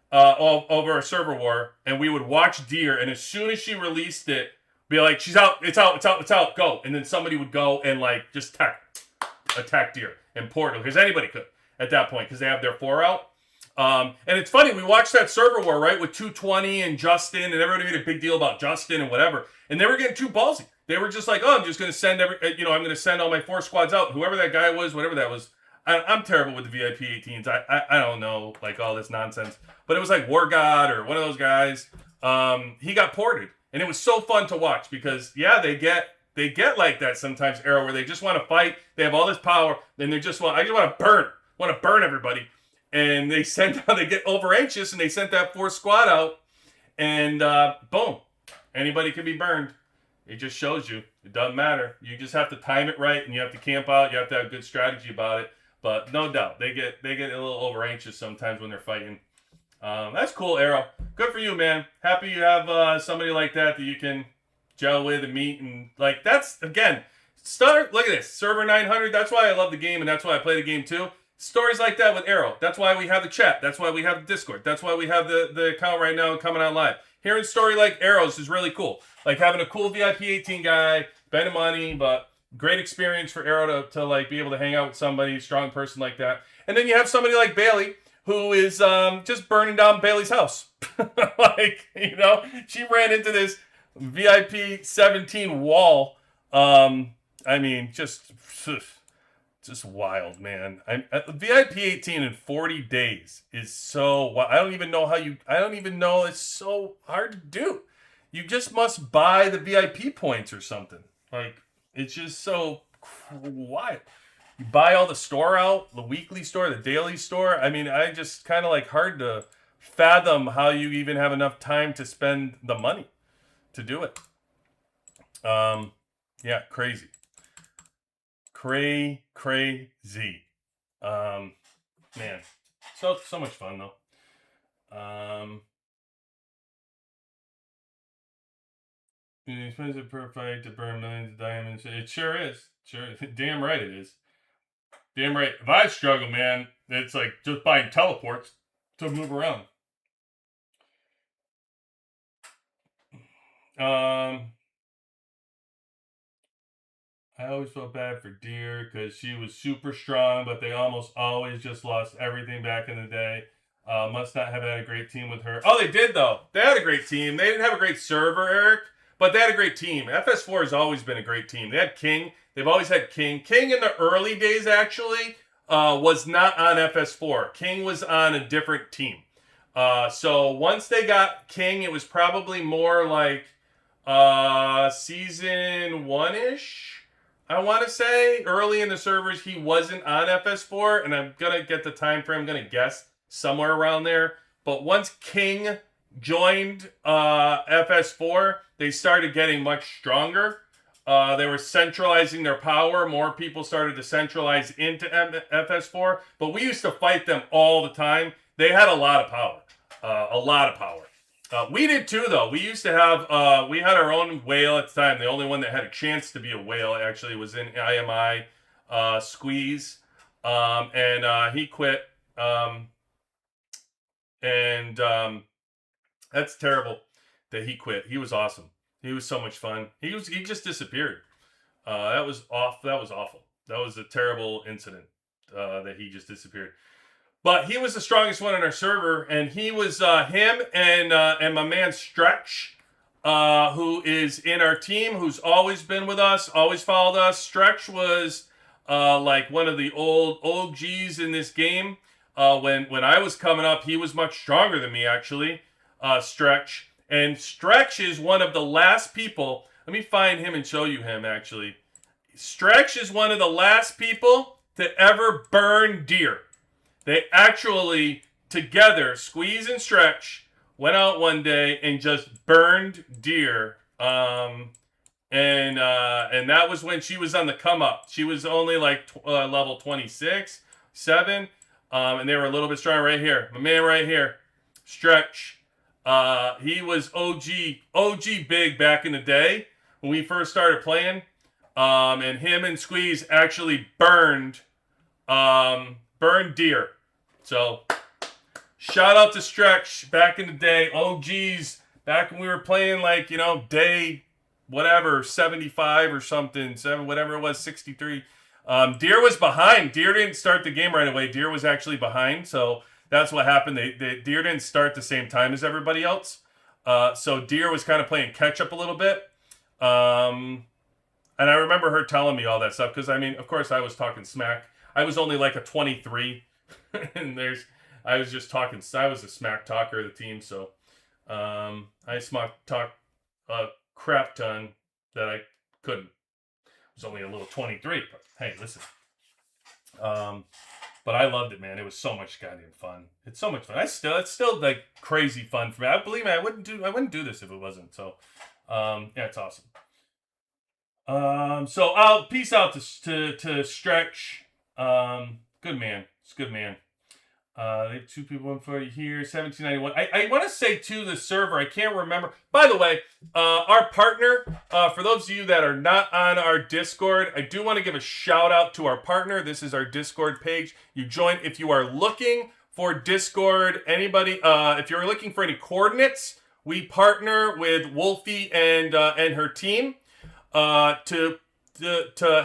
over a server war, and we would watch deer. And as soon as she released it, be like, "She's out! It's out! It's out! It's out! Go!" And then somebody would go and like just attack deer and portal because anybody could at that point because they have their 4 out. And it's funny, we watched that server war, right, with 220 and Justin, and everybody made a big deal about Justin and whatever. And they were getting too ballsy. They were just like, "Oh, I'm just going to send I'm going to send all my 4 squads out." Whoever that guy was, whatever that was. I'm terrible with the VIP 18s. I don't know, like all this nonsense. But it was like War God or one of those guys. He got ported. And it was so fun to watch because, yeah, they get like that sometimes, Arrow, where they just want to fight. They have all this power. And I just want to burn everybody. And they get over anxious and they sent that 4 squad out. And boom, anybody can be burned. It just shows you. It doesn't matter. You just have to time it right and you have to camp out. You have to have a good strategy about it. But no doubt, they get a little over anxious sometimes when they're fighting. That's cool, Arrow. Good for you, man. Happy you have somebody like that you can gel with and meet. And like that's, again, look at this. Server 900, that's why I love the game and that's why I play the game too. Stories like that with Arrow. That's why we have the chat. That's why we have the Discord. That's why we have the account right now coming on live. Hearing story like Arrow's is really cool. Like having a cool VIP 18 guy, spending money, but great experience for Arrow to like be able to hang out with somebody, strong person like that. And then you have somebody like Bailey who is just burning down Bailey's house. Like, she ran into this VIP 17 wall. I mean, just wild, man. VIP 18 in 40 days is so wild. I don't even know. It's so hard to do. You just must buy the VIP points or something. Like, it's just so wild. You buy all the store out, the weekly store, the daily store. I mean, I just kind of like hard to fathom how you even have enough time to spend the money to do it. Yeah, crazy. Crazy. Man. So much fun though. It's expensive per fight to burn millions of diamonds. It sure is. Sure, damn right it is. Damn right. If I struggle, man, it's like just buying teleports to move around. I always felt bad for Deer because she was super strong, but they almost always just lost everything back in the day. Must not have had a great team with her. Oh, they did, though. They had a great team. They didn't have a great server, Eric, but they had a great team. FS4 has always been a great team. They had King. They've always had King. King in the early days, actually, was not on FS4. King was on a different team. So once they got King, it was probably more like season 1-ish. I want to say early in the servers he wasn't on FS4, and I'm gonna get the time frame. I'm gonna guess somewhere around there. But once King joined FS4, they started getting much stronger. They were centralizing their power. More people started to centralize into FS4. But we used to fight them all the time. They had a lot of power. We did too, though. We used to have, we had our own whale at the time. The only one that had a chance to be a whale, actually, was in IMI, Squeeze. And he quit. That's terrible that he quit. He was awesome. He was so much fun. He just disappeared. That was awful. That was a terrible incident that he just disappeared. But he was the strongest one on our server, and he was him and my man Stretch, who is in our team, who's always been with us, always followed us. Stretch was like one of the old OGs in this game. When I was coming up, he was much stronger than me, actually. Stretch. And Stretch is one of the last people. Let me find him and show you him, actually. Stretch is one of the last people to ever burn deer. They actually, together, Squeeze and Stretch, went out one day and just burned deer. And that was when she was on the come up. She was only like level 26, 7. And they were a little bit stronger right here. My man right here, Stretch. He was OG big back in the day when we first started playing. And him and Squeeze actually burned deer. So, shout out to Stretch back in the day. OGs, back when we were playing like, day, whatever, 75 or something, whatever it was, 63. Deer was behind. Deer didn't start the game right away. Deer was actually behind, so that's what happened. Deer didn't start the same time as everybody else. So Deer was kind of playing catch up a little bit. And I remember her telling me all that stuff because, of course, I was talking smack. I was only like a 23, and I was just talking. I was a smack talker of the team, so I talk a crap ton that I couldn't. I was only a little 23, but hey, listen. But I loved it, man. It was so much goddamn fun. It's so much fun. It's still like crazy fun for me. Believe me, I wouldn't do this if it wasn't. So, yeah, it's awesome. So I'll peace out to Stretch. Good man. It's good man. They have 2 people in for you here. 1791. I want to say to the server, I can't remember. By the way, our partner, for those of you that are not on our Discord, I do want to give a shout out to our partner. This is our Discord page. You join if you are looking for Discord. Anybody, if you're looking for any coordinates, we partner with Wolfie and her team to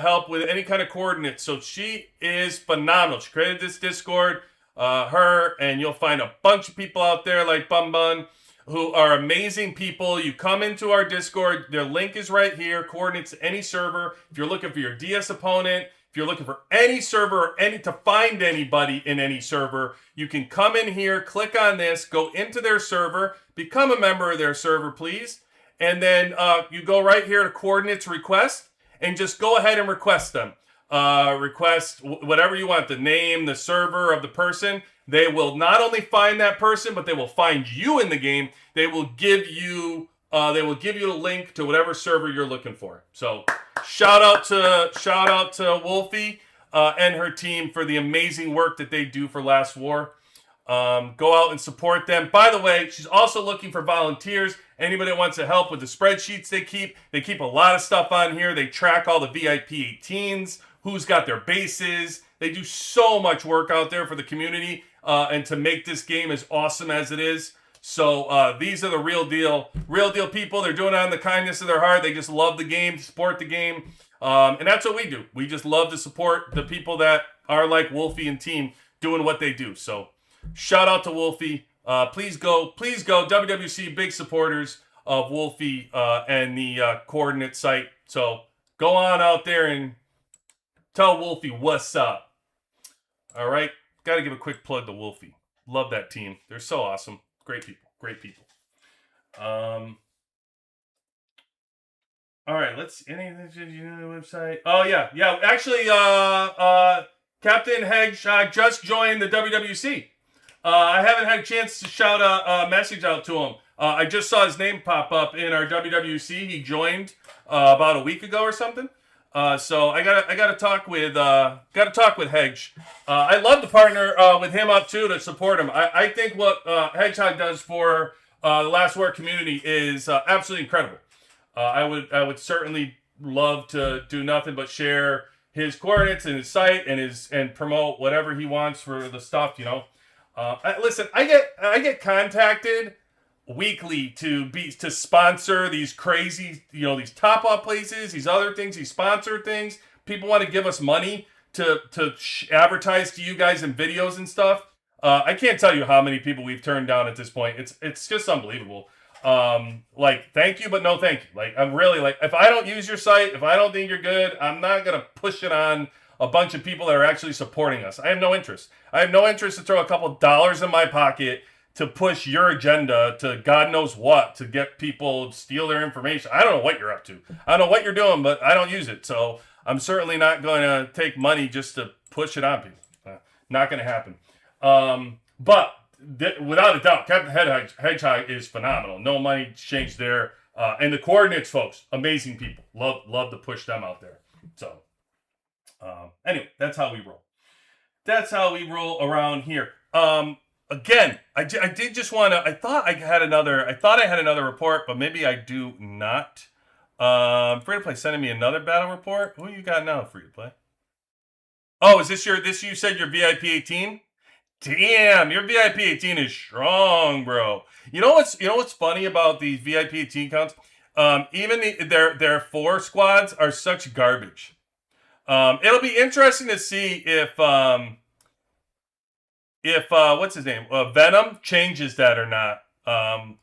help with any kind of coordinates. So she is phenomenal. She created this Discord. Her, and you'll find a bunch of people out there like Bun Bun who are amazing people. You come into our Discord, their link is right here, coordinates to any server. If you're looking for your DS opponent, if you're looking for any server or to find anybody in any server, you can come in here, click on this, go into their server, become a member of their server, please. And then you go right here to coordinates request and just go ahead and request them. Request whatever you want, the name, the server of the person. They will not only find that person, but they will find you in the game. They will give you a link to whatever server you're looking for. So shout out to Wolfie and her team for the amazing work that they do for Last War. Go out and support them. By the way, she's also looking for volunteers. Anybody that wants to help with the spreadsheets they keep a lot of stuff on here. They track all the VIP 18s, who's got their bases. They do so much work out there for the community and to make this game as awesome as it is. So these are the real deal people. They're doing it out of the kindness of their heart. They just love the game, support the game. And that's what we do. We just love to support the people that are like Wolfie and team doing what they do. So shout out to Wolfie. Please go. WWC, big supporters of Wolfie and the coordinate site. So go on out there and tell Wolfie what's up. All right. Got to give a quick plug to Wolfie. Love that team. They're so awesome. Great people. All right. Anything on the website? Oh, yeah. Yeah. Actually, Captain Hedge just joined the WWC. I haven't had a chance to shout a message out to him. I just saw his name pop up in our WWC. He joined about a week ago or something. So I gotta talk with Hedge. I love to partner with him up too to support him. I think what Hedgehog does for the Last War community is absolutely incredible. I would certainly love to do nothing but share his coordinates and his site and promote whatever he wants for the stuff. Listen, I get contacted weekly to sponsor these crazy, these top up places, these other things, these sponsored things. people want to give us money to advertise to you guys in videos and stuff. I can't tell you how many people we've turned down at this point. It's just unbelievable. Like, thank you, but no thank you. Like, I'm really like, if I don't use your site, if I don't think you're good, I'm not gonna push it on a bunch of people that are actually supporting us. I have no interest. I have no interest to throw a couple dollars in my pocket to push your agenda to God knows what, to get people to steal their information. I don't know what you're up to. I don't know what you're doing, but I don't use it. So I'm certainly not going to take money just to push it on people. Not going to happen. But without a doubt, Captain Hedgehog is phenomenal. No money exchange there. And the coordinates, folks, amazing people. Love to push them out there. So anyway, that's how we roll. That's how we roll around here. Again, I did just want to. I thought I had another report, but maybe I do not. Free to play sending me another battle report. Who you got now, free to play? Oh, is this you said your VIP 18? Damn, your VIP 18 is strong, bro. You know what's funny about these VIP 18 counts? Even their 4 squads are such garbage. It'll be interesting to see if what's his name? Venom changes that or not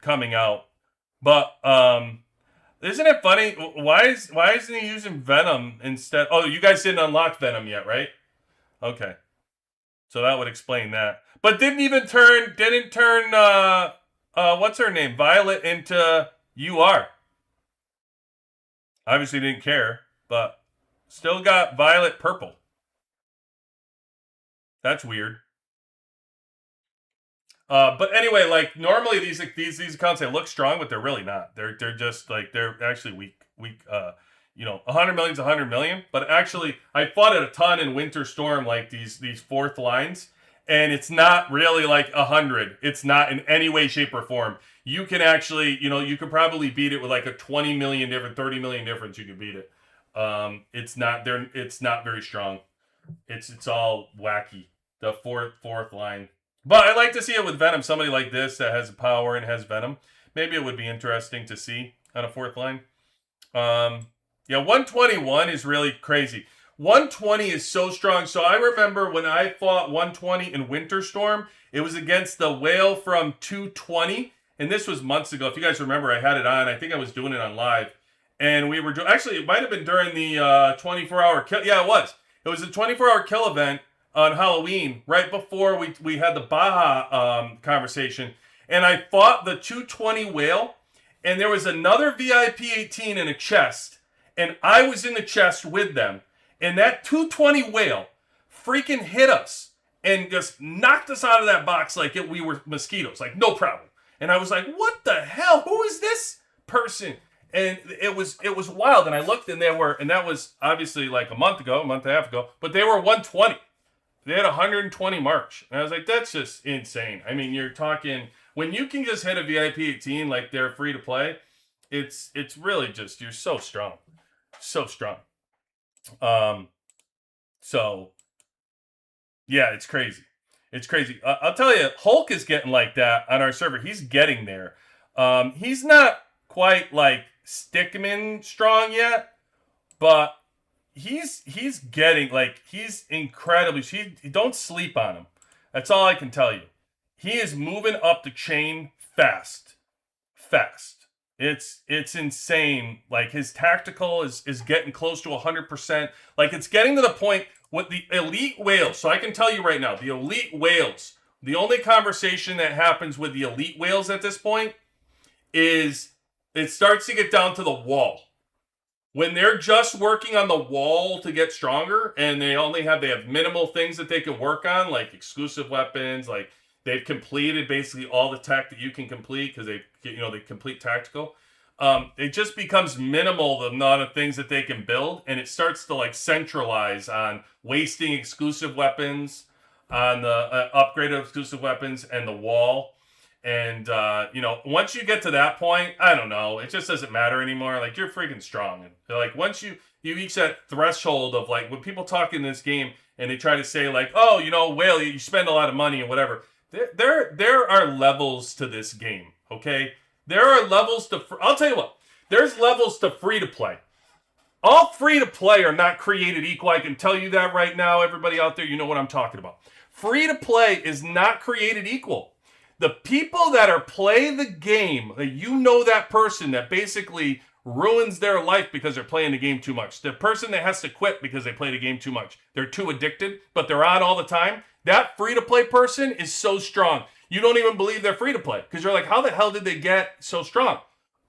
coming out. But isn't it funny? Why isn't he using Venom instead? Oh, you guys didn't unlock Venom yet, right? Okay. So that would explain that. But didn't turn what's her name? Violet into UR. Obviously didn't care, but still got Violet purple. That's weird. But anyway, like normally these accounts, they look strong, but they're really not. They're just like, they're actually weak. 100 million's 100 million, but actually I fought it a ton in Winter Storm, like these 4th lines, and it's not really like 100. It's not in any way, shape, or form. You can actually, you could probably beat it with like a 20 million difference, 30 million difference. You could beat it. It's not very strong. It's all wacky. The fourth line. But I like to see it with Venom. Somebody like this that has power and has Venom. Maybe it would be interesting to see on a 4th line. Yeah, 121 is really crazy. 120 is so strong. So I remember when I fought 120 in Winter Storm, it was against the whale from 220. And this was months ago. If you guys remember, I had it on. I think I was doing it on live. And we were actually, it might have been during the 24-hour kill. Yeah, it was. It was a 24-hour kill event on Halloween, right before we had the Baja conversation. And I fought the 220 whale, and there was another VIP 18 in a chest, and I was in the chest with them. And that 220 whale freaking hit us and just knocked us out of that box like we were mosquitoes, like no problem. And I was like, what the hell? Who is this person? And it was wild. And I looked, and that was obviously like a month and a half ago, but they were 120. They had 120 march. And I was like, that's just insane. I mean, you're talking, when you can just hit a VIP 18 like they're free to play, it's really just, you're so strong. So strong. So yeah, it's crazy. It's crazy. I'll tell you, Hulk is getting like that on our server. He's getting there. He's not quite like Stickman strong yet, but he's getting, like, he's incredibly, don't sleep on him. That's all I can tell you. He is moving up the chain fast. It's insane. Like, his tactical is getting close to 100%. Like, it's getting to the point with the elite whales. So I can tell you right now, the elite whales, the only conversation that happens with the elite whales at this point is it starts to get down to the wall. When they're just working on the wall to get stronger, and they have minimal things that they can work on, like exclusive weapons, like they've completed basically all the tech that you can complete because they complete tactical. It just becomes minimal, the amount of things that they can build, and it starts to like centralize on wasting exclusive weapons, on the upgrade of exclusive weapons and the wall. And, once you get to that point, I don't know, it just doesn't matter anymore. Like, you're freaking strong. And like, once you reach that threshold of, like, when people talk in this game and they try to say, like, oh, whale, you spend a lot of money and whatever. There are levels to this game, okay? There are levels to, I'll tell you what, there's levels to free to play. All free-to-play are not created equal. I can tell you that right now. Everybody out there, you know what I'm talking about. Free-to-play is not created equal. The people that are playing the game, you know that person that basically ruins their life because they're playing the game too much. The person that has to quit because they play the game too much. They're too addicted, but they're on all the time. That free-to-play person is so strong. You don't even believe they're free-to-play because you're like, how the hell did they get so strong?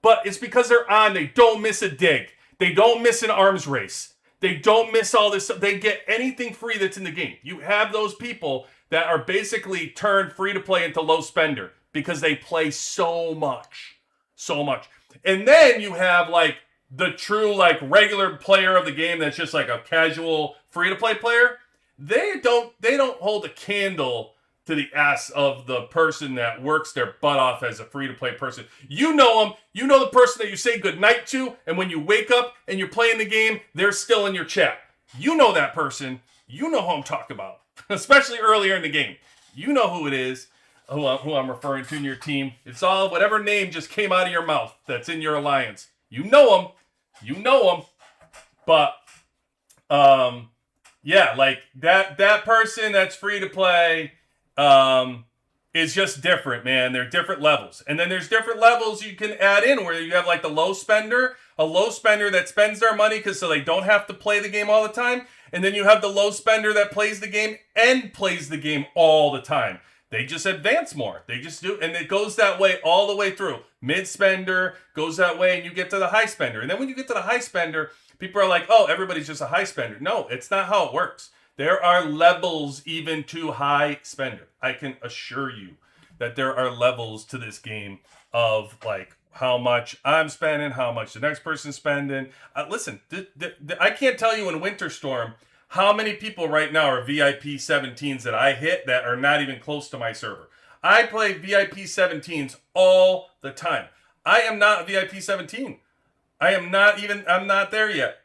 But it's because they're on. They don't miss a dig. They don't miss an arms race. They don't miss all this. They get anything free that's in the game. You have those people that are basically turned free-to-play into low spender because they play so much. So much. And then you have like the true like regular player of the game that's just like a casual free-to-play player. They don't hold a candle to the ass of the person that works their butt off as a free-to-play person. You know them. You know the person that you say goodnight to, and when you wake up and you're playing the game, they're still in your chat. You know that person. You know who I'm talking about, especially earlier in the game. You know who it is, who I'm referring to in your team. It's all whatever name just came out of your mouth that's in your alliance. You know them. You know them. But, yeah, like that person that's free to play is just different, man. They're different levels. And then there's different levels you can add in where you have like the low spender, a low spender that spends their money so they don't have to play the game all the time. And then you have the low spender that plays the game and plays the game all the time. They just advance more. They just do. And it goes that way all the way through. Mid spender goes that way and you get to the high spender. And then when you get to the high spender, people are like, oh, everybody's just a high spender. No, it's not how it works. There are levels even to high spender. I can assure you that there are levels to this game of like how much I'm spending, how much the next person's spending. Listen, I can't tell you in Winter Storm how many people right now are VIP 17s that I hit that are not even close to my server. I play VIP 17s all the time. I am not a VIP 17. I'm not there yet.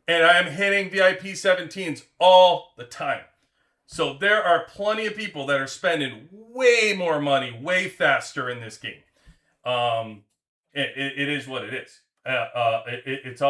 And I am hitting VIP 17s all the time. So there are plenty of people that are spending way more money, way faster in this game. It is what it is. It's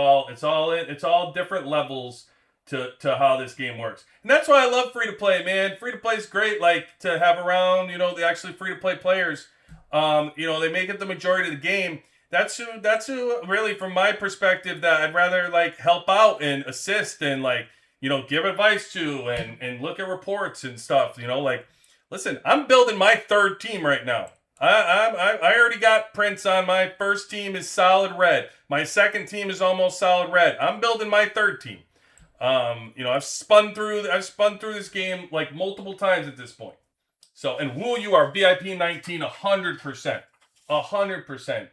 all different levels to how this game works. And that's why I love free to play, man. Free to play is great, like to have around, the actually free to play players. They make it the majority of the game. That's who really, from my perspective, that I'd rather like help out and assist and like, give advice to and look at reports and stuff. Listen, I'm building my third team right now. I already got Prince on. My first team is solid red. My second team is almost solid red. I'm building my third team. I've spun through this game like multiple times at this point. So, and Woo, you are VIP 19 100%. 100%.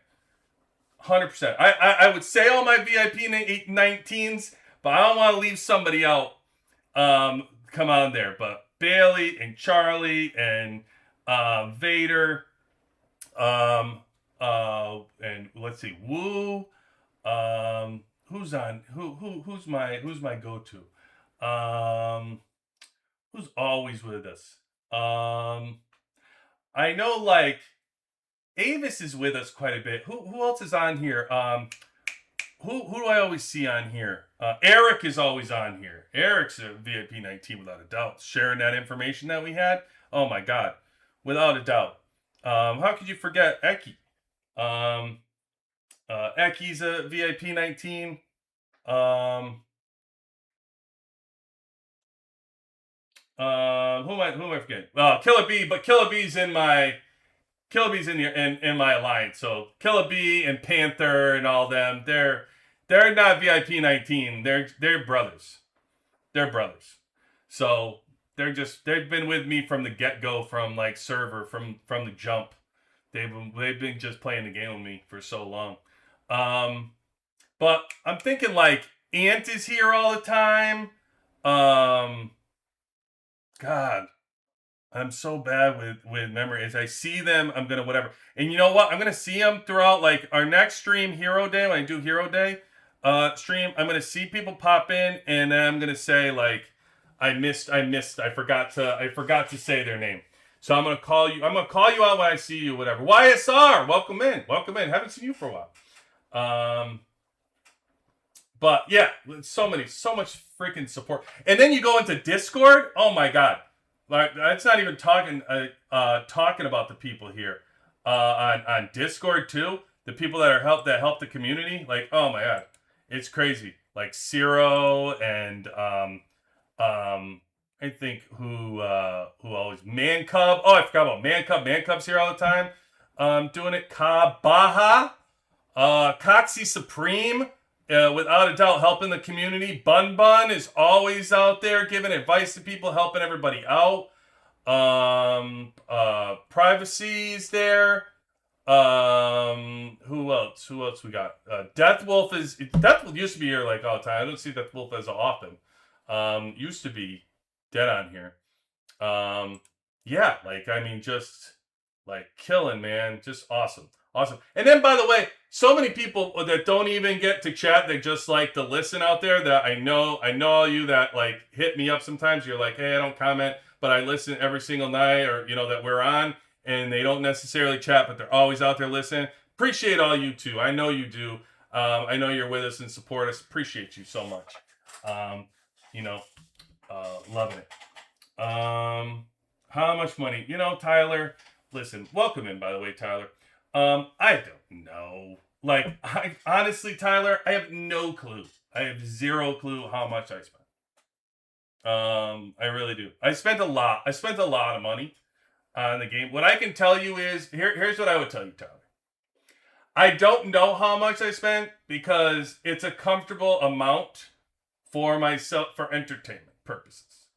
100%. I would say all my VIP 19s, but I don't want to leave somebody out. Come on there. But Bailey and Charlie and Vader, and let's see, Woo. Who's on? Who's my go-to? Who's always with us? I know like Avis is with us quite a bit. Who else is on here? Who do I always see on here? Eric is always on here. Eric's a VIP 19 without a doubt. Sharing that information that we had. Oh my God, without a doubt. How could you forget Eki? Eki's a VIP 19. Who am I forgetting? Killer B, but Killer B's in my in my alliance. So Killer B and Panther and all them, they're not VIP 19. They're brothers. They're brothers. So they've been with me from the get-go, from like server, from the jump. They've been just playing the game with me for so long. But I'm thinking like Ant is here all the time. God, I'm so bad with memory. As I see them, I'm gonna whatever. And you know what? I'm gonna see them throughout like our next stream, Hero Day. When I do Hero Day stream, I'm gonna see people pop in, and then I'm gonna say like, I forgot to say their name. So I'm gonna call you out when I see you, whatever. YSR, welcome in. Haven't seen you for a while. But yeah, so much freaking support. And then you go into Discord. Oh my god, like it's not even talking about the people here on Discord too. The people that help the community. Like, oh my god, it's crazy. Like Zero and I think who always Man Cub. Oh, I forgot about Man Cub. Man Cub's here all the time. Doing it. Kabaha. Coxie Supreme, without a doubt, helping the community. Bun Bun is always out there giving advice to people, helping everybody out. Privacy's there. Who else? Who else we got? Death Wolf used to be here like all the time. I don't see Death Wolf as often. Used to be dead on here. Yeah, like I mean, just like killing, man, just awesome. Awesome. And then, by the way, so many people that don't even get to chat, they just like to listen out there that I know all you that like hit me up sometimes. You're like, hey, I don't comment, but I listen every single night or, that we're on, and they don't necessarily chat, but they're always out there listening. Appreciate all you too. I know you do. I know you're with us and support us. Appreciate you so much. Loving it. How much money? Tyler, listen, welcome in, by the way, Tyler. I don't know. Like, honestly, Tyler, I have no clue. I have zero clue how much I spent. I really do. I spent a lot. I spent a lot of money on the game. What I can tell you is, here's what I would tell you, Tyler. I don't know how much I spent because it's a comfortable amount for myself for entertainment purposes.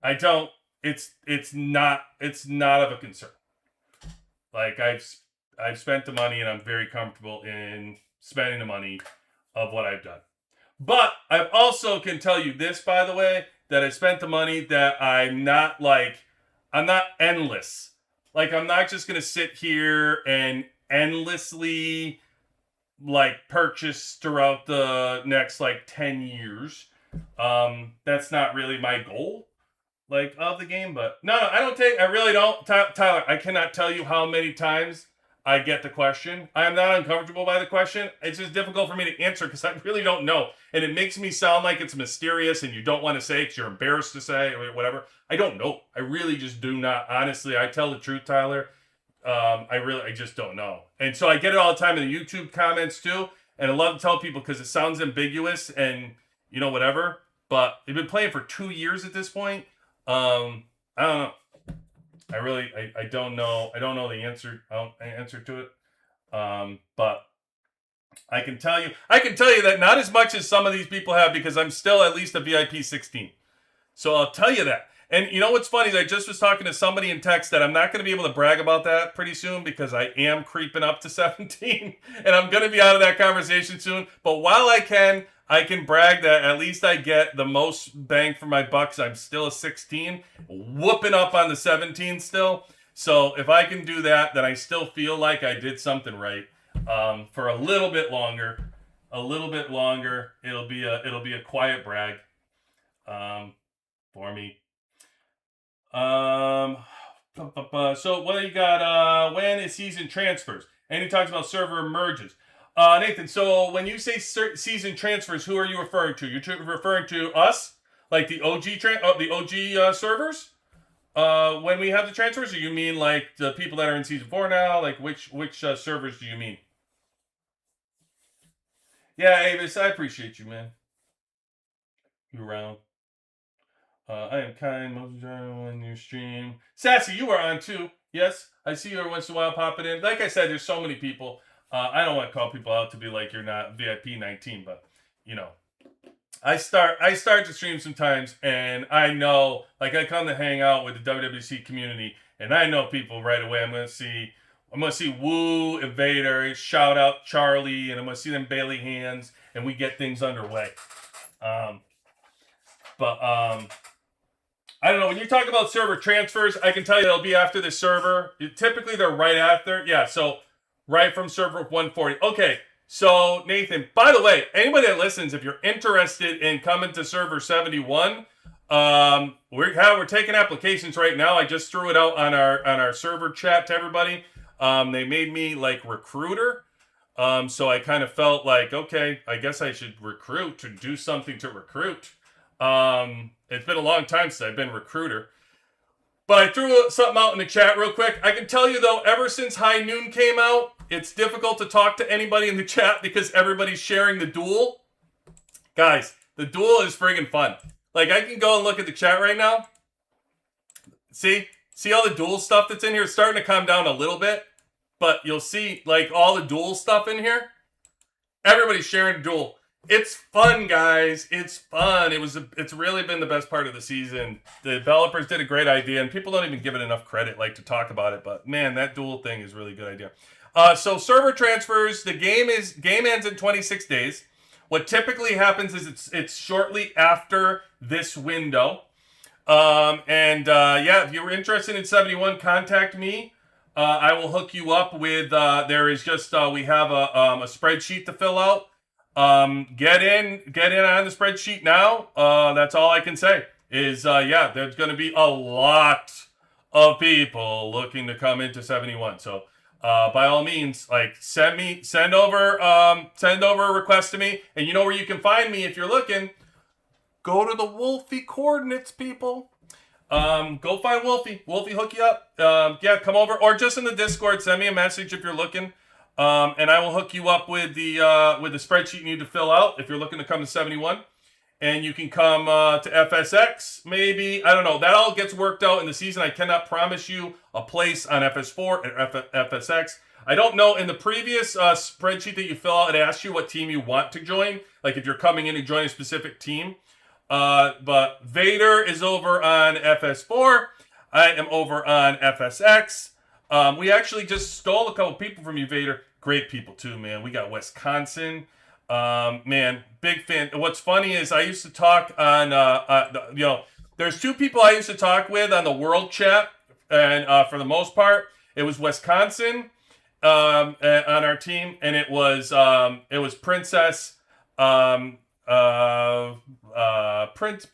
I don't. It's not of a concern. Like I've spent the money and I'm very comfortable in spending the money of what I've done. But I also can tell you this, by the way, that I spent the money that I'm not endless. Like I'm not just going to sit here and endlessly like purchase throughout the next like 10 years. That's not really my goal. Like of the game, but no, I really don't. Tyler, I cannot tell you how many times I get the question. I am not uncomfortable by the question. It's just difficult for me to answer because I really don't know. And it makes me sound like it's mysterious and you don't want to say because you're embarrassed to say or whatever. I don't know. I really just do not. Honestly, I tell the truth, Tyler. I just don't know. And so I get it all the time in the YouTube comments too. And I love to tell people because it sounds ambiguous and, whatever. But they've been playing for 2 years at this point. I don't know. I don't know. I don't know the answer to it. But I can tell you that not as much as some of these people have because I'm still at least a VIP 16. So I'll tell you that. And you know what's funny is I just was talking to somebody in text that I'm not going to be able to brag about that pretty soon because I am creeping up to 17 and I'm going to be out of that conversation soon. But while I can brag that at least I get the most bang for my bucks. I'm still a 16, whooping up on the 17 still. So if I can do that, then I still feel like I did something right. For a little bit longer, it'll be a quiet brag, for me. So what do you got? When is season transfers? And he talks about server merges. Nathan, so when you say season transfers, who are you referring to? You're referring to us, like the OG servers, when we have the transfers, or you mean like the people that are in season 4 now? Like which servers do you mean? Yeah, Avis, I appreciate you, man. You around? I am kind most when you stream. Sassy, you are on too. Yes, I see you every once in a while popping in. Like I said, there's so many people. I don't want to call people out to be like you're not VIP 19, but I start to stream sometimes, and I know, like I come to hang out with the WWC community, and I know people right away. I'm gonna see Woo, Invader, shout out Charlie, and I'm gonna see them Bailey hands, and we get things underway. I don't know. When you talk about server transfers, I can tell you they'll be after the server. Typically, they're right after. Yeah, so right from server 140. Okay, so Nathan, by the way, anybody that listens, if you're interested in coming to server 71, we're taking applications right now. I just threw it out on our server chat to everybody. They made me like recruiter. So I kind of felt like, okay, I guess I should recruit or do something to recruit. It's been a long time since I've been a recruiter. But I threw something out in the chat real quick. I can tell you, though, ever since High Noon came out, it's difficult to talk to anybody in the chat because everybody's sharing the duel. Guys, the duel is friggin' fun. Like, I can go and look at the chat right now. See all the duel stuff that's in here? It's starting to calm down a little bit. But you'll see, like, all the duel stuff in here. Everybody's sharing duel. It's fun, guys. It's fun. It's really been the best part of the season. The developers did a great idea, and people don't even give it enough credit, like, to talk about it. But man, that duel thing is a really good idea. So server transfers. The game ends in 26 days. What typically happens is it's shortly after this window. Yeah, if you're interested in 71, contact me. I will hook you up with. There is just we have a spreadsheet to fill out. Get in on the spreadsheet now. That's all I can say is, yeah, there's going to be a lot of people looking to come into 71. So, by all means, like, send over a request to me. And you know where you can find me if you're looking. Go to the Wolfie coordinates, people. Go find Wolfie. Wolfie hook you up. Yeah, come over. Or just in the Discord, send me a message if you're looking. And I will hook you up with the spreadsheet you need to fill out if you're looking to come to 71. And you can come to FSX, maybe. I don't know. That all gets worked out in the season. I cannot promise you a place on FS4 or FSX. I don't know. In the previous spreadsheet that you fill out, it asks you what team you want to join. Like if you're coming in to join a specific team. But Vader is over on FS4. I am over on FSX. We actually just stole a couple people from you, Vader. Great people too, man. We got Wisconsin. Man, big fan. What's funny is I used to talk on, there's two people I used to talk with on the world chat. And for the most part, it was Wisconsin on our team. And it was Princess, Prince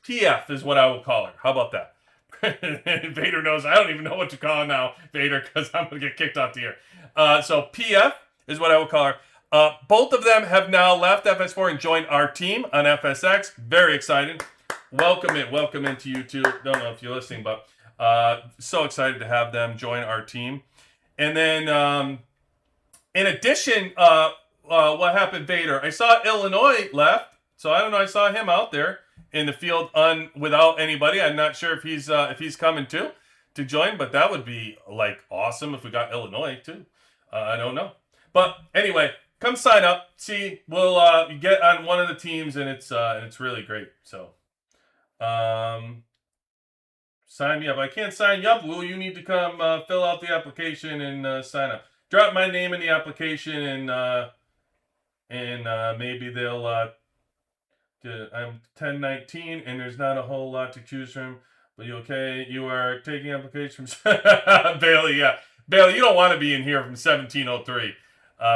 PF is what I will call her. How about that? Vader knows. I don't even know what to call her now, Vader, because I'm going to get kicked off the air. So PF is what I will call her. Both of them have now left FS4 and joined our team on FSX. Very excited. Welcome into you too. Don't know if you're listening, but so excited to have them join our team. And then, in addition, what happened, Vader? I saw Illinois left, so I don't know. I saw him out there in the field without anybody. I'm not sure if he's coming to join, but that would be like awesome if we got Illinois too. I don't know, but anyway, come sign up. See, we'll get on one of the teams, and it's really great. So, sign me up. I can't sign you up. Will you need to come fill out the application and sign up? Drop my name in the application, and maybe they'll. I'm 1019, and there's not a whole lot to choose from. But you okay? You are taking applications from Bailey. Yeah, Bailey, you don't want to be in here from 1703.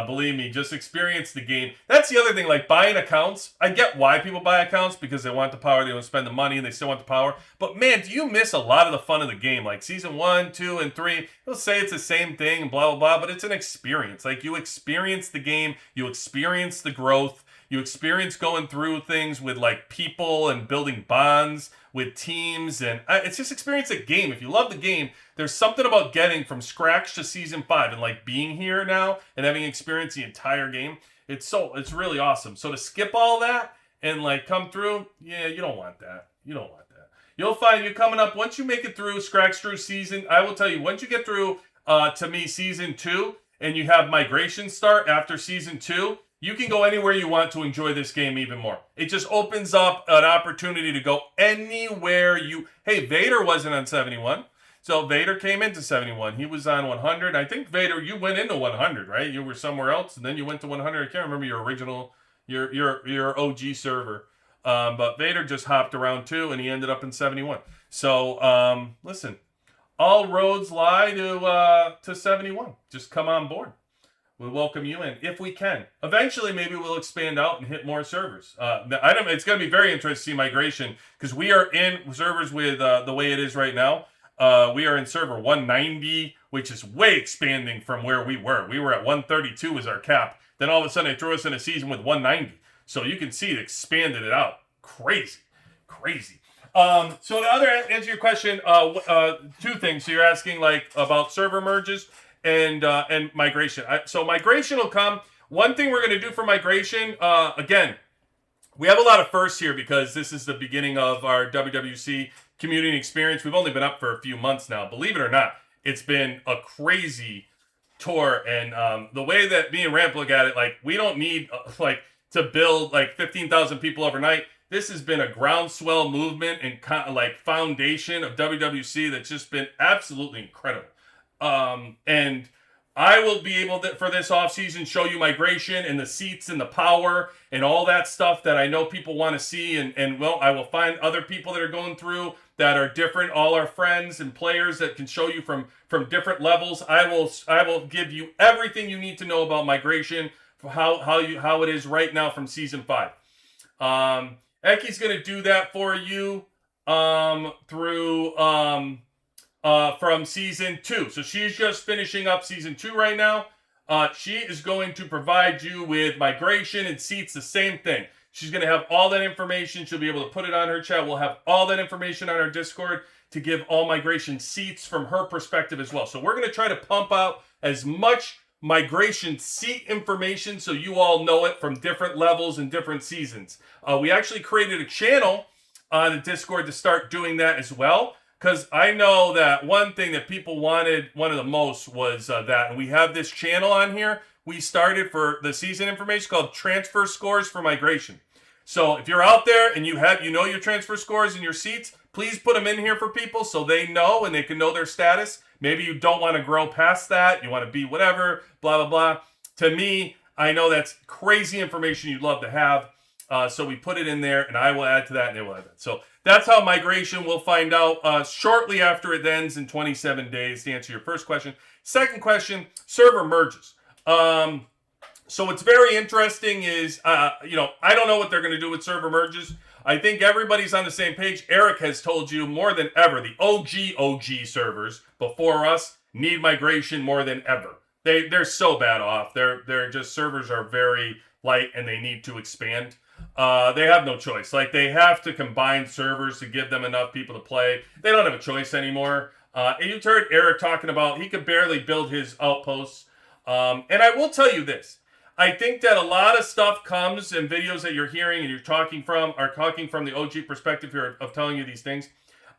Believe me, just experience the game. That's the other thing, like buying accounts. I get why people buy accounts, because they want the power, they want to spend the money, and they still want the power. But man, do you miss a lot of the fun of the game? Like season 1, 2, and 3, they'll say it's the same thing, and blah, blah, blah, but it's an experience. Like you experience the game, you experience the growth, you experience going through things with like people and building bonds with teams, and it's just experience a game. If you love the game, there's something about getting from scratch to season 5 and like being here now and having experienced the entire game. It's really awesome. So to skip all that and like come through, yeah, you don't want that. You don't want that. You'll find you coming up once you make it through, scratch through season. I will tell you, once you get through to me season 2 and you have migration start after season 2. You can go anywhere you want to enjoy this game even more. It just opens up an opportunity to go anywhere you... Hey, Vader wasn't on 71. So Vader came into 71. He was on 100. I think, Vader, you went into 100, right? You were somewhere else, and then you went to 100. I can't remember your original... Your OG server. But Vader just hopped around, too, and he ended up in 71. So, listen. All roads lie to 71. Just come on board. We'll welcome you in if we can. Eventually, maybe we'll expand out and hit more servers. It's going to be very interesting to see migration, because we are in servers with the way it is right now. We are in server 190, which is way expanding from where we were. We were at 132 as our cap. Then all of a sudden they threw us in a season with 190. So you can see it expanded it out. Crazy. So the other answer your question, two things. So you're asking like about server merges and migration. So migration will come. One thing we're going to do for migration, again, we have a lot of firsts here because this is the beginning of our WWC community experience. We've only been up for a few months now. Believe it or not, it's been a crazy tour. And the way that me and Ramp look at it, like we don't need like to build like 15,000 people overnight. This has been a groundswell movement and like foundation of WWC that's just been absolutely incredible. And I will be able to, for this offseason, show you migration and the seats and the power and all that stuff that I know people want to see. And well, I will find other people that are going through that are different, all our friends and players that can show you from different levels. I will give you everything you need to know about migration, for how it is right now from season 5. Eki's going to do that for you through from season 2. So she's just finishing up season 2 right now. She is going to provide you with migration and seats, the same thing. She's going to have all that information. She'll be able to put it on her chat. We'll have all that information on our Discord to give all migration seats from her perspective as well. So we're going to try to pump out as much migration seat information so you all know it from different levels and different seasons. We actually created a channel on the Discord to start doing that as well, because I know that one thing that people wanted, one of the most, was that. And we have this channel on here we started for the season information called Transfer Scores for Migration. So if you're out there and you know your transfer scores and your seats, please put them in here for people so they know and they can know their status. Maybe you don't want to grow past that. You want to be whatever, blah, blah, blah. To me, I know that's crazy information you'd love to have. So we put it in there, and I will add to that, and they will add that. So that's how migration, we'll find out shortly after it ends in 27 days, to answer your first question. Second question, server merges. So what's very interesting is, I don't know what they're going to do with server merges. I think everybody's on the same page. Eric has told you more than ever, the OG servers before us need migration more than ever. They're so bad off. They're just, servers are very light and they need to expand. They have no choice. Like, they have to combine servers to give them enough people to play. They don't have a choice anymore. And you heard Eric talking about he could barely build his outposts. And I will tell you this. I think that a lot of stuff comes in videos that you're hearing and you're talking from the OG perspective here of telling you these things.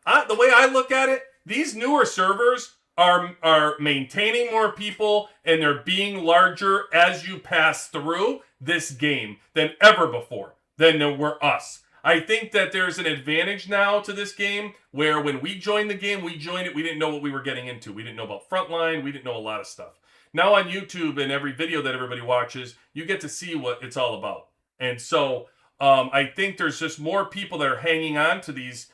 The way I look at it, these newer servers are maintaining more people and they're being larger as you pass through this game than ever before, than there were us. I think that there's an advantage now to this game where when we joined the game, we didn't know what we were getting into. We didn't know about Frontline. We didn't know a lot of stuff. Now on YouTube and every video that everybody watches, you get to see what it's all about. And so I think there's just more people that are hanging on to these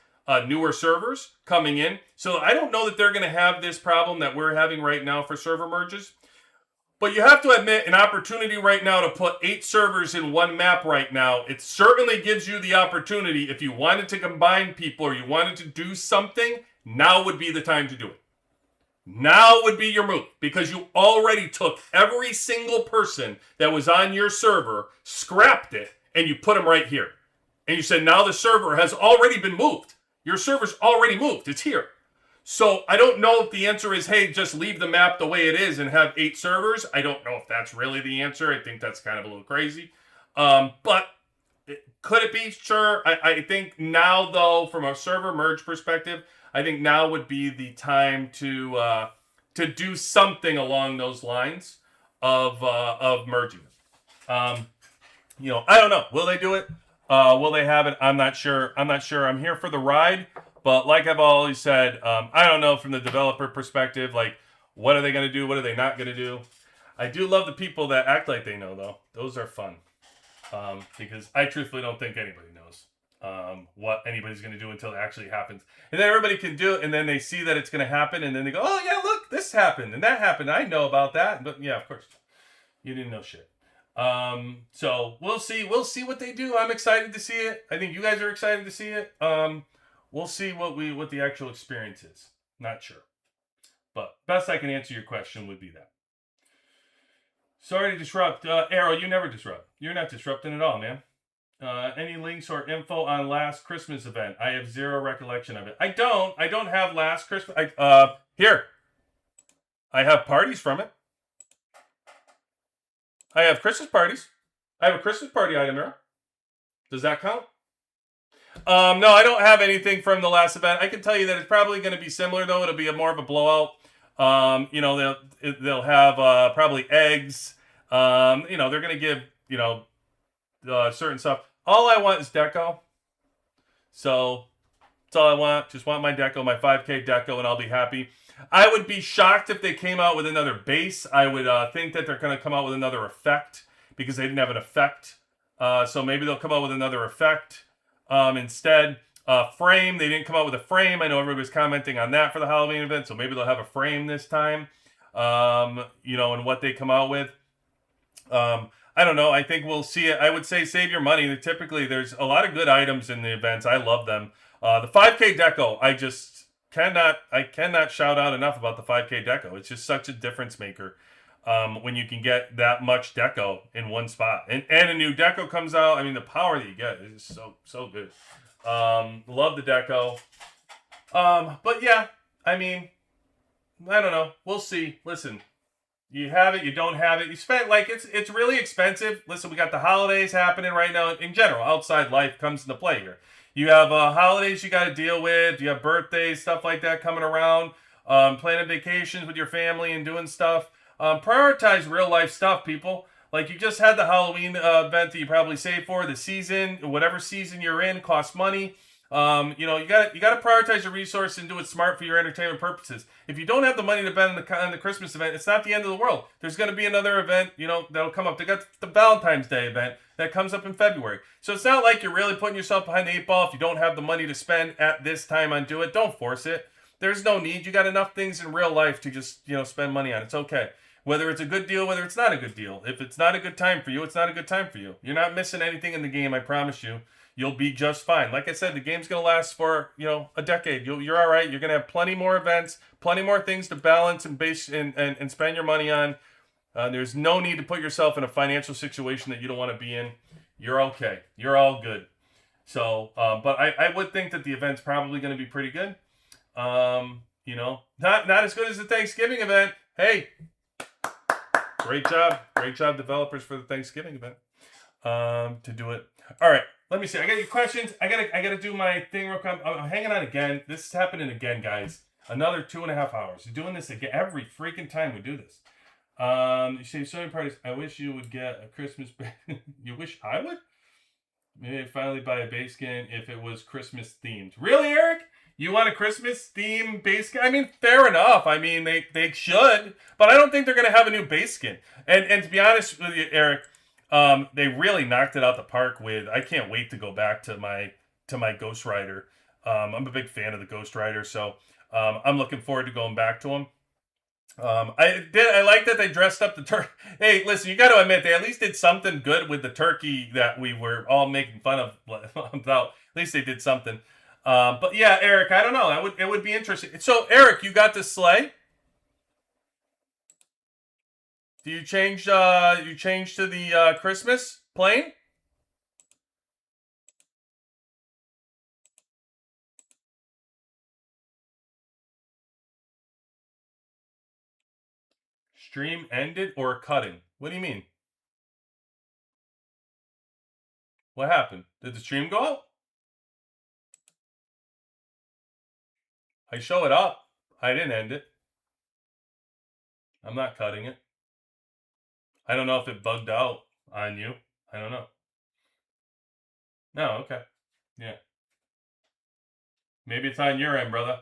newer servers coming in. So I don't know that they're going to have this problem that we're having right now for server merges. But you have to admit, an opportunity right now to put 8 servers in one map right now, it certainly gives you the opportunity, if you wanted to combine people or you wanted to do something, now would be the time to do it. Now would be your move, because you already took every single person that was on your server, scrapped it, and you put them right here. And you said, now the server has already been moved. Your server's already moved. It's here. So I don't know if the answer is, hey, just leave the map the way it is and have 8 servers. I don't know if that's really the answer. I think that's kind of a little crazy. But could it be? Sure. I think now, though, from a server merge perspective, I think now would be the time to do something along those lines of merging. I don't know. Will they do it? Will they have it? I'm not sure. I'm here for the ride. But like I've always said, I don't know from the developer perspective, like, what are they going to do? What are they not going to do? I do love the people that act like they know, though. Those are fun. Because I truthfully don't think anybody knows what anybody's going to do until it actually happens. And then everybody can do it, and then they see that it's going to happen, and then they go, oh, yeah, look, this happened, and that happened. I know about that. But, yeah, of course, you didn't know shit. So we'll see. We'll see what they do. I'm excited to see it. I think you guys are excited to see it. We'll see what the actual experience is. Not sure. But best I can answer your question would be that. Sorry to disrupt. Arrow, you never disrupt. You're not disrupting at all, man. Any links or info on last Christmas event? I have zero recollection of it. I don't have last Christmas. Here. I have parties from it. I have Christmas parties. I have a Christmas party item here. Does that count? No, I don't have anything from the last event. I can tell you that it's probably going to be similar, though. It'll be more of a blowout. They'll have probably eggs. They're going to give, certain stuff. All I want is deco. So that's all I want. Just want my deco, my 5K deco, and I'll be happy. I would be shocked if they came out with another base. I would think that they're going to come out with another effect because they didn't have an effect. So maybe they'll come out with another effect instead. Frame, they didn't come out with a frame. I know everybody was commenting on that for the Halloween event, so maybe they'll have a frame this time, and what they come out with. I don't know. I think we'll see it. I would say save your money. Typically, there's a lot of good items in the events. I love them. The 5K deco, I cannot shout out enough about the 5K deco. It's just such a difference maker when you can get that much deco in one spot. And a new deco comes out. I mean, the power that you get is so good. Love the deco. But yeah, I mean, I don't know. We'll see. Listen, you have it, you don't have it. You spent it's really expensive. Listen, we got the holidays happening right now. In general, outside life comes into play here. You have holidays you got to deal with. You have birthdays, stuff like that coming around. Planning vacations with your family and doing stuff. Prioritize real life stuff, people. Like you just had the Halloween event that you probably saved for. The season, whatever season you're in, costs money. You got to prioritize your resources and do it smart for your entertainment purposes. If you don't have the money to spend on the Christmas event, it's not the end of the world. There's going to be another event, that'll come up. They got the Valentine's Day event that comes up in February. So it's not like you're really putting yourself behind the 8 ball. If you don't have the money to spend at this time on do it, don't force it. There's no need. You got enough things in real life to just, spend money on. It's okay. Whether it's a good deal, whether it's not a good deal. If it's not a good time for you, it's not a good time for you. You're not missing anything in the game, I promise you. You'll be just fine. Like I said, the game's going to last for, a decade. You're all right. You're going to have plenty more events, plenty more things to balance and base and spend your money on. There's no need to put yourself in a financial situation that you don't want to be in. You're okay. You're all good. So, but I would think that the event's probably going to be pretty good. Not as good as the Thanksgiving event. Hey, great job developers for the Thanksgiving event to do it. All right, let me see. I got your questions. I gotta do my thing real quick. I'm hanging on again. This is happening again, guys. Another 2.5 hours. You're doing this again every freaking time we do this. You say so many parties. I wish you would get a Christmas. You wish I would? Maybe I'd finally buy a base skin if it was Christmas themed. Really, Eric? You want a Christmas theme base skin? I mean, fair enough. I mean, they should, but I don't think they're gonna have a new base skin. And to be honest with you, Eric, they really knocked it out the park with. I can't wait to go back to my Ghost Rider. I'm a big fan of the Ghost Rider, so I'm looking forward to going back to them. I like that they dressed up the turkey. Hey, listen, you got to admit they at least did something good with the turkey that we were all making fun of. About at least they did something. But yeah, Eric, I don't know. It would be interesting. So, Eric, you got the sleigh? Do you change? You change to the Christmas plane? Stream ended or cutting? What do you mean? What happened? Did the stream go out? I show it up. I didn't end it. I'm not cutting it. I don't know if it bugged out on you. I don't know. No, okay. Yeah. Maybe it's on your end, brother.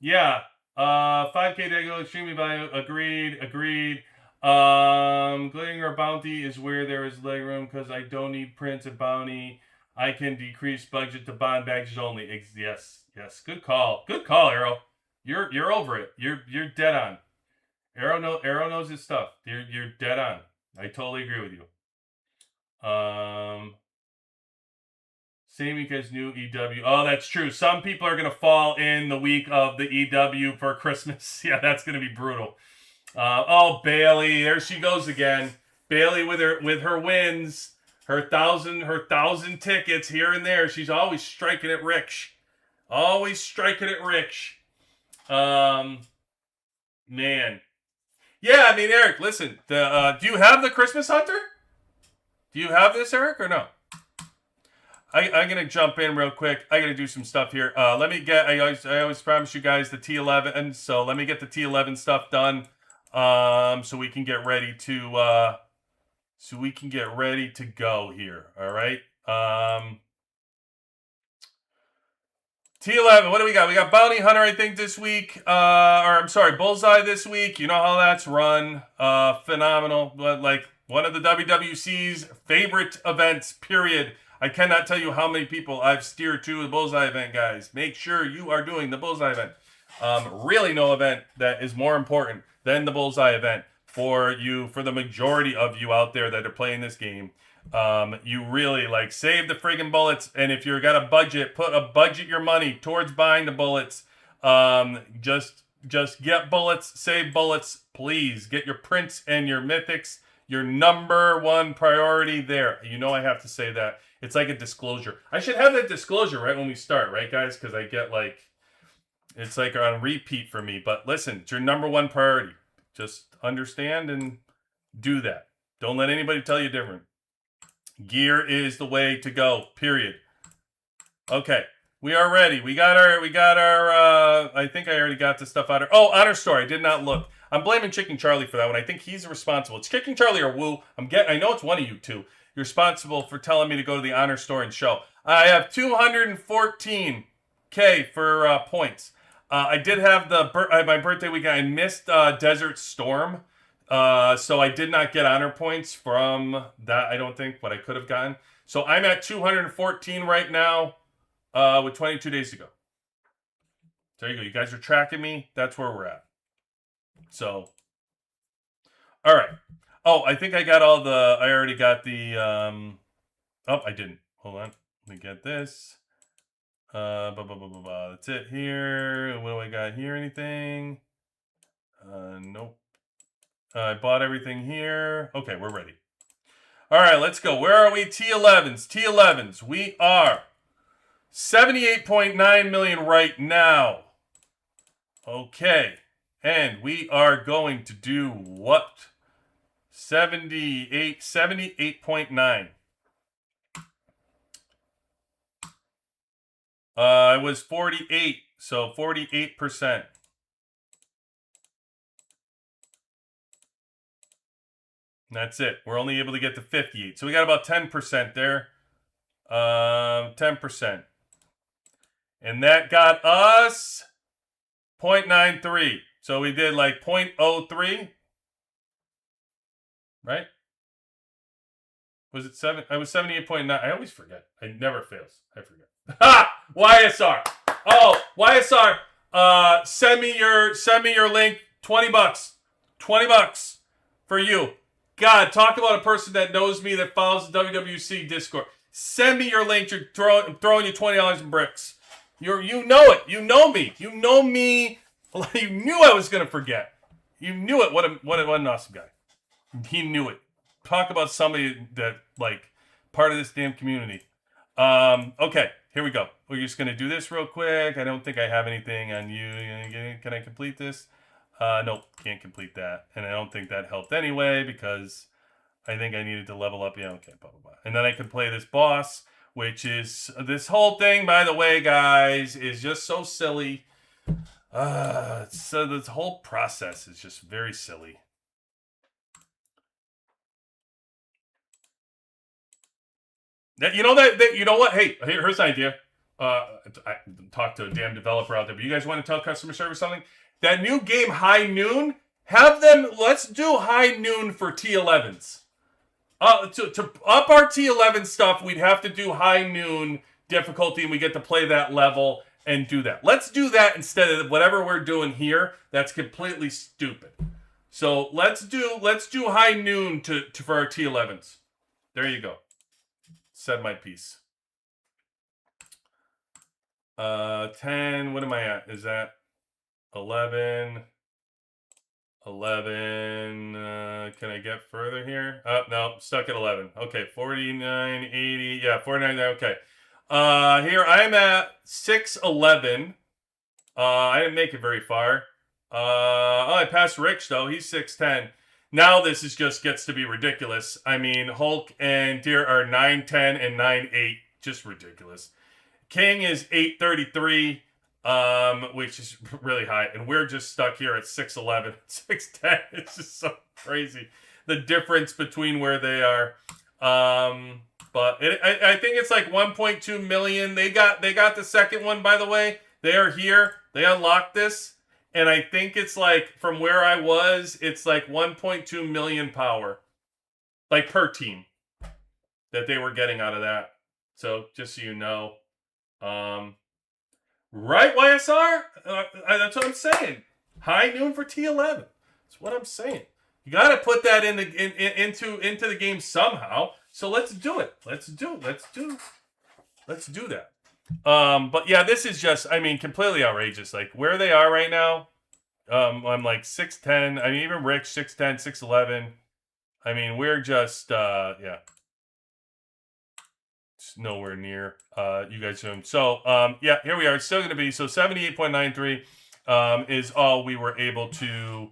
Yeah. 5K Dago, extremely value. Agreed. Glinger Bounty is where there is legroom because I don't need prints of bounty. I can decrease budget to bond badges only. Yes. Good call, Arrow. You're over it. You're dead on. Arrow knows his stuff. You're dead on. I totally agree with you. Same week as new EW. Oh, that's true. Some people are gonna fall in the week of the EW for Christmas. Yeah, that's gonna be brutal. Oh, Bailey, there she goes again. Bailey with her wins, her thousand tickets here and there. She's always striking it rich. Always striking it rich. Man. Yeah, I mean, Eric, listen. Do you have the Christmas Hunter? Do you have this, Eric, or no? I'm gonna jump in real quick. I gotta do some stuff here. Let me get. I always promise you guys the T11, so let me get the T11 stuff done, so we can get ready to go here. All right. T11. What do we got? We got Bounty Hunter, I think, this week. Or I'm sorry, Bullseye this week. You know how that's run. Phenomenal. But like one of the WWC's favorite events. Period. I cannot tell you how many people I've steered to the Bullseye event, guys. Make sure you are doing the Bullseye event. Really no event that is more important than the Bullseye event for you, for the majority of you out there that are playing this game. You really like save the friggin' bullets, and if you're got a budget, budget your money towards buying the bullets. Just get bullets, save bullets, please. Get your prints and your mythics. Your number one priority there. You know I have to say that. It's like a disclosure. I should have that disclosure right when we start, right, guys? Because I get like, it's like on repeat for me. But listen, it's your number one priority. Just understand and do that. Don't let anybody tell you different. Gear is the way to go, period. Okay. We are ready. We got our, I think I already got the stuff out of, Honor Store. I did not look. I'm blaming Chicken Charlie for that one. I think he's responsible. It's Chicken Charlie or Woo. I know it's one of you two. You're responsible for telling me to go to the Honor Store and show. I have 214K for points. I did have my birthday weekend. I missed Desert Storm. So I did not get honor points from that, I don't think, but I could have gotten. So I'm at 214 right now. With 22 days to go. There you go. You guys are tracking me. That's where we're at. So, all right. Oh, I think I got all the. I already got the. Oh, I didn't. Hold on. Let me get this. That's it here. What do I got here? Anything? Nope. I bought everything here. Okay, we're ready. All right, let's go. Where are we? T11s. T11s. We are 78.9 million right now. Okay. And we are going to do what? 78.9. It was 48, so 48%. That's it. We're only able to get to 58. So we got about 10% there. 10%. And that got us 0.93. So we did like 0.03. Right? Was it 7? I was 78.9. I always forget. It never fails. I forget. Ha! YSR. Oh, YSR. Send me your link. $20. $20 for you. God, talk about a person that knows me, that follows the WWC Discord. Send me your link. I'm throwing you $20 in bricks. You know it. You know me. You know me. You knew I was gonna forget. You knew it. What an awesome guy. He knew it. Talk about somebody that like part of this damn community. Okay, here we go. We're just gonna do this real quick. I don't think I have anything on you. Can I complete this? Nope, can't complete that. And I don't think that helped anyway because I think I needed to level up. Yeah, okay, blah, blah, blah. And then I could play this boss, which is this whole thing, by the way, guys, is just so silly. So this whole process is just very silly. You know that you know what? Hey, here's an idea. I talked to a damn developer out there, but you guys want to tell customer service something? That new game, High Noon, let's do High Noon for T11s. To up our T11 stuff, we'd have to do High Noon difficulty, and we get to play that level and do that. Let's do that instead of whatever we're doing here. That's completely stupid. So let's do High Noon for our T11s. There you go. Said my piece. 10. What am I at? Is that 11? 11. Can I get further here? No, stuck at 11. Okay, 49, 80. Yeah, 49. Okay. Here I'm at 611. I didn't make it very far. I passed Rich though. He's 610. Now this is just gets to be ridiculous. I mean, Hulk and Deer are 910 and 98. Just ridiculous. King is 833, which is really high, and we're just stuck here at 611, 610. It's just so crazy the difference between where they are. But I think it's like 1.2 million. They got the second one, by the way. They are here. They unlocked this, and I think it's like from where I was, it's like 1.2 million power, like per team, that they were getting out of that. So just so you know. Right, YSR? That's what I'm saying. High noon for T11. That's what I'm saying. You got to put that into the game somehow. So let's do it. Let's do that. But yeah, this is just, I mean, completely outrageous. Like where they are right now. I'm like 6'10". I mean, even Rick 6'10", 6'11". I mean, we're just yeah. It's nowhere near you guys doing. So yeah, here we are. It's still going to be, so 78.93 is all we were able to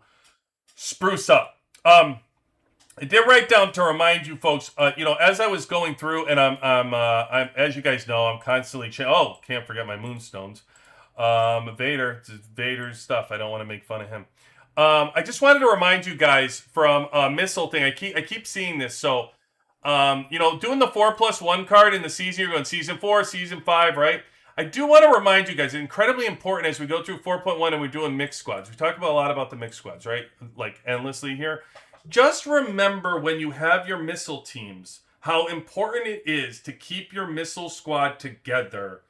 spruce up. I did write down to remind you folks, you know, as I was going through, and I'm as you guys know, I'm constantly can't forget my moonstones. Vader's stuff. I don't want to make fun of him. I just wanted to remind you guys from missile thing. I keep seeing this. So you know, doing the 4+1 card in the season, you're going season 4, season 5, right? I do want to remind you guys, it's incredibly important as we go through 4.1 and we're doing mixed squads. We talk about a lot about the mixed squads, right? Like endlessly here. Just remember when you have your missile teams, how important it is to keep your missile squad together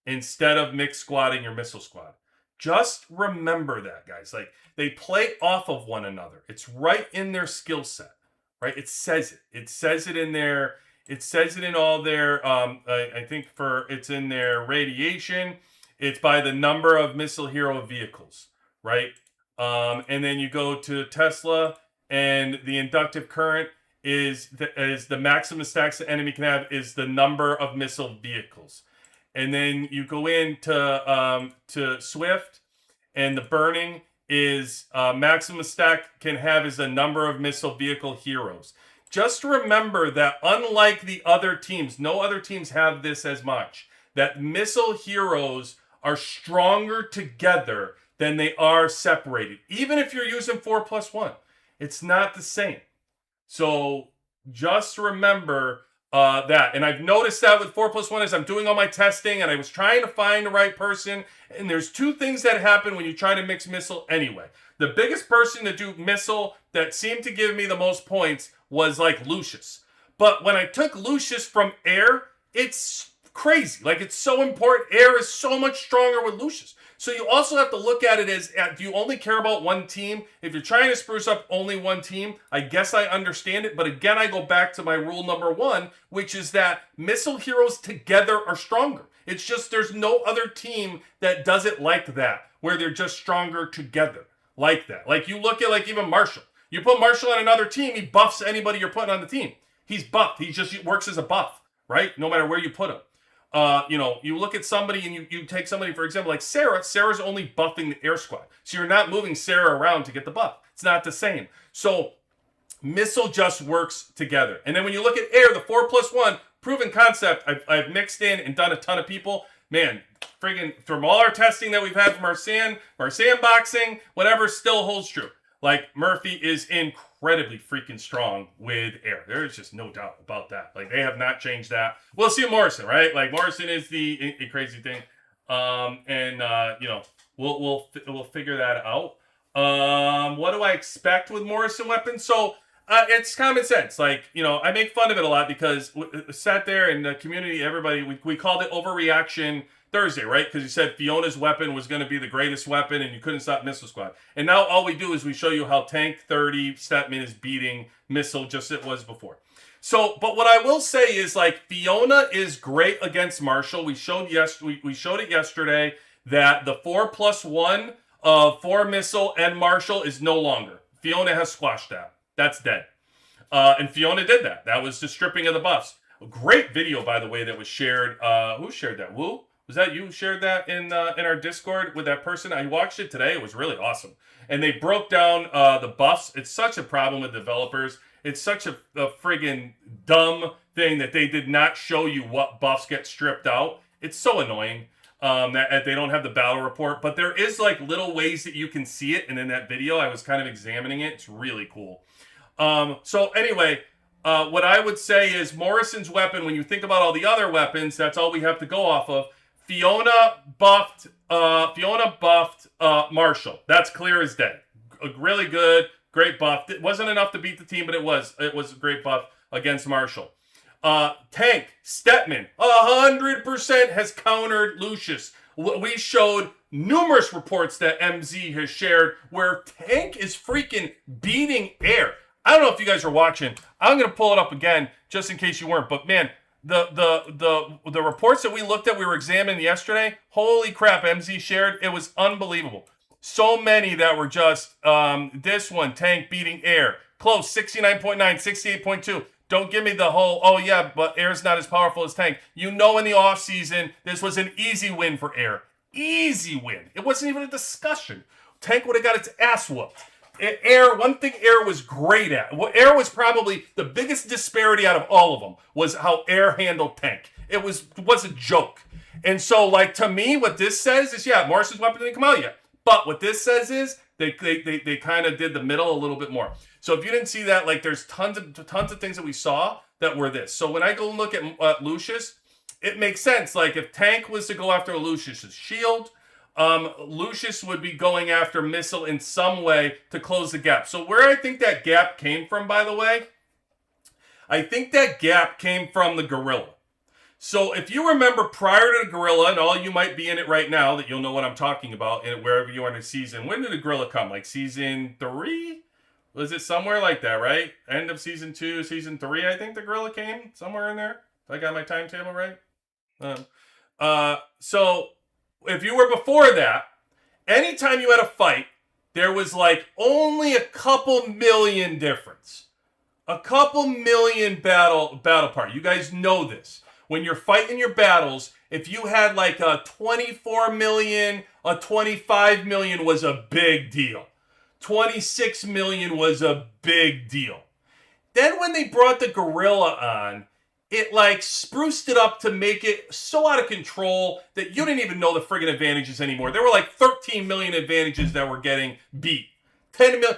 instead of mixed squadding your missile squad. Just remember that, guys. Like, they play off of one another. It's right in their skill set. Right, it says it. It says it in there. It says it in all their. I think it's in their radiation. It's by the number of missile hero vehicles, right? And then you go to Tesla, and the inductive current is the maximum stacks the enemy can have is the number of missile vehicles, and then you go into to Swift, and the burning is maximum stack can have is the number of missile vehicle heroes. Just remember that unlike the other teams, no other teams have this as much, that missile heroes are stronger together than they are separated. Even if you're using 4+1, it's not the same. So just remember that. And I've noticed that with 4+1 as I'm doing all my testing and I was trying to find the right person. And there's two things that happen when you try to mix missile anyway. The biggest person to do missile that seemed to give me the most points was like Lucius. But when I took Lucius from air, it's crazy. Like, it's so important. Air is so much stronger with Lucius. So you also have to look at it as, do you only care about one team? If you're trying to spruce up only one team, I guess I understand it. But again, I go back to my rule number 1, which is that missile heroes together are stronger. It's just there's no other team that does it like that, where they're just stronger together like that. Like, you look at, like, even Marshall. You put Marshall on another team, he buffs anybody you're putting on the team. He's buffed. He works as a buff, right? No matter where you put him. You know, you look at somebody and you take somebody, for example, like Sarah. Sarah's only buffing the air squad. So you're not moving Sarah around to get the buff. It's not the same. So missile just works together. And then when you look at air, the 4+1 proven concept, I've mixed in and done a ton of people. Man, friggin' from all our testing that we've had from our sandboxing, whatever still holds true. Like, Murphy is incredibly freaking strong with air. There's just no doubt about that. Like, they have not changed that. We'll see Morrison, right? Like, Morrison is the crazy thing. You know, we'll figure that out. What do I expect with Morrison weapons? So, it's common sense. Like, you know, I make fun of it a lot because sat there in the community, everybody, we called it Overreaction Thursday, right? Because you said Fiona's weapon was going to be the greatest weapon and you couldn't stop Missile Squad. And now all we do is we show you how Tank 30 Statman is beating Missile just as it was before. So, but what I will say is, like, Fiona is great against Marshall. We showed it yesterday that the 4+1 of 4 Missile and Marshall is no longer. Fiona has squashed that. That's dead. And Fiona did that. That was the stripping of the buffs. A great video, by the way, that was shared. Who shared that? Woo? Was that you who shared that in our Discord with that person? I watched it today. It was really awesome. And they broke down the buffs. It's such a problem with developers. It's such a friggin' dumb thing that they did not show you what buffs get stripped out. It's so annoying that they don't have the battle report. But there is like little ways that you can see it. And in that video, I was kind of examining it. It's really cool. So anyway, what I would say is Morrison's weapon, when you think about all the other weapons, that's all we have to go off of. Fiona buffed Marshall. That's clear as day. Really good, great buff. It wasn't enough to beat the team, but it was a great buff against Marshall. Tank, Stetman, 100% has countered Lucius. We showed numerous reports that MZ has shared where Tank is freaking beating air. I don't know if you guys are watching. I'm going to pull it up again just in case you weren't. But man, the reports that we looked at, we were examining yesterday, holy crap, MZ shared. It was unbelievable. So many that were just this one, Tank beating air. Close, 69.9, 68.2. Don't give me the whole, oh yeah, but air's not as powerful as Tank. You know in the offseason, this was an easy win for air. Easy win. It wasn't even a discussion. Tank would have got its ass whooped. Air, one thing Air was great at, what Air was probably the biggest disparity out of all of them, was how Air handled Tank. It was a joke. And so, like, to me, what this says is, yeah, Morrison's weapon didn't come out yet. But what this says is they kind of did the middle a little bit more. So if you didn't see that, like, there's tons of things that we saw that were this. So when I go look at Lucius, it makes sense. Like, if Tank was to go after Lucius's shield, Lucius would be going after Missile in some way to close the gap. So where I think that gap came from, by the way, I think that gap came from the Gorilla. So if you remember prior to the Gorilla, and all you might be in it right now that you'll know what I'm talking about, and wherever you are in the season, when did the Gorilla come? Like season 3? Was it somewhere like that, right? End of season 2, season 3, I think the Gorilla came somewhere in there. I got my timetable right? So if you were before that, anytime you had a fight, there was like only a couple million difference. A couple million battle part. You guys know this. When you're fighting your battles, if you had like a 24 million, a 25 million was a big deal. 26 million was a big deal. Then when they brought the Gorilla on, it like spruced it up to make it so out of control that you didn't even know the friggin' advantages anymore. There were like 13 million advantages that were getting beat. 10 million.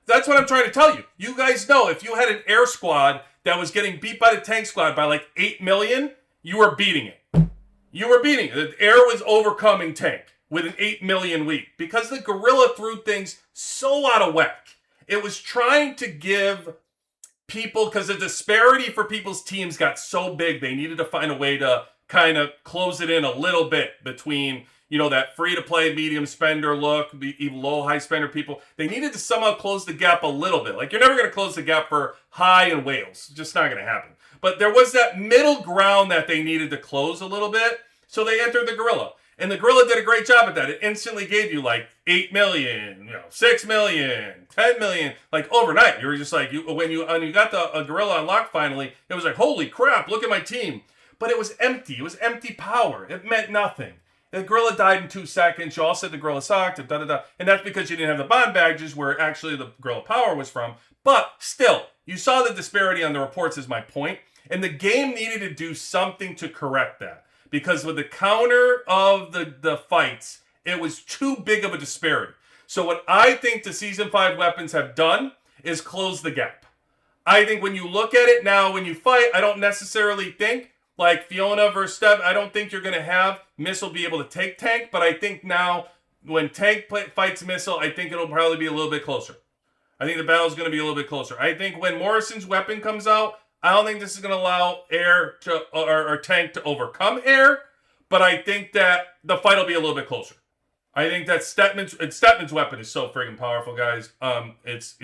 That's what I'm trying to tell you. You guys know if you had an air squad that was getting beat by the tank squad by like 8 million, you were beating it. You were beating it. The air was overcoming tank with an 8 million weak because the Gorilla threw things so out of whack. It was trying to give people, because the disparity for people's teams got so big, they needed to find a way to kind of close it in a little bit between, you know, that free-to-play medium spender look, even low, high spender people. They needed to somehow close the gap a little bit. Like, you're never going to close the gap for high and whales. Just not going to happen. But there was that middle ground that they needed to close a little bit, so they entered the Gorilla. And the Gorilla did a great job at that. It instantly gave you like 8 million, 6 million, 10 million, like overnight. You were just like, when you got the Gorilla unlocked finally, it was like, holy crap, look at my team. But it was empty. It was empty power. It meant nothing. The Gorilla died in 2 seconds. You all said the Gorilla sucked, and that's because you didn't have the bond badges where actually the Gorilla power was from. But still, you saw the disparity on the reports is my point. And the game needed to do something to correct that. Because with the counter of the fights, it was too big of a disparity. So what I think the Season 5 weapons have done is close the gap. I think when you look at it now, when you fight, I don't necessarily think, like Fiona versus Steph, I don't think you're going to have Missile be able to take Tank. But I think now, when Tank fights Missile, I think it'll probably be a little bit closer. I think the battle's going to be a little bit closer. I think when Morrison's weapon comes out, I don't think this is going to allow Air to or Tank to overcome Air, but I think that the fight will be a little bit closer. I think that Stetman's weapon is so friggin' powerful, guys. It's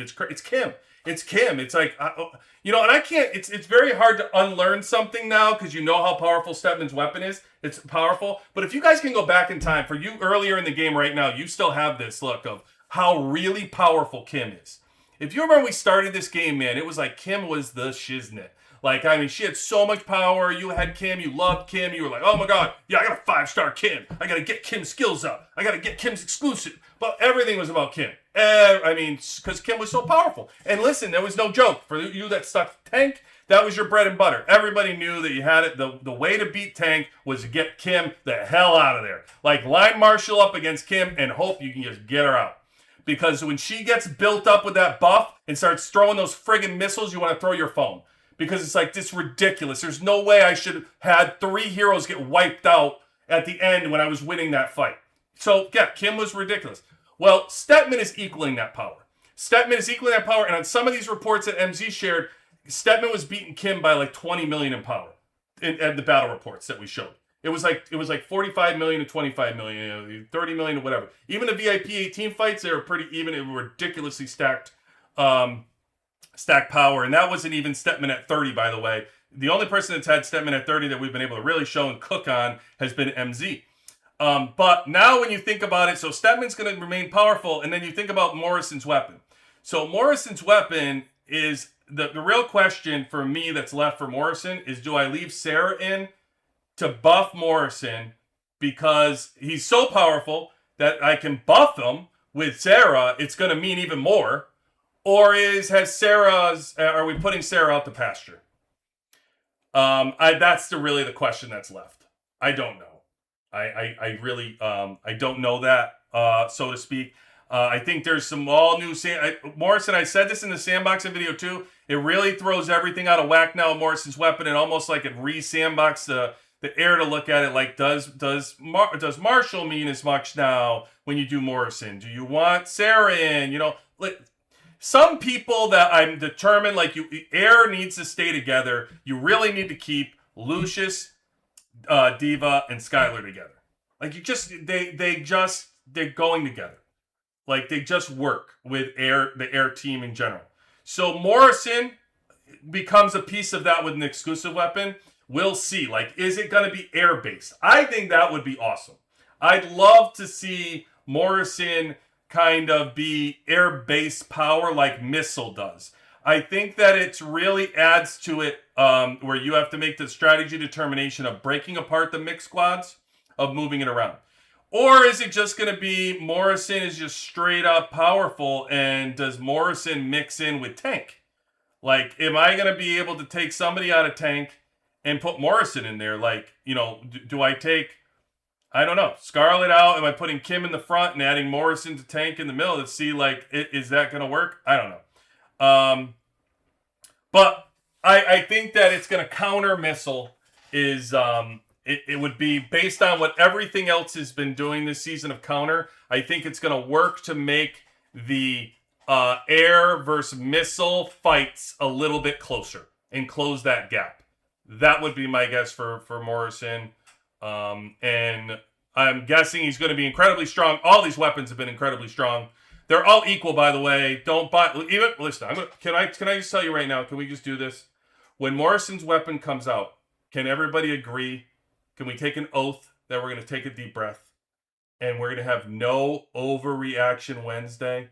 Kim. It's Kim. It's like, and I can't. It's very hard to unlearn something now because you know how powerful Stetman's weapon is. It's powerful, but if you guys can go back in time, for you earlier in the game right now, you still have this look of how really powerful Kim is. If you remember we started this game, man, it was like Kim was the shiznit. Like, I mean, she had so much power. You had Kim. You loved Kim. You were like, oh, my God. Yeah, I got a 5-star Kim. I got to get Kim's skills up. I got to get Kim's exclusive. But everything was about Kim. I mean, because Kim was so powerful. And listen, there was no joke. For you that stuck Tank, that was your bread and butter. Everybody knew that you had it. The way to beat Tank was to get Kim the hell out of there. Like, line Marshall up against Kim and hope you can just get her out. Because when she gets built up with that buff and starts throwing those friggin' missiles, you want to throw your phone. Because it's like, this is ridiculous. There's no way I should have had 3 heroes get wiped out at the end when I was winning that fight. So, yeah, Kim was ridiculous. Well, Stetman is equaling that power. And on some of these reports that MZ shared, Stetman was beating Kim by like 20 million in power in the battle reports that we showed. It was like 45 million to 25 million, 30 million to whatever. Even the VIP 18 fights, they were pretty even. It were ridiculously stacked power, and that wasn't even Stetman at 30, by the way. The only person that's had Stetman at 30 that we've been able to really show and cook on has been MZ. But now when you think about it, so Stetman's going to remain powerful, and then you think about Morrison's weapon. So Morrison's weapon is, the real question for me that's left for Morrison is, do I leave Sarah in to buff Morrison because he's so powerful that I can buff him with Sarah? It's going to mean even more. Or are we putting Sarah out to pasture? That's really the question that's left. I don't know. I really I don't know that, so to speak. I think there's some all new Morrison. I said this in the sandboxing video too. It really throws everything out of whack now. Morrison's weapon, and almost like it re-sandbox the air to look at it. Like, does Marshall mean as much now when you do Morrison? Do you want Sarah in? You know, like, some people that I'm determined, like, air needs to stay together. You really need to keep Lucius, Diva, and Skylar together. Like, they're going together. Like, they just work with the air team in general. So Morrison becomes a piece of that with an exclusive weapon. We'll see. Like, is it going to be air-based? I think that would be awesome. I'd love to see Morrison kind of be air-based power like Missile does. I think that it really adds to it where you have to make the strategy determination of breaking apart the mixed squads, of moving it around. Or is it just going to be Morrison is just straight up powerful, and does Morrison mix in with Tank? Like, am I going to be able to take somebody out of Tank and put Morrison in there? Like, you know, do I take, I don't know, Scarlet out? Am I putting Kim in the front and adding Morrison to Tank in the middle to see, like, is that going to work? I don't know. But I think that it's going to counter Missile is, it would be based on what everything else has been doing this season of counter. I think it's going to work to make the air versus Missile fights a little bit closer and close that gap. That would be my guess for Morrison. And I'm guessing he's going to be incredibly strong. All these weapons have been incredibly strong. They're all equal, by the way. Don't buy. Even listen. Can I just tell you right now? Can we just do this? When Morrison's weapon comes out, can everybody agree? Can we take an oath that we're going to take a deep breath, and we're going to have no overreaction Wednesday?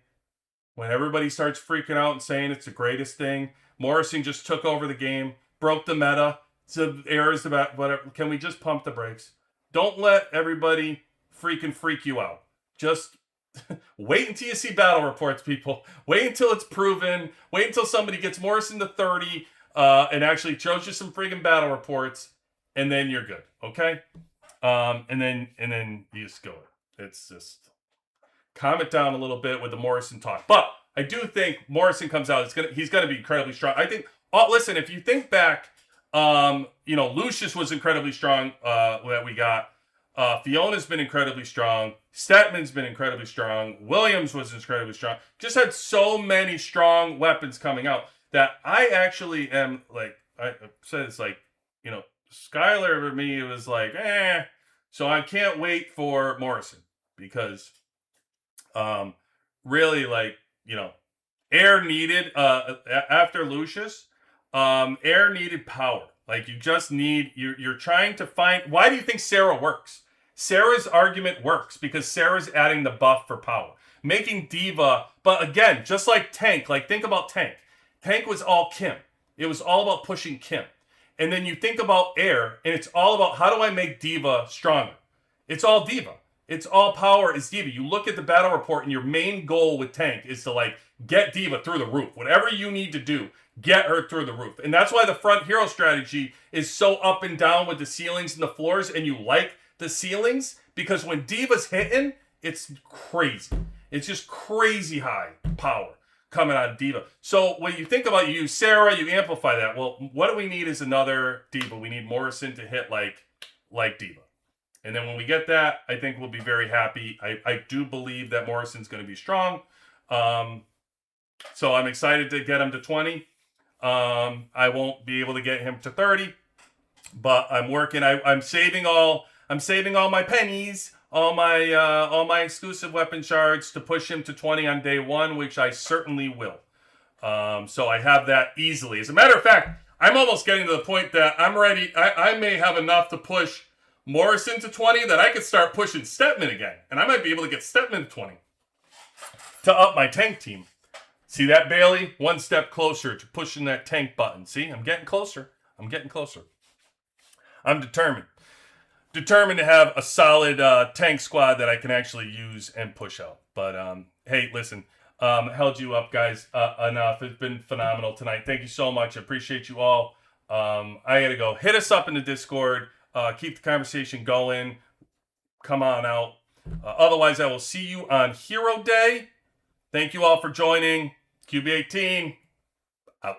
When everybody starts freaking out and saying it's the greatest thing, Morrison just took over the game, broke the meta. So errors about whatever. Can we just pump the brakes? Don't let everybody freaking freak you out. Just wait until you see battle reports, people. Wait until it's proven. Wait until somebody gets Morrison to 30 and actually shows you some freaking battle reports, and then you're good, okay? And then you just go. It's just calm it down a little bit with the Morrison talk. But I do think Morrison comes out. He's gonna be incredibly strong. I think. Oh, listen, if you think back. Lucius was incredibly strong that we got. Fiona's been incredibly strong. Statman's been incredibly strong. Williams was incredibly strong. Just had so many strong weapons coming out that I actually am like, I said it's like, Skylar for me, it was like, So I can't wait for Morrison because really, like, air needed after Lucius. Air needed power. Like, you just need, you're trying to find, why do you think Sarah works? Sarah's argument works because Sarah's adding the buff for power, making Diva. But again, just like Tank, like think about Tank. Tank was all Kim. It was all about pushing Kim. And then you think about Air, and it's all about how do I make Diva stronger? It's all Diva. It's all power is Diva. You look at the battle report, and your main goal with Tank is to like get Diva through the roof. Whatever you need to do, get her through the roof. And that's why the front hero strategy is so up and down with the ceilings and the floors, and you like the ceilings because when Diva's hitting, it's crazy. It's just crazy high power coming out of Diva. So when you think about you, Sarah, you amplify that. Well, what do we need is another Diva. We need Morrison to hit like Diva. And then when we get that, I think we'll be very happy. I do believe that Morrison's going to be strong. So I'm excited to get him to 20. I won't be able to get him to 30, but I'm working. I'm saving all my pennies, all my exclusive weapon shards to push him to 20 on day 1, which I certainly will. So I have that easily. As a matter of fact, I'm almost getting to the point that I'm ready. I may have enough to push Morrison to 20 that I could start pushing Stepman again. And I might be able to get Stepman to 20 to up my tank team. See that, Bailey? One step closer to pushing that tank button. See, I'm getting closer. I'm determined. Determined to have a solid tank squad that I can actually use and push out. But, hey, listen, held you up, guys, enough. It's been phenomenal tonight. Thank you so much. I appreciate you all. I got to go. Hit us up in the Discord. Keep the conversation going. Come on out. Otherwise, I will see you on Hero Day. Thank you all for joining. QB18, out.